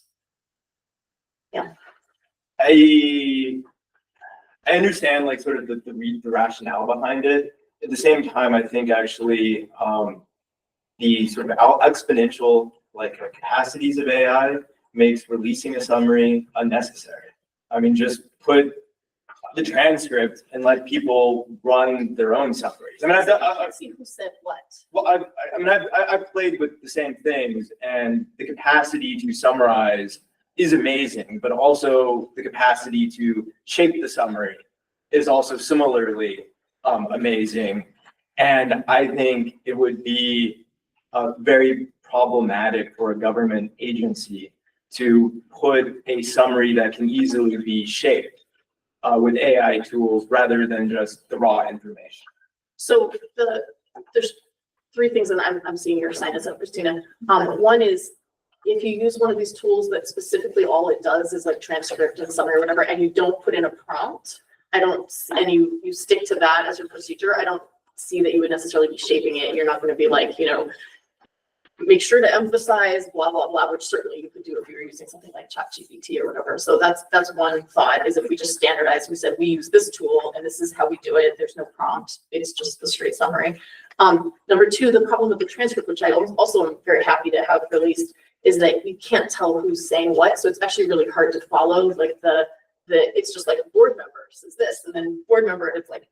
Yeah. I understand like sort of the rationale behind it. At the same time, I think actually the sort of exponential like capacities of AI makes releasing a summary unnecessary. I mean, just put the transcript and let people run their own summaries. I mean, I can't see who said what. well, I've played with the same things, and the capacity to summarize is amazing, but also the capacity to shape the summary is also similarly amazing. And I think it would be very problematic for a government agency to put a summary that can easily be shaped with AI tools rather than just the raw information. So there's 3 things, and I'm seeing your sign is up, Christina. One is if you use one of these tools that specifically all it does is like transcript and summary or whatever, and you don't put in a prompt, and you stick to that as your procedure, I don't see that you would necessarily be shaping it. You're not going to be like, make sure to emphasize blah, blah, blah, which certainly you could do if you were using something like ChatGPT or whatever. So that's one thought, is if we just standardize, we said, we use this tool and this is how we do it. There's no prompt. It's just the straight summary. Number two, the problem with the transcript, which I also am very happy to have released, is that you can't tell who's saying what. So it's actually really hard to follow. Like it's just like a board member says this, and then board member, it's like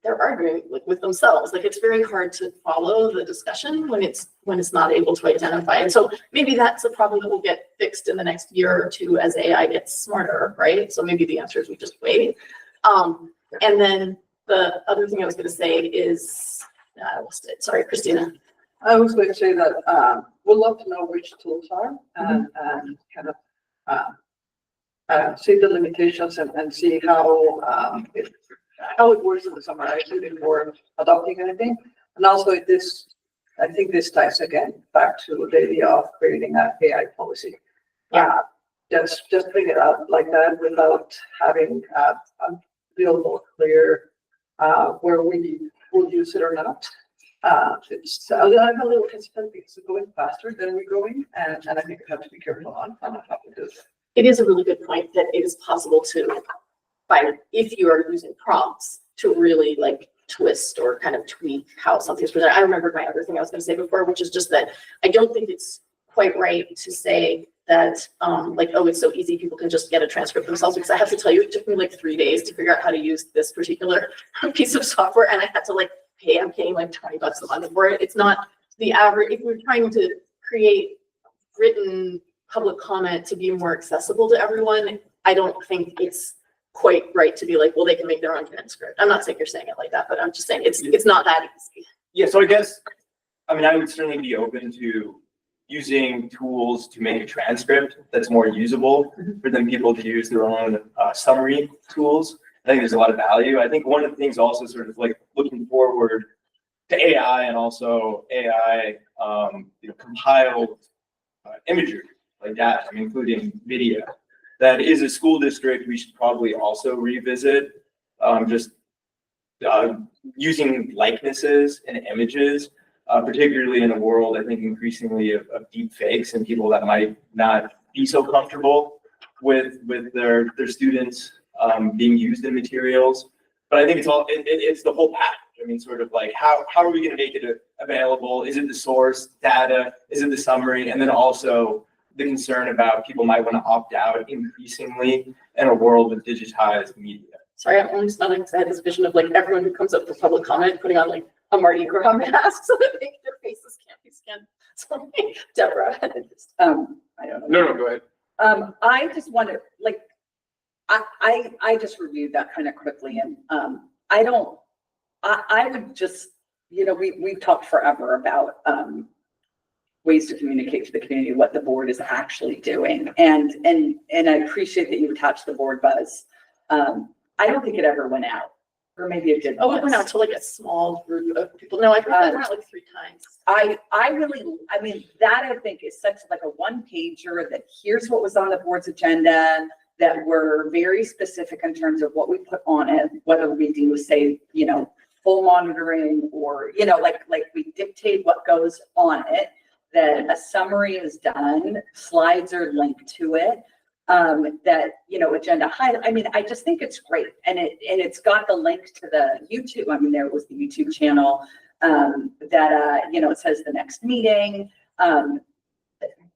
they're arguing with themselves. Like, it's very hard to follow the discussion when it's not able to identify. And so maybe that's a problem that will get fixed in the next year or two as AI gets smarter, right? So maybe the answer is we just wait. And then the other thing I was going to say is, I lost it. Sorry, Christina. I was going to say that we'd love to know which tools are and kind of see the limitations and see how it works in the summer, actually, before adopting anything. And also I think this ties again back to the idea of creating an AI policy. Just bring it out like that without having a real more clear where we will use it or not. I'm a little hesitant because it's going faster than we're going, and I think we have to be careful on how we do it. It is a really good point that it is possible to if you are using prompts, to really like twist or kind of tweak how something's presented. I remembered my other thing I was going to say before, which is just that I don't think it's quite right to say that it's so easy, people can just get a transcript themselves, because I have to tell you, it took me like 3 days to figure out how to use this particular piece of software, and I had to I'm paying like $20 a month for it. It's not the average. If we're trying to create written public comment to be more accessible to everyone, I don't think it's quite right to be like, well, they can make their own transcript. I'm not saying you're saying it like that, but I'm just saying it's not that easy. Yeah, so I would certainly be open to using tools to make a transcript that's more usable for them people to use their own summary tools. I think there's a lot of value. I think one of the things also sort of like looking forward to AI and also AI compiled imagery like that, including video. That is a school district we should probably also revisit, using likenesses and images, particularly in a world, I think, increasingly of deep fakes and people that might not be so comfortable with their students being used in materials. But I think it's the whole package. Sort of like how are we going to make it available? Is it the source data? Is it the summary? And then also the concern about people might want to opt out increasingly in a world with digitized media. Sorry, I'm only smiling because I had this vision of like everyone who comes up for public comment putting on like a Mardi Gras mask so that their faces can't be scanned. Sorry, Deborah. I don't know. No, go ahead. I just wonder, I just reviewed that kind of quickly, and I would just, we've talked forever about ways to communicate to the community what the board is actually doing, and I appreciate that you attached the board buzz. I don't think it ever went out, or maybe it did. Oh, it went out to like a small group of people. No, I've heard that like 3 times. That I think is such like a one-pager that here's what was on the board's agenda, that were very specific in terms of what we put on it, whether we do say, full monitoring or, like we dictate what goes on it, that a summary is done, slides are linked to it, that, agenda highlight. I just think it's great. And it's got the link to the YouTube. There was the YouTube channel that, it says the next meeting.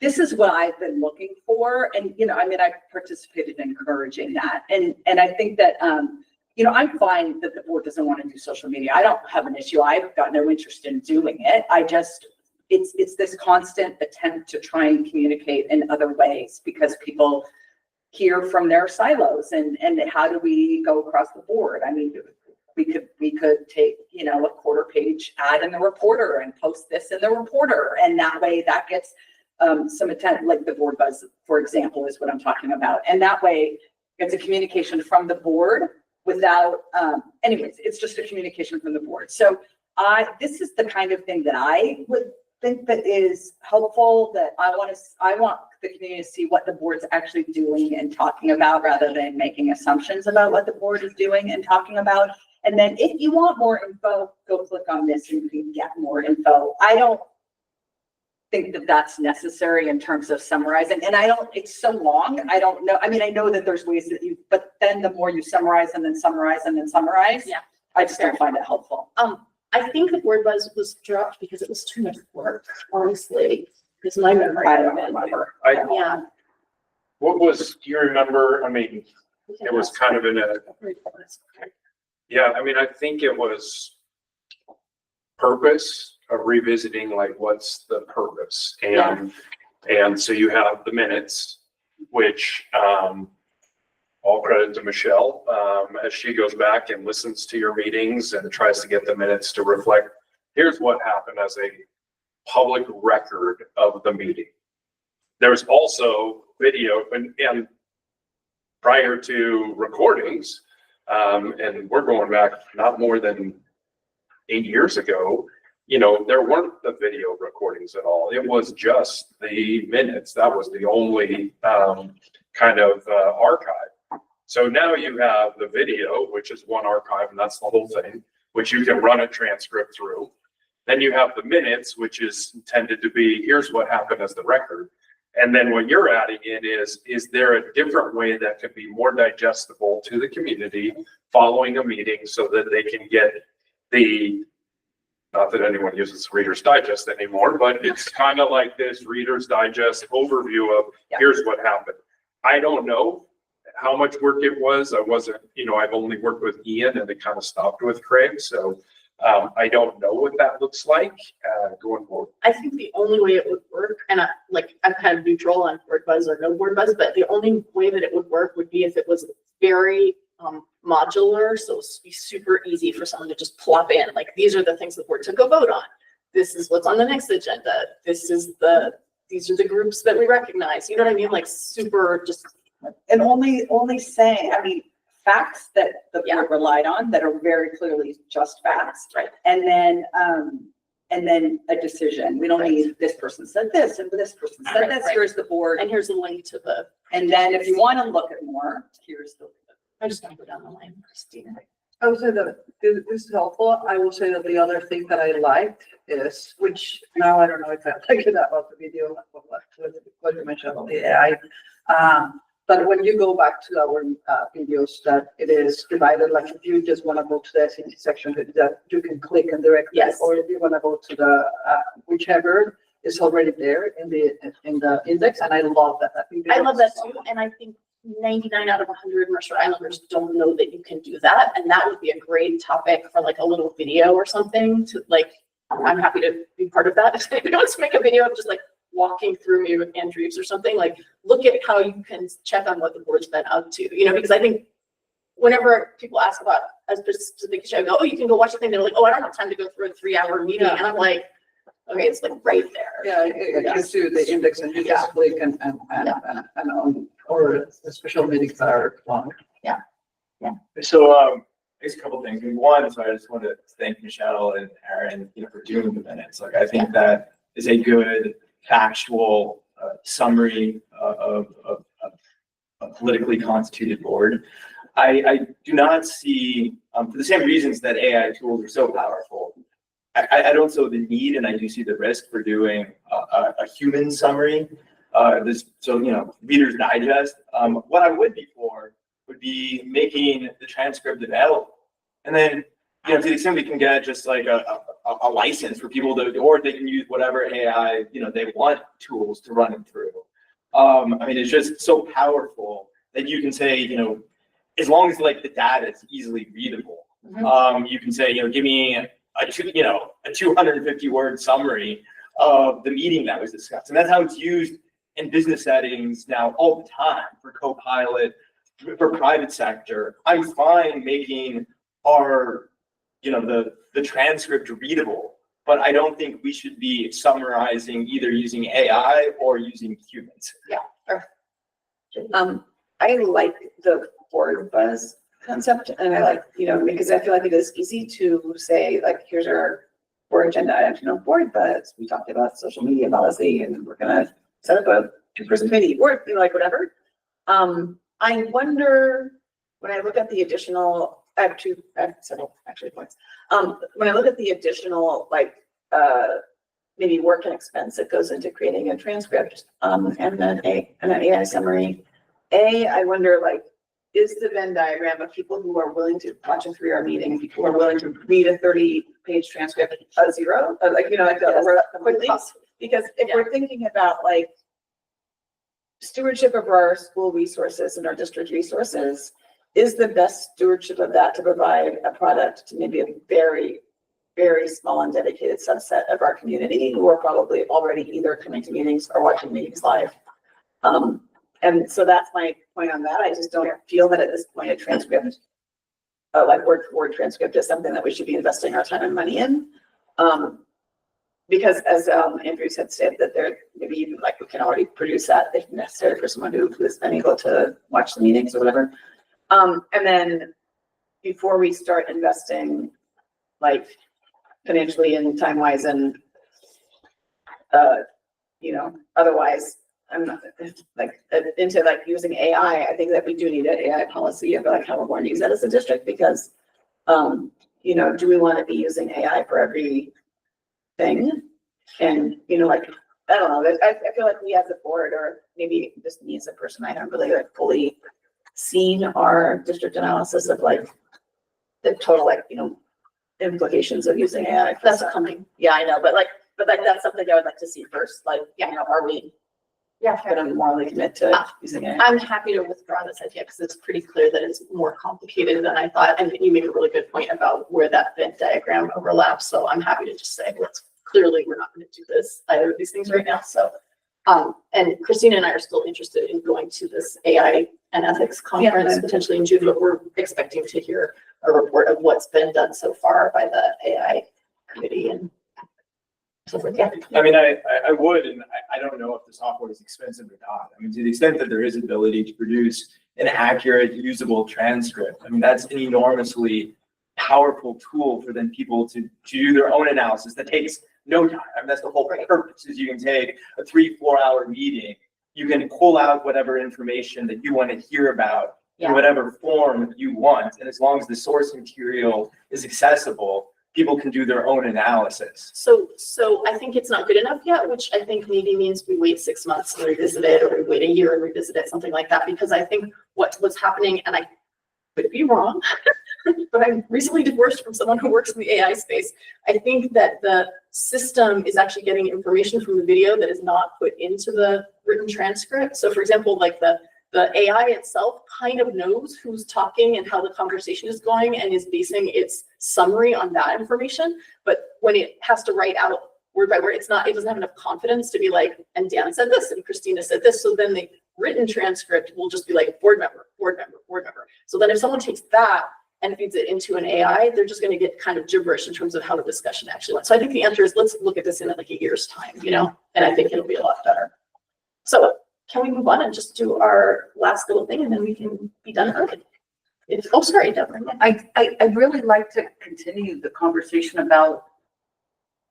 This is what I've been looking for. And, I participated in encouraging that. And I think that, I'm fine that the board doesn't want to do social media. I don't have an issue. I've got no interest in doing it. It's this constant attempt to try and communicate in other ways because people hear from their silos, and how do we go across the board? We could take, a 1/4-page ad in the Reporter and post this in the Reporter. And that way that gets some attention, like the board buzz, for example, is what I'm talking about. And that way it's a communication from the board without, anyways, it's just a communication from the board. So this is the kind of thing that I would think that is helpful, that I want the community to see what the board's actually doing and talking about, rather than making assumptions about what the board is doing and talking about. And then if you want more info, go click on this and you can get more info. I don't think that that's necessary in terms of summarizing, and it's so long, I don't know, I mean, I know that there's ways that but then the more you summarize and then summarize and then summarize. Yeah. I just don't find it helpful. I think the board buzz was dropped because it was too much work, honestly, because my memory. I don't remember. Yeah. What was, do you remember, I mean, it was kind of in a, yeah, I mean, I think it was purpose of revisiting, like, what's the purpose? And so you have the minutes, which, all credit to Michelle, as she goes back and listens to your meetings and tries to get the minutes to reflect, here's what happened as a public record of the meeting. There's also video and prior to recordings, and we're going back not more than 8 years ago, you know, there weren't the video recordings at all. It was just the minutes. That was the only kind of archive. So now you have the video, which is one archive, and that's the whole thing, which you can run a transcript through. Then you have the minutes, which is intended to be, here's what happened as the record. And then what you're adding in is there a different way that could be more digestible to the community following a meeting so that they can get the, not that anyone uses Reader's Digest anymore, but it's kind of like this Reader's Digest overview of here's what happened. I don't know how much work it was. I wasn't, you know, I've only worked with Ian and it kind of stopped with Craig. So I don't know what that looks like going forward. I think the only way it would work, and I'm kind of neutral on board buzz or no board buzz, but the only way that it would work would be if it was very modular. So it'd be super easy for someone to just plop in. Like, these are the things the board took a vote on. This is what's on the next agenda. These are the groups that we recognize. You know what I mean? Like, super just. And only saying, I mean, facts that the board relied on that are very clearly just facts. Right. And then a decision. We don't need this person said this and this person said this. Here's the board. And here's a link to the. And then if you want to look at more, here's the. I'm just gonna go down the line, Christina. I would say that this is helpful. I will say that the other thing that I liked is, which now I don't know if I like it about the video, what you mentioned about the AI. But when you go back to our videos, that it is divided, like if you just want to go to the SET section, that you can click and directly, Yes. or if you want to go to the whichever is already there in the index, and I love that. I love that too, and I think 99 out of 100 Mercer Islanders don't know that you can do that, and that would be a great topic for like a little video or something to like, I'm happy to be part of that. If anyone wants to make a video of just like walking through maybe with Andrews or something, like look at how you can check on what the board's been up to, you know, because I think whenever people ask about a specific issue, I go, oh, you can go watch the thing. They're like, oh, I don't have time to go through a 3-hour meeting. And I'm like, okay, it's like right there. Yeah, it gives you the index and you just click and or the special meetings that are long. So, I guess a couple things. I mean, one, so I just want to thank Michelle and Aaron, you know, for doing the minutes. Like, I think that is a good factual summary of a politically constituted board. I do not see, for the same reasons that AI tools are so powerful, I don't see the need, and I do see the risk for doing a human summary. So, you know, Reader's Digest. What I would be for would be making the transcript available. And then, you know, to the extent we can get just like a license for people to, or they can use whatever AI, you know, they want tools to run it through. I mean, it's just so powerful that you can say, you know, as long as like the data is easily readable, you can say, you know, give me a 250 word summary of the meeting that was discussed. And that's how it's used in business settings now all the time for Copilot, for private sector. I'm fine making our, you know, the transcript readable, but I don't think we should be summarizing either using AI or using humans. I like the board buzz concept, and I like, you know, because I feel like it is easy to say, like, here's our for agenda items on board, but we talked about social media policy and we're gonna set up a two-person committee or like whatever. I wonder, when I look at the additional, I have several actually points. When I look at the additional, like, maybe work and expense that goes into creating a transcript, and then an AI summary. I wonder, like, is the Venn diagram of people who are willing to watch a 3-hour meeting, people who are willing to read a 30-page transcript, a zero, like, like quickly? Because if we're thinking about like stewardship of our school resources and our district resources, is the best stewardship of that to provide a product to maybe a very, very small and dedicated subset of our community who are probably already either coming to meetings or watching meetings live. And so that's my point on that. I just don't feel that at this point a transcript, like word for word transcript, is something that we should be investing our time and money in. Because as Andrew had said, that there maybe even like we can already produce that if necessary for someone who is unable to watch the meetings or whatever. And then before we start investing, like financially and time wise and otherwise, I'm not like into like using AI. I think that we do need an AI policy of like how we're going to use that as a district because, do we want to be using AI for every thing? And, like, I don't know, I feel like we as a board, or maybe just me as a person, I haven't really like fully seen our district analysis of like the total, like, implications of using AI. That's coming. Yeah, I know, but that's something I would like to see first. Like, are we gonna morally commit to using AI? I'm happy to withdraw this idea because it's pretty clear that it's more complicated than I thought. And you made a really good point about where that Venn diagram overlaps. So I'm happy to just say, clearly we're not going to do this, either of these things right now. So, and Christina and I are still interested in going to this AI and ethics conference potentially in June, but we're expecting to hear a report of what's been done so far by the AI committee and so forth. Yeah. I mean, I would, and I don't know if the software is expensive or not. I mean, to the extent that there is ability to produce an accurate, usable transcript, I mean, that's an enormously powerful tool for then people to do their own analysis that takes no time. I mean, that's the whole purpose, is you can take a 3-4 hour meeting, you can pull out whatever information that you want to hear about in whatever form you want. And as long as the source material is accessible, people can do their own analysis. So I think it's not good enough yet, which I think maybe means we wait 6 months and revisit it, or we wait a year and revisit it, something like that. Because I think what's happening, and I could be wrong, but I'm recently divorced from someone who works in the AI space. I think that the system is actually getting information from the video that is not put into the written transcript. So for example, like the AI itself kind of knows who's talking and how the conversation is going and is basing its summary on that information. But when it has to write out word by word, it doesn't have enough confidence to be like, and Dan said this and Christina said this. So then the written transcript will just be like board member, board member, board member. So then if someone takes that and feeds it into an AI, they're just going to get kind of gibberish in terms of how the discussion actually went. So I think the answer is let's look at this in like a year's time, and I think it'll be a lot better. So can we move on and just do our last little thing and then we can be done early? Sorry, Deborah. I really like to continue the conversation about,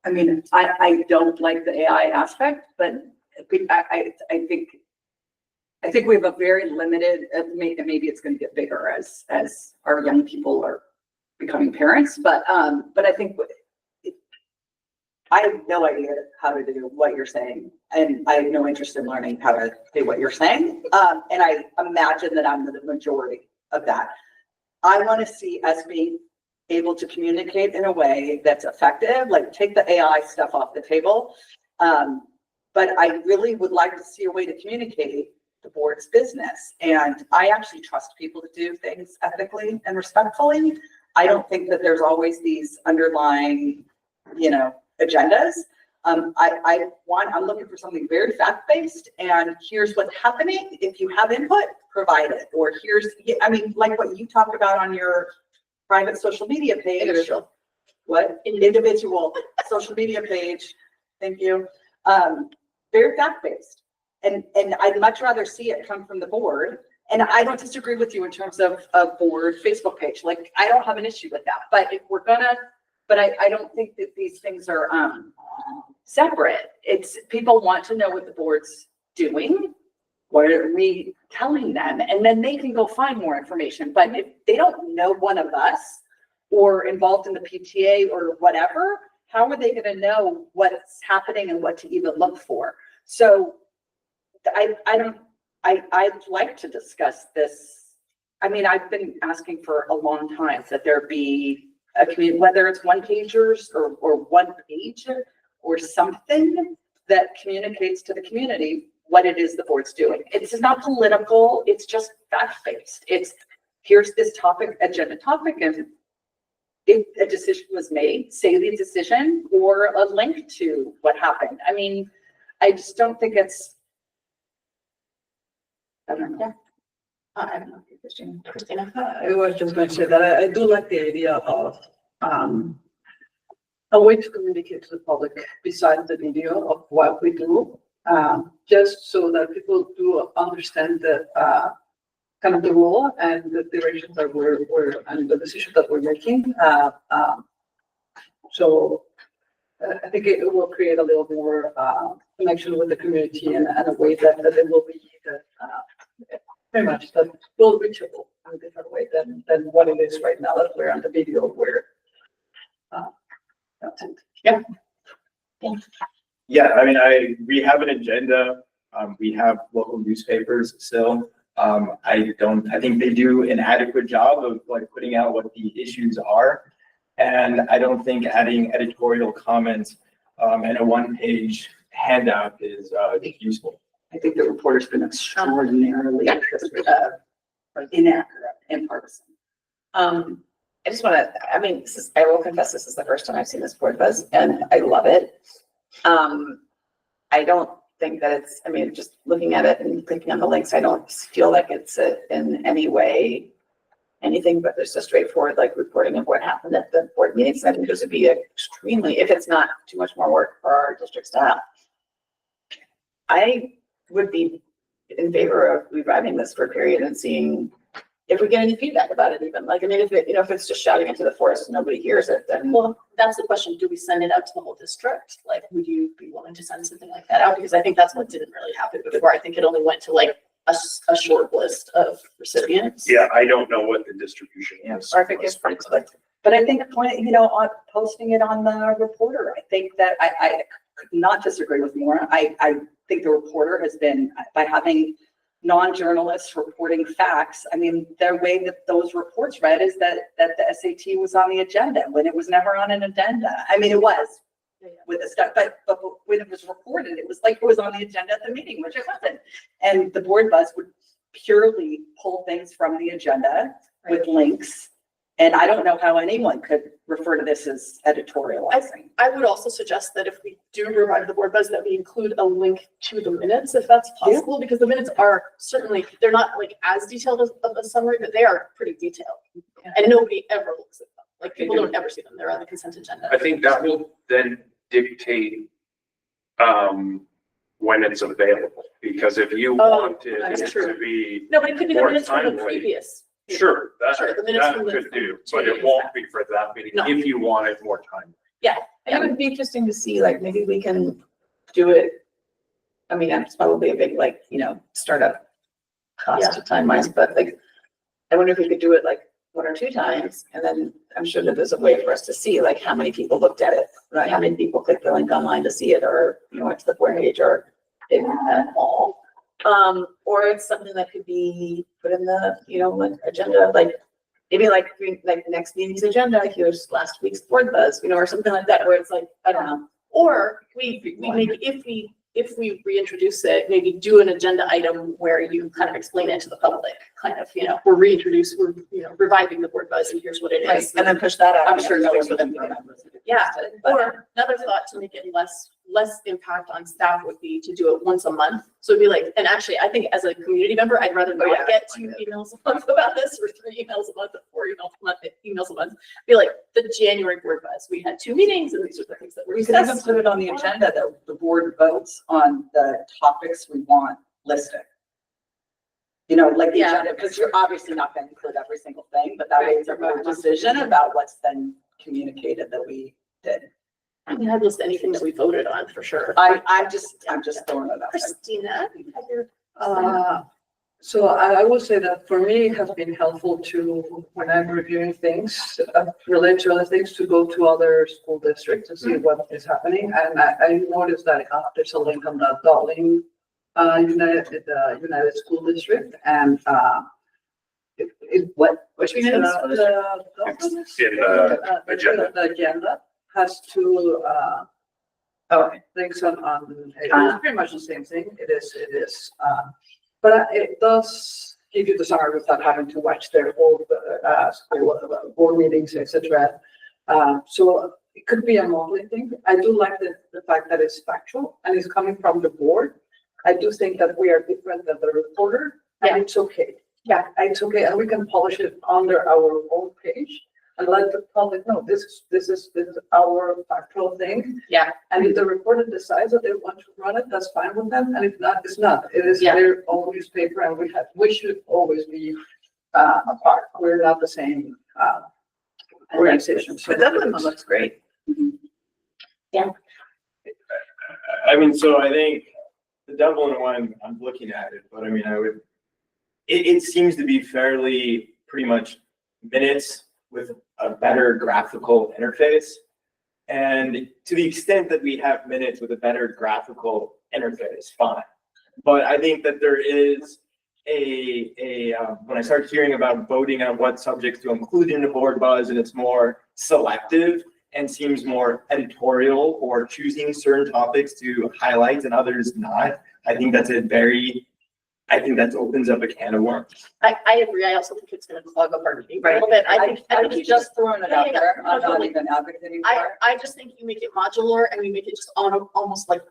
I mean, I don't like the AI aspect, but I think we have a very limited, maybe it's going to get bigger as our young people are becoming parents, but I think I have no idea how to do what you're saying, and I have no interest in learning how to do what you're saying. And I imagine that I'm the majority of that. I want to see us being able to communicate in a way that's effective, like take the AI stuff off the table. But I really would like to see a way to communicate the board's business. And I actually trust people to do things ethically and respectfully. I don't think that there's always these underlying, agendas. I'm looking for something very fact-based, and here's what's happening. If you have input, provide it. Or like what you talked about on your private social media page. Individual social media page. Thank you. Very fact-based. And I'd much rather see it come from the board. And I don't disagree with you in terms of a board Facebook page. Like, I don't have an issue with that. But if we're gonna But I don't think that these things are, separate. It's, people want to know what the board's doing. What are we telling them? And then they can go find more information. But if they don't know one of us or involved in the PTA or whatever, how are they gonna know what's happening and what to even look for? So I'd like to discuss this. I mean, I've been asking for a long time that there be a community, whether it's one pagers or one page or something that communicates to the community what it is the board's doing. It's not political, it's just fact-based. It's, here's this topic, agenda topic, and if a decision was made, say the decision or a link to what happened. I mean, I just don't think it's, I don't know. I don't know, Christina. I was just going to say that I do like the idea of, a way to communicate to the public besides the video of what we do, just so that people do understand the, kind of the role and the directions that we're and the decisions that we're making. So I think it will create a little more, connection with the community and a way that it will be, very much that will reachable in a different way than what it is right now that we're on the video where, Yeah. Yeah, I mean, we have an agenda. We have local newspapers still. I think they do an adequate job of like putting out what the issues are. And I don't think adding editorial comments, and a one-page handout is, useful. I think the reporter's been extraordinarily inaccurate and partisan. I just want to, I mean, this is, I will confess, this is the first time I've seen this board buzz and I love it. I don't think that it's, I mean, just looking at it and clicking on the links, I don't feel like it's in any way anything but just a straightforward like reporting of what happened at the board meetings. I think this would be extremely, if it's not too much more work for our district staff, I would be in favor of reviving this for a period and seeing if we get any feedback about it even. Like, I mean, if it, you know, if it's just shouting into the forest and nobody hears it, then. Well, that's the question. Do we send it out to the whole district? Like, would you be willing to send something like that out? Because I think that's what didn't really happen before. I think it only went to like a short list of recipients. Yeah, I don't know what the distribution is. Or if it gets pretty quick. But I think, you know, on posting it on the reporter, I think that I could not disagree with Maura. I think the reporter has been, by having non-journalists reporting facts, I mean, the way that those reports read is that the SAT was on the agenda when it was never on an agenda. I mean, it was with the stuff, but when it was reported, it was like it was on the agenda at the meeting, which it wasn't. And the board buzz would purely pull things from the agenda with links. And I don't know how anyone could refer to this as editorializing. I would also suggest that if we do revive the board buzz, that we include a link to the minutes if that's possible, because the minutes are certainly, they're not like as detailed as of a summary, but they are pretty detailed. And nobody ever looks at them. Like people don't ever see them. They're on the consent agenda. I think that will then dictate when it's available, because if you wanted that's it true. to be, No, but it could be the more minutes from the timely. previous. sure, that Sure, the minutes from the- could do, but it won't be for that meeting No. if you wanted more time. And it would be interesting to see, like, maybe we can do it. I mean, it's probably a big, like, you know, startup cost time wise, but like, I wonder if we could do it like 1 or 2 times. And then I'm sure that there's a way for us to see like how many people looked at it, right? How many people clicked the link online to see it, or, you know, went to the board page, or didn't at all. Or it's something that could be put in the, you know, like agenda, like maybe like next meeting's agenda, here's last week's board buzz, you know, or something like that, where it's like, I don't know. Or we maybe, if we reintroduce it, maybe do an agenda item where you kind of explain it to the public, kind of, you know, we're reviving the board buzz and here's what it Right, is. and then push that out. I'm sure no one's one would have Yeah, or another thought to make it less impact on staff would be to do it once a month. So it'd be like, and actually, I think as a community member, I'd rather not get 2 emails a month about this, or 3 emails a month, or 4 emails a month. Be like, the January board buzz, we had 2 meetings and these are the things that were We could even discussed. put it on the agenda that the board votes on the topics we want listed. You know, like the Yeah. agenda, because you're obviously not going to include every single thing, but that way it's a board decision about what's then communicated that we did. I can list anything that we voted on for sure. I'm just throwing it out there. Christina, you have your. So I will say that for me, it has been helpful to, when I'm reviewing things, related to other things, to go to other school districts and see what is happening. And I noticed that there's a link on the Darling United School District, and Which United School District? It's in the agenda. The agenda has two links on, it's pretty much the same thing. It is, but it does give you the summary without having to watch their whole school board meetings, etc. So it could be a modeling thing. I do like the fact that it's factual and it's coming from the board. I do think that we are different than the reporter, and it's okay. Yeah, it's okay, and we can publish it under our own page and let the public know this is our factual thing. Yeah. And if the reporter decides that they want to run it, that's fine with them, and if not, it's not. It is Yeah. their own newspaper, and we should always be apart. We're not the same organization. So But that one looks great. I mean, so I think the Dublin one, I'm looking at it, but I mean, it seems to be fairly pretty much minutes with a better graphical interface. And to the extent that we have minutes with a better graphical interface, fine. But I think that there is when I start hearing about voting on what subjects to include in the board buzz, and it's more selective and seems more editorial, or choosing certain topics to highlight and others not. I think that opens up a can of worms. I agree. I also think it's gonna clog up our meeting a little bit. I I'm think you just throwing it out Yeah, there. no, I'm not totally. even advocating for it. I just think you make it modular and we make it just on almost like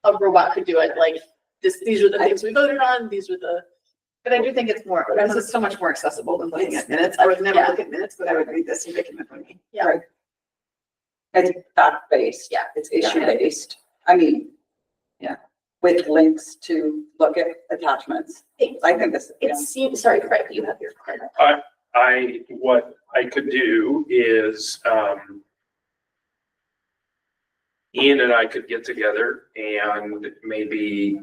a robot could do it. Like these are the things we voted on. These are the. But I do think it's more, this is so much more accessible than looking at minutes. I would never Yeah. look at minutes, but I would read this and pick it up for me. Yeah. Right. It's fact-based. Yeah. It's issue-based. I mean, yeah, with links to look at attachments. I think this, It seems, sorry, Craig, you have your card. What I could do is, Ian and I could get together and maybe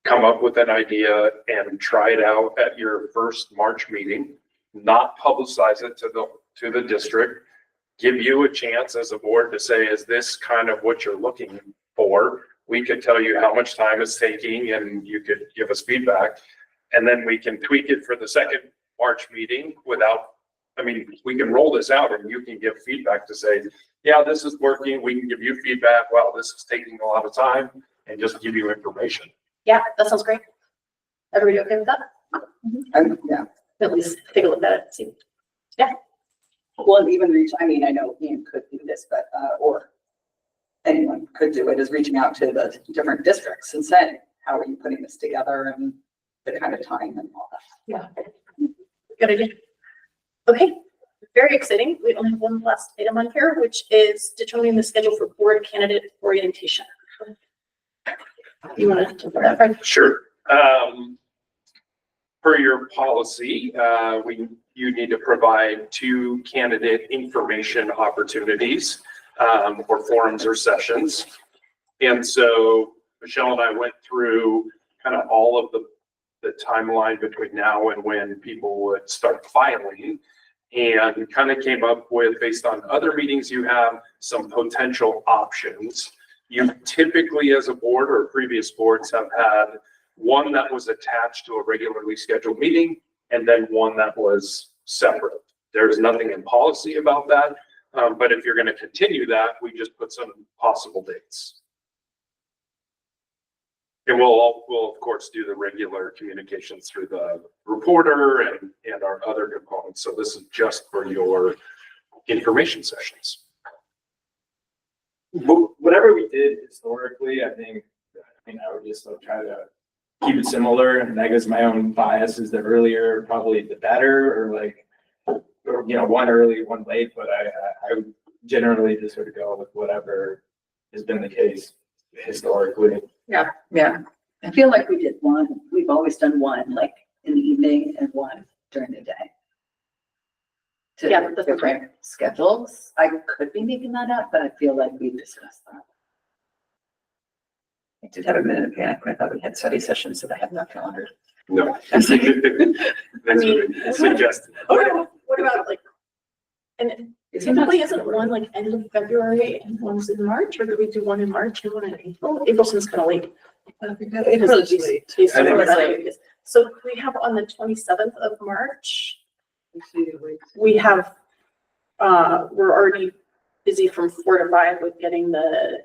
come up with an idea and try it out at your first March meeting, not publicize it to the district, give you a chance as a board to say, is this kind of what you're looking for? We could tell you how much time it's taking and you could give us feedback. And then we can tweak it for the second March meeting we can roll this out and you can give feedback to say, yeah, this is working. We can give you feedback. Well, this is taking a lot of time, and just give you information. Yeah, that sounds great. Everybody okay with that? yeah. At least take a look at it, see. Well, even reach, I mean, I know Ian could do this, but, or anyone could do it, is reaching out to the different districts and saying, how are you putting this together, and the kind of time and all that. Yeah. Good idea. Okay, very exciting. We only have one last item on here, which is determining the schedule for board candidate orientation. You want to talk about that, Fred? Sure. Per your policy, you need to provide 2 candidate information opportunities, or forums or sessions. And so Michelle and I went through kind of all of the timeline between now and when people would start filing, and kind of came up with, based on other meetings you have, some potential options. You typically, as a board or previous boards, have had one that was attached to a regularly scheduled meeting and then one that was separate. There's nothing in policy about that, but if you're going to continue that, we just put some possible dates. And we'll of course do the regular communications through the reporter and our other components. So this is just for your information sessions. Whatever we did historically, I would just try to keep it similar. And I guess my own bias is the earlier, probably the better, or one early, one late, but I generally just sort of go with whatever has been the case historically. Yeah. I feel like we did one, we've always done one, like in the evening and one during the day. Yeah, that's different schedules. I could be making that up, but I feel like we discussed that. I did have a minute of panic when I thought we had study sessions that I have not calendar. No. That's what I suggested. What about like, and typically isn't one like end of February and one's in March, or do we do one in March and one in April? April seems kind of late. April is late. These I think are it's late. So we have on the 27th of March, Let's see, wait. we have, we're already busy from 4 to 5 with getting the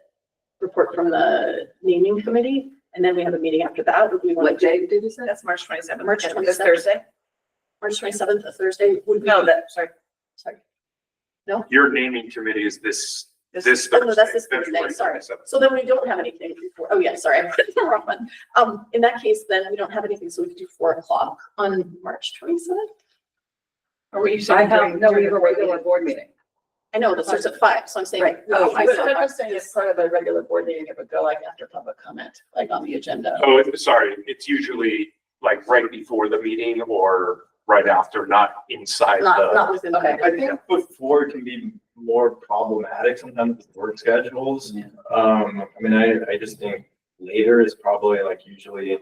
report from the naming committee. And then we have a meeting after that. Would we want What to day did you say? That's March 27th. March This 27th. Thursday? March 27th, a Thursday? Would we? No, sorry. Sorry. Your naming committee is this Oh, no, that's this Thursday, Thursday, sorry. February 27th. So then we don't have anything before, oh yeah, sorry, I put the wrong one. In that case, then we don't have anything, so we could do 4 o'clock on March 27th. Or were you I saying? have, no, we have a regular board meeting. I know, that starts at 5, so I'm saying. Right. Oh, I But saw I'm saying it's part of a regular board meeting, it would go like after public comment, like on the agenda. Oh, sorry, it's usually like right before the meeting or right after, not inside Not within. the- Okay. I think before can be more problematic sometimes with work schedules. Yeah. I mean, I just think later is probably like usually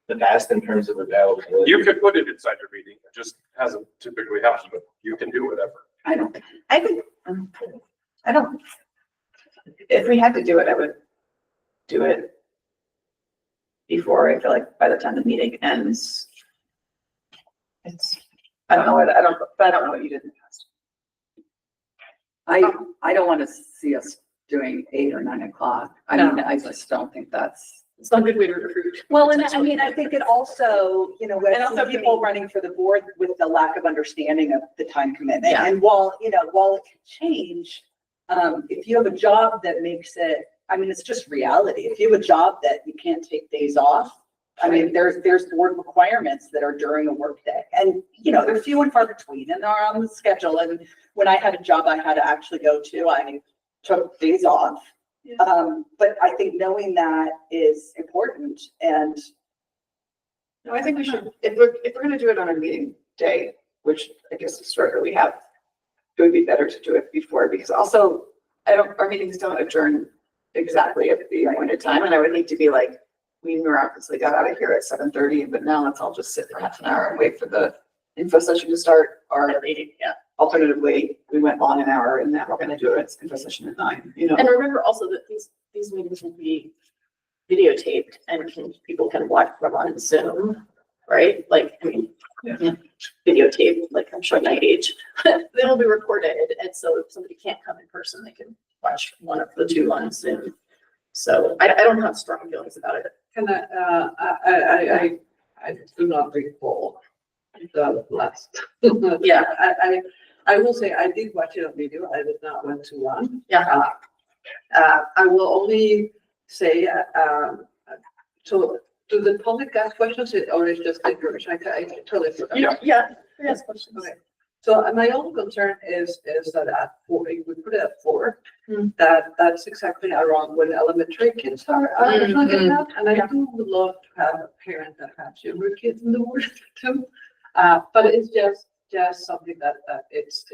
the best in terms of availability. You could put it inside your meeting. It just hasn't typically happened, but you can do whatever. I don't, I think, I don't, if we had to do it, I would do it before. I feel like by the time the meeting ends, I don't know what, but I don't know what you did in the past. I don't want to see us doing 8 or 9 o'clock. I mean, I just don't think that's. It's not a good way to recruit. Well, and I mean, I think it also, you know, with And also people running for the board with the lack of understanding of the time commitment. Yeah. And while it can change, if you have a job that makes it, I mean, it's just reality. If you have a job that you can't take days off, I mean, there's board requirements that are during a workday. And, you know, they're few and far between and are on the schedule. And when I had a job I had to actually go to, I took days off. But I think knowing that is important and No, I think we should, if we're gonna do it on a meeting day, which I guess historically we have, it would be better to do it before, because also, our meetings don't adjourn exactly at the appointed time, and I would hate to be like, we miraculously got out of here at 7:30, but now let's all just sit for half an hour and wait for the info session to start, or alternatively, we went on an hour and now we're gonna do it, info session at 9, you know? And remember also that these meetings will be videotaped and people can watch them on Zoom, right? Like, I mean, videotape, like I'm showing my age. They'll be recorded, and so if somebody can't come in person, they can watch one of the 2 on Zoom. So I don't have strong feelings about it. Can I do not recall the last. Yeah. I will say I did watch it on video. I did not went to one. Yeah. I will only say, so do the public ask questions or is just information? I totally forgot. Yeah. Yeah. Yes, questions. Okay. So my only concern is that at 4, we put it at 4, Hmm. that's exactly around when elementary kids are getting out. And I do would love to have a parent that has younger kids in the world too. But it's just something that it's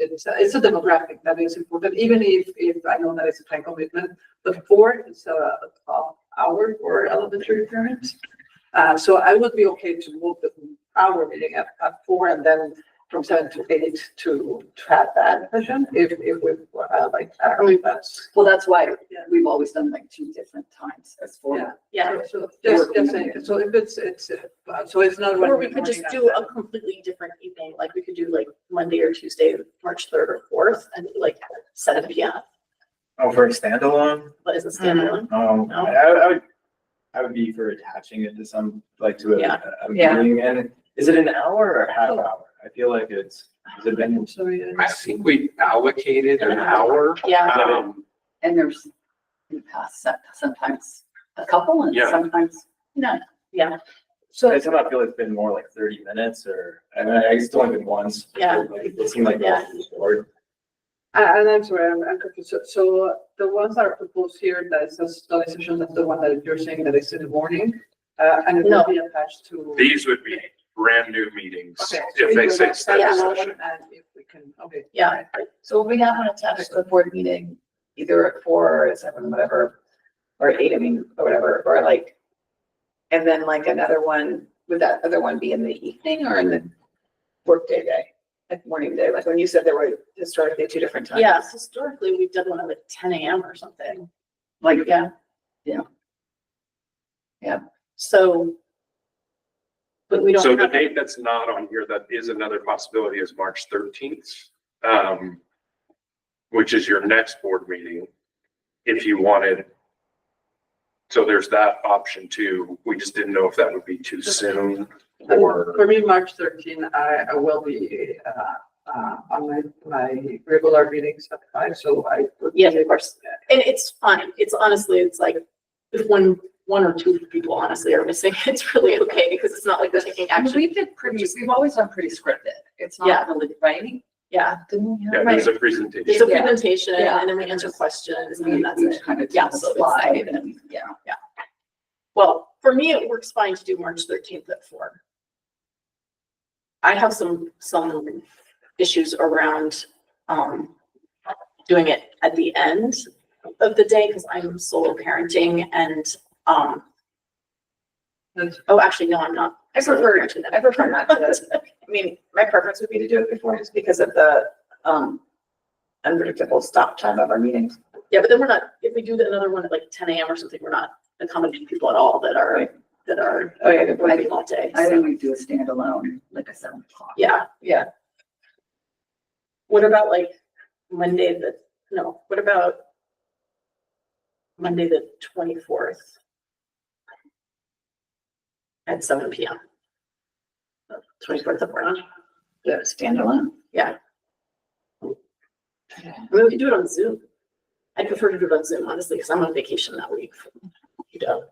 a demographic that is important, even if I know that it's a time commitment, but 4 is a 12-hour for elementary parents. So I would be okay to move the hour meeting at 4 and then from 7 to 8 to have that session if we like, I don't know if that's. Well, that's why we've always done like 2 different times as for. Yeah. Yeah. So just saying, so if it's not. Or we could just do a completely different evening, like we could do like Monday or Tuesday, March 3rd or 4th, and do like 7 p.m. Oh, for a standalone? But it's a standalone. No. I would be for attaching it to some, like to Yeah. a meeting. And is it an hour or half hour? I feel like has it been? Sorry. I think we allocated an hour. Yeah. And there's in the past, sometimes a couple and Yeah. sometimes none. Yeah. So I somehow feel it's been more like 30 minutes or, I just only been once. Yeah. Like, it seemed like. Yeah. Or and I'm sorry, I'm confused. So the ones that are proposed here, that is a study session, that's the one that you're saying that is in the morning, and it will No. be attached to. These would be brand new meetings, Okay. if they say study Yeah. session. And if we can, okay. Yeah, So we have one attached to the board meeting, either at 4 or at 7, whatever, or at 8, I mean, or whatever, or like, and then like another one, would that other one be in the evening or in the workday day? Like morning day, like when you said there were historically 2 different times. yeah, historically, we've done one at like 10 AM or something. Like, Yeah. Yeah. Yeah. So. But we don't. So the have- date that's not on here, that is another possibility, is March 13th, which is your next board meeting. If you wanted, so there's that option too. We just didn't know if that would be too soon or. For me, March 13, I will be, on my regular meetings at 5, so I. would be Yes, of able- course. And it's fine. It's honestly, it's like, if one or two people honestly are missing, it's really okay, because it's not like they're taking I mean, action. we've always done pretty scripted. It's Yeah. not really, right? Yeah, Yeah, there's a there's presentation. a Yeah. presentation, Yeah. and then we answer questions, and We then that's just it. kind of Yeah, take a so it's slide like- and, yeah. Well, for me, it works fine to do March 13th at 4. I have some issues around, doing it at the end of the day, because I'm solo parenting and, That's- oh, actually, no, I'm not. I prefer not to, I mean, my preference would be to do it before, just because of the, unpredictable stop time of our meetings. Yeah, but then we're not, if we do another one at like 10 AM or something, we're not accommodating people at all that are Oh, yeah, good point. working all day. I So, think we do a standalone, like a 7 o'clock. yeah. Yeah. What about like Monday what about Monday, the 24th? At 7 PM. 24th of March. The standalone. Yeah. I mean, we could do it on Zoom. I prefer to do it on Zoom, honestly, because I'm on vacation that week. You know.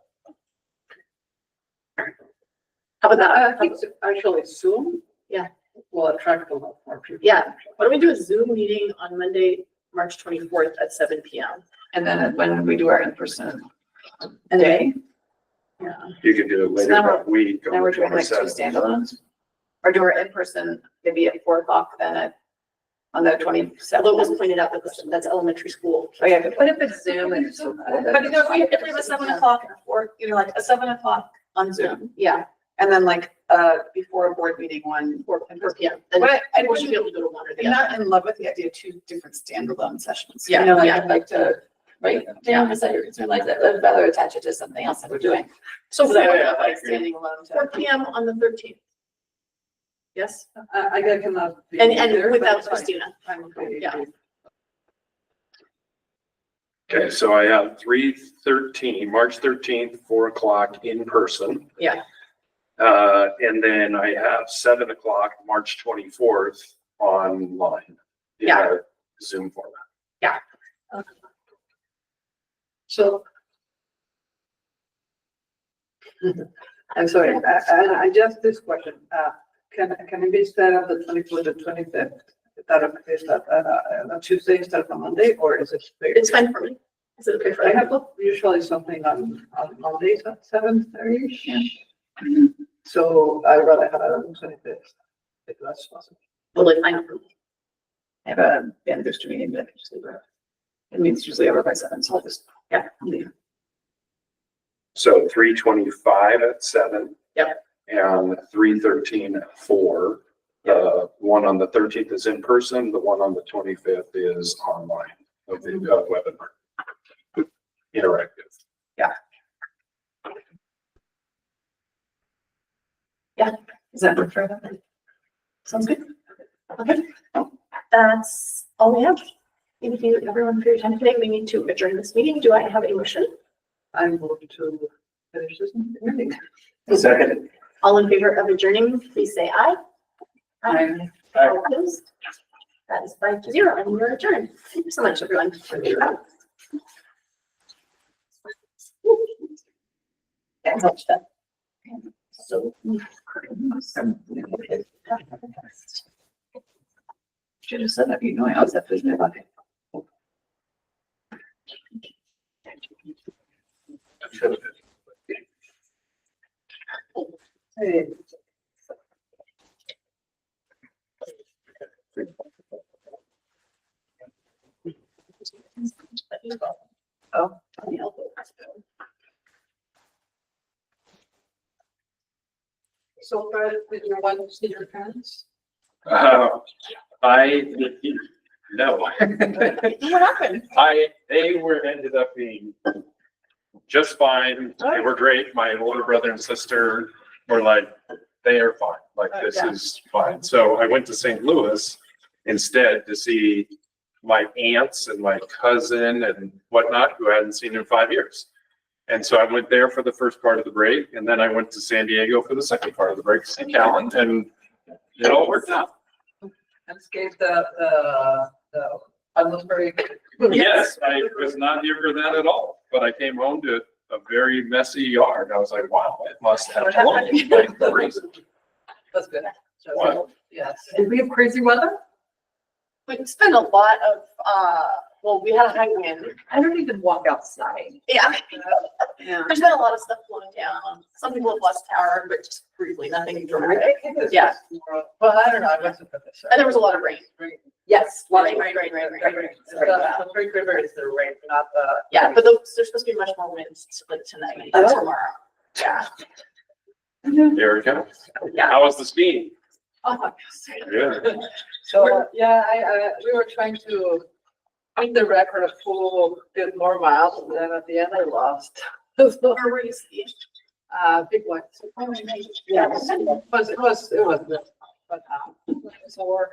How about I that? think actually Zoom. Yeah. Will attract a lot more people. Yeah. Why don't we do a Zoom meeting on Monday, March 24th at 7 PM? And then when we do our in-person And day, Yeah. You can do it later now we're- that week. on then we're the doing like 2 27th. standalones. Or do our in-person maybe at 4 o'clock, then on the 27th. Although it was pointed out that that's elementary school. Oh, yeah, good What point. if it's Zoom and it's? But you know, if we have a 7 o'clock and a 4, like a 7 o'clock on Zoom, Yeah, and then like, before a board meeting one. 4 PM. And What I we should be able to go to one or the I'm other. not in love with the idea of 2 different standalone sessions. Yeah, You know, like yeah. I'd like to, right? Yeah, is that your concern? Like, I'd rather attach it to something else that we're doing. So Because I don't four- know, like standing alone. 4 PM on the 13th. Yes, I cannot. be and there, but without it's fine. Christina. I'm okay. Yeah. Okay, so I have 3/13, March 13th, 4 o'clock in person. Yeah. And then I have 7 o'clock, March 24th online. in Yeah. a Zoom format. So. I'm sorry, I just this question, can it be instead of the 24th and 25th? Is that a Tuesday instead of a Monday, or is it? It's fine for me. Is it okay for I you? have usually something on Mondays at 7:30. So I'd rather have it on the 25th, if that's possible. Totally fine for me. I have a band booster meeting, but I can just leave it. It means it's usually over by 7, so I'll just, yeah, leave. So 3:25 at 7. Yep. And 3:13 at 4. The one on the 13th is in person, the one on the 25th is online of the webinar. Interactive. Is that work for everyone? Sounds good. Okay. That's all we have. Thank you, everyone, for your time today. We need to adjourn this meeting. Do I have a motion? I'm going to finish this meeting. Second. All in favor of adjourning, please say aye. Aye. All opposed? That is 5-0, and we're adjourned. Thank you so much, everyone. Yeah, touch that. So. Should have said that, you know, I always have to admit about it. Hey. Oh. So far, did you want to see your parents? I, no. What happened? They ended up being just fine. They were great. My older brother and sister were like, they are fine. Like, this is fine. So I went to St. Louis instead to see my aunts and my cousin and whatnot, who I hadn't seen in 5 years. And so I went there for the first part of the break, and then I went to San Diego for the second part of the break to see Callan, and it all worked out. And gave the atmospheric. Yes, I was not here for that at all, but I came home to a very messy yard. I was like, wow, it must have flooded like crazy. That's good. So, Wow. yes. Did we have crazy weather? We spent a lot of, well, we had a high wind. I don't even walk outside. Yeah. Yeah. There's been a lot of stuff blowing down. Some people have lost power, but just briefly, nothing dramatic. Yeah. Well, I don't know. I wasn't for this. And there was a lot of rain. Yes. Rain. The Great River is the rain, not the. Yeah, but there's supposed to be much more winds like tonight and Oh. tomorrow. Yeah. There we go. Yeah. How was the skiing? Oh, Yeah. So, yeah, we were trying to beat the record of who did more miles, and then at the end I lost. So, where were you skiing? big one. Yeah. It was good, but, so we're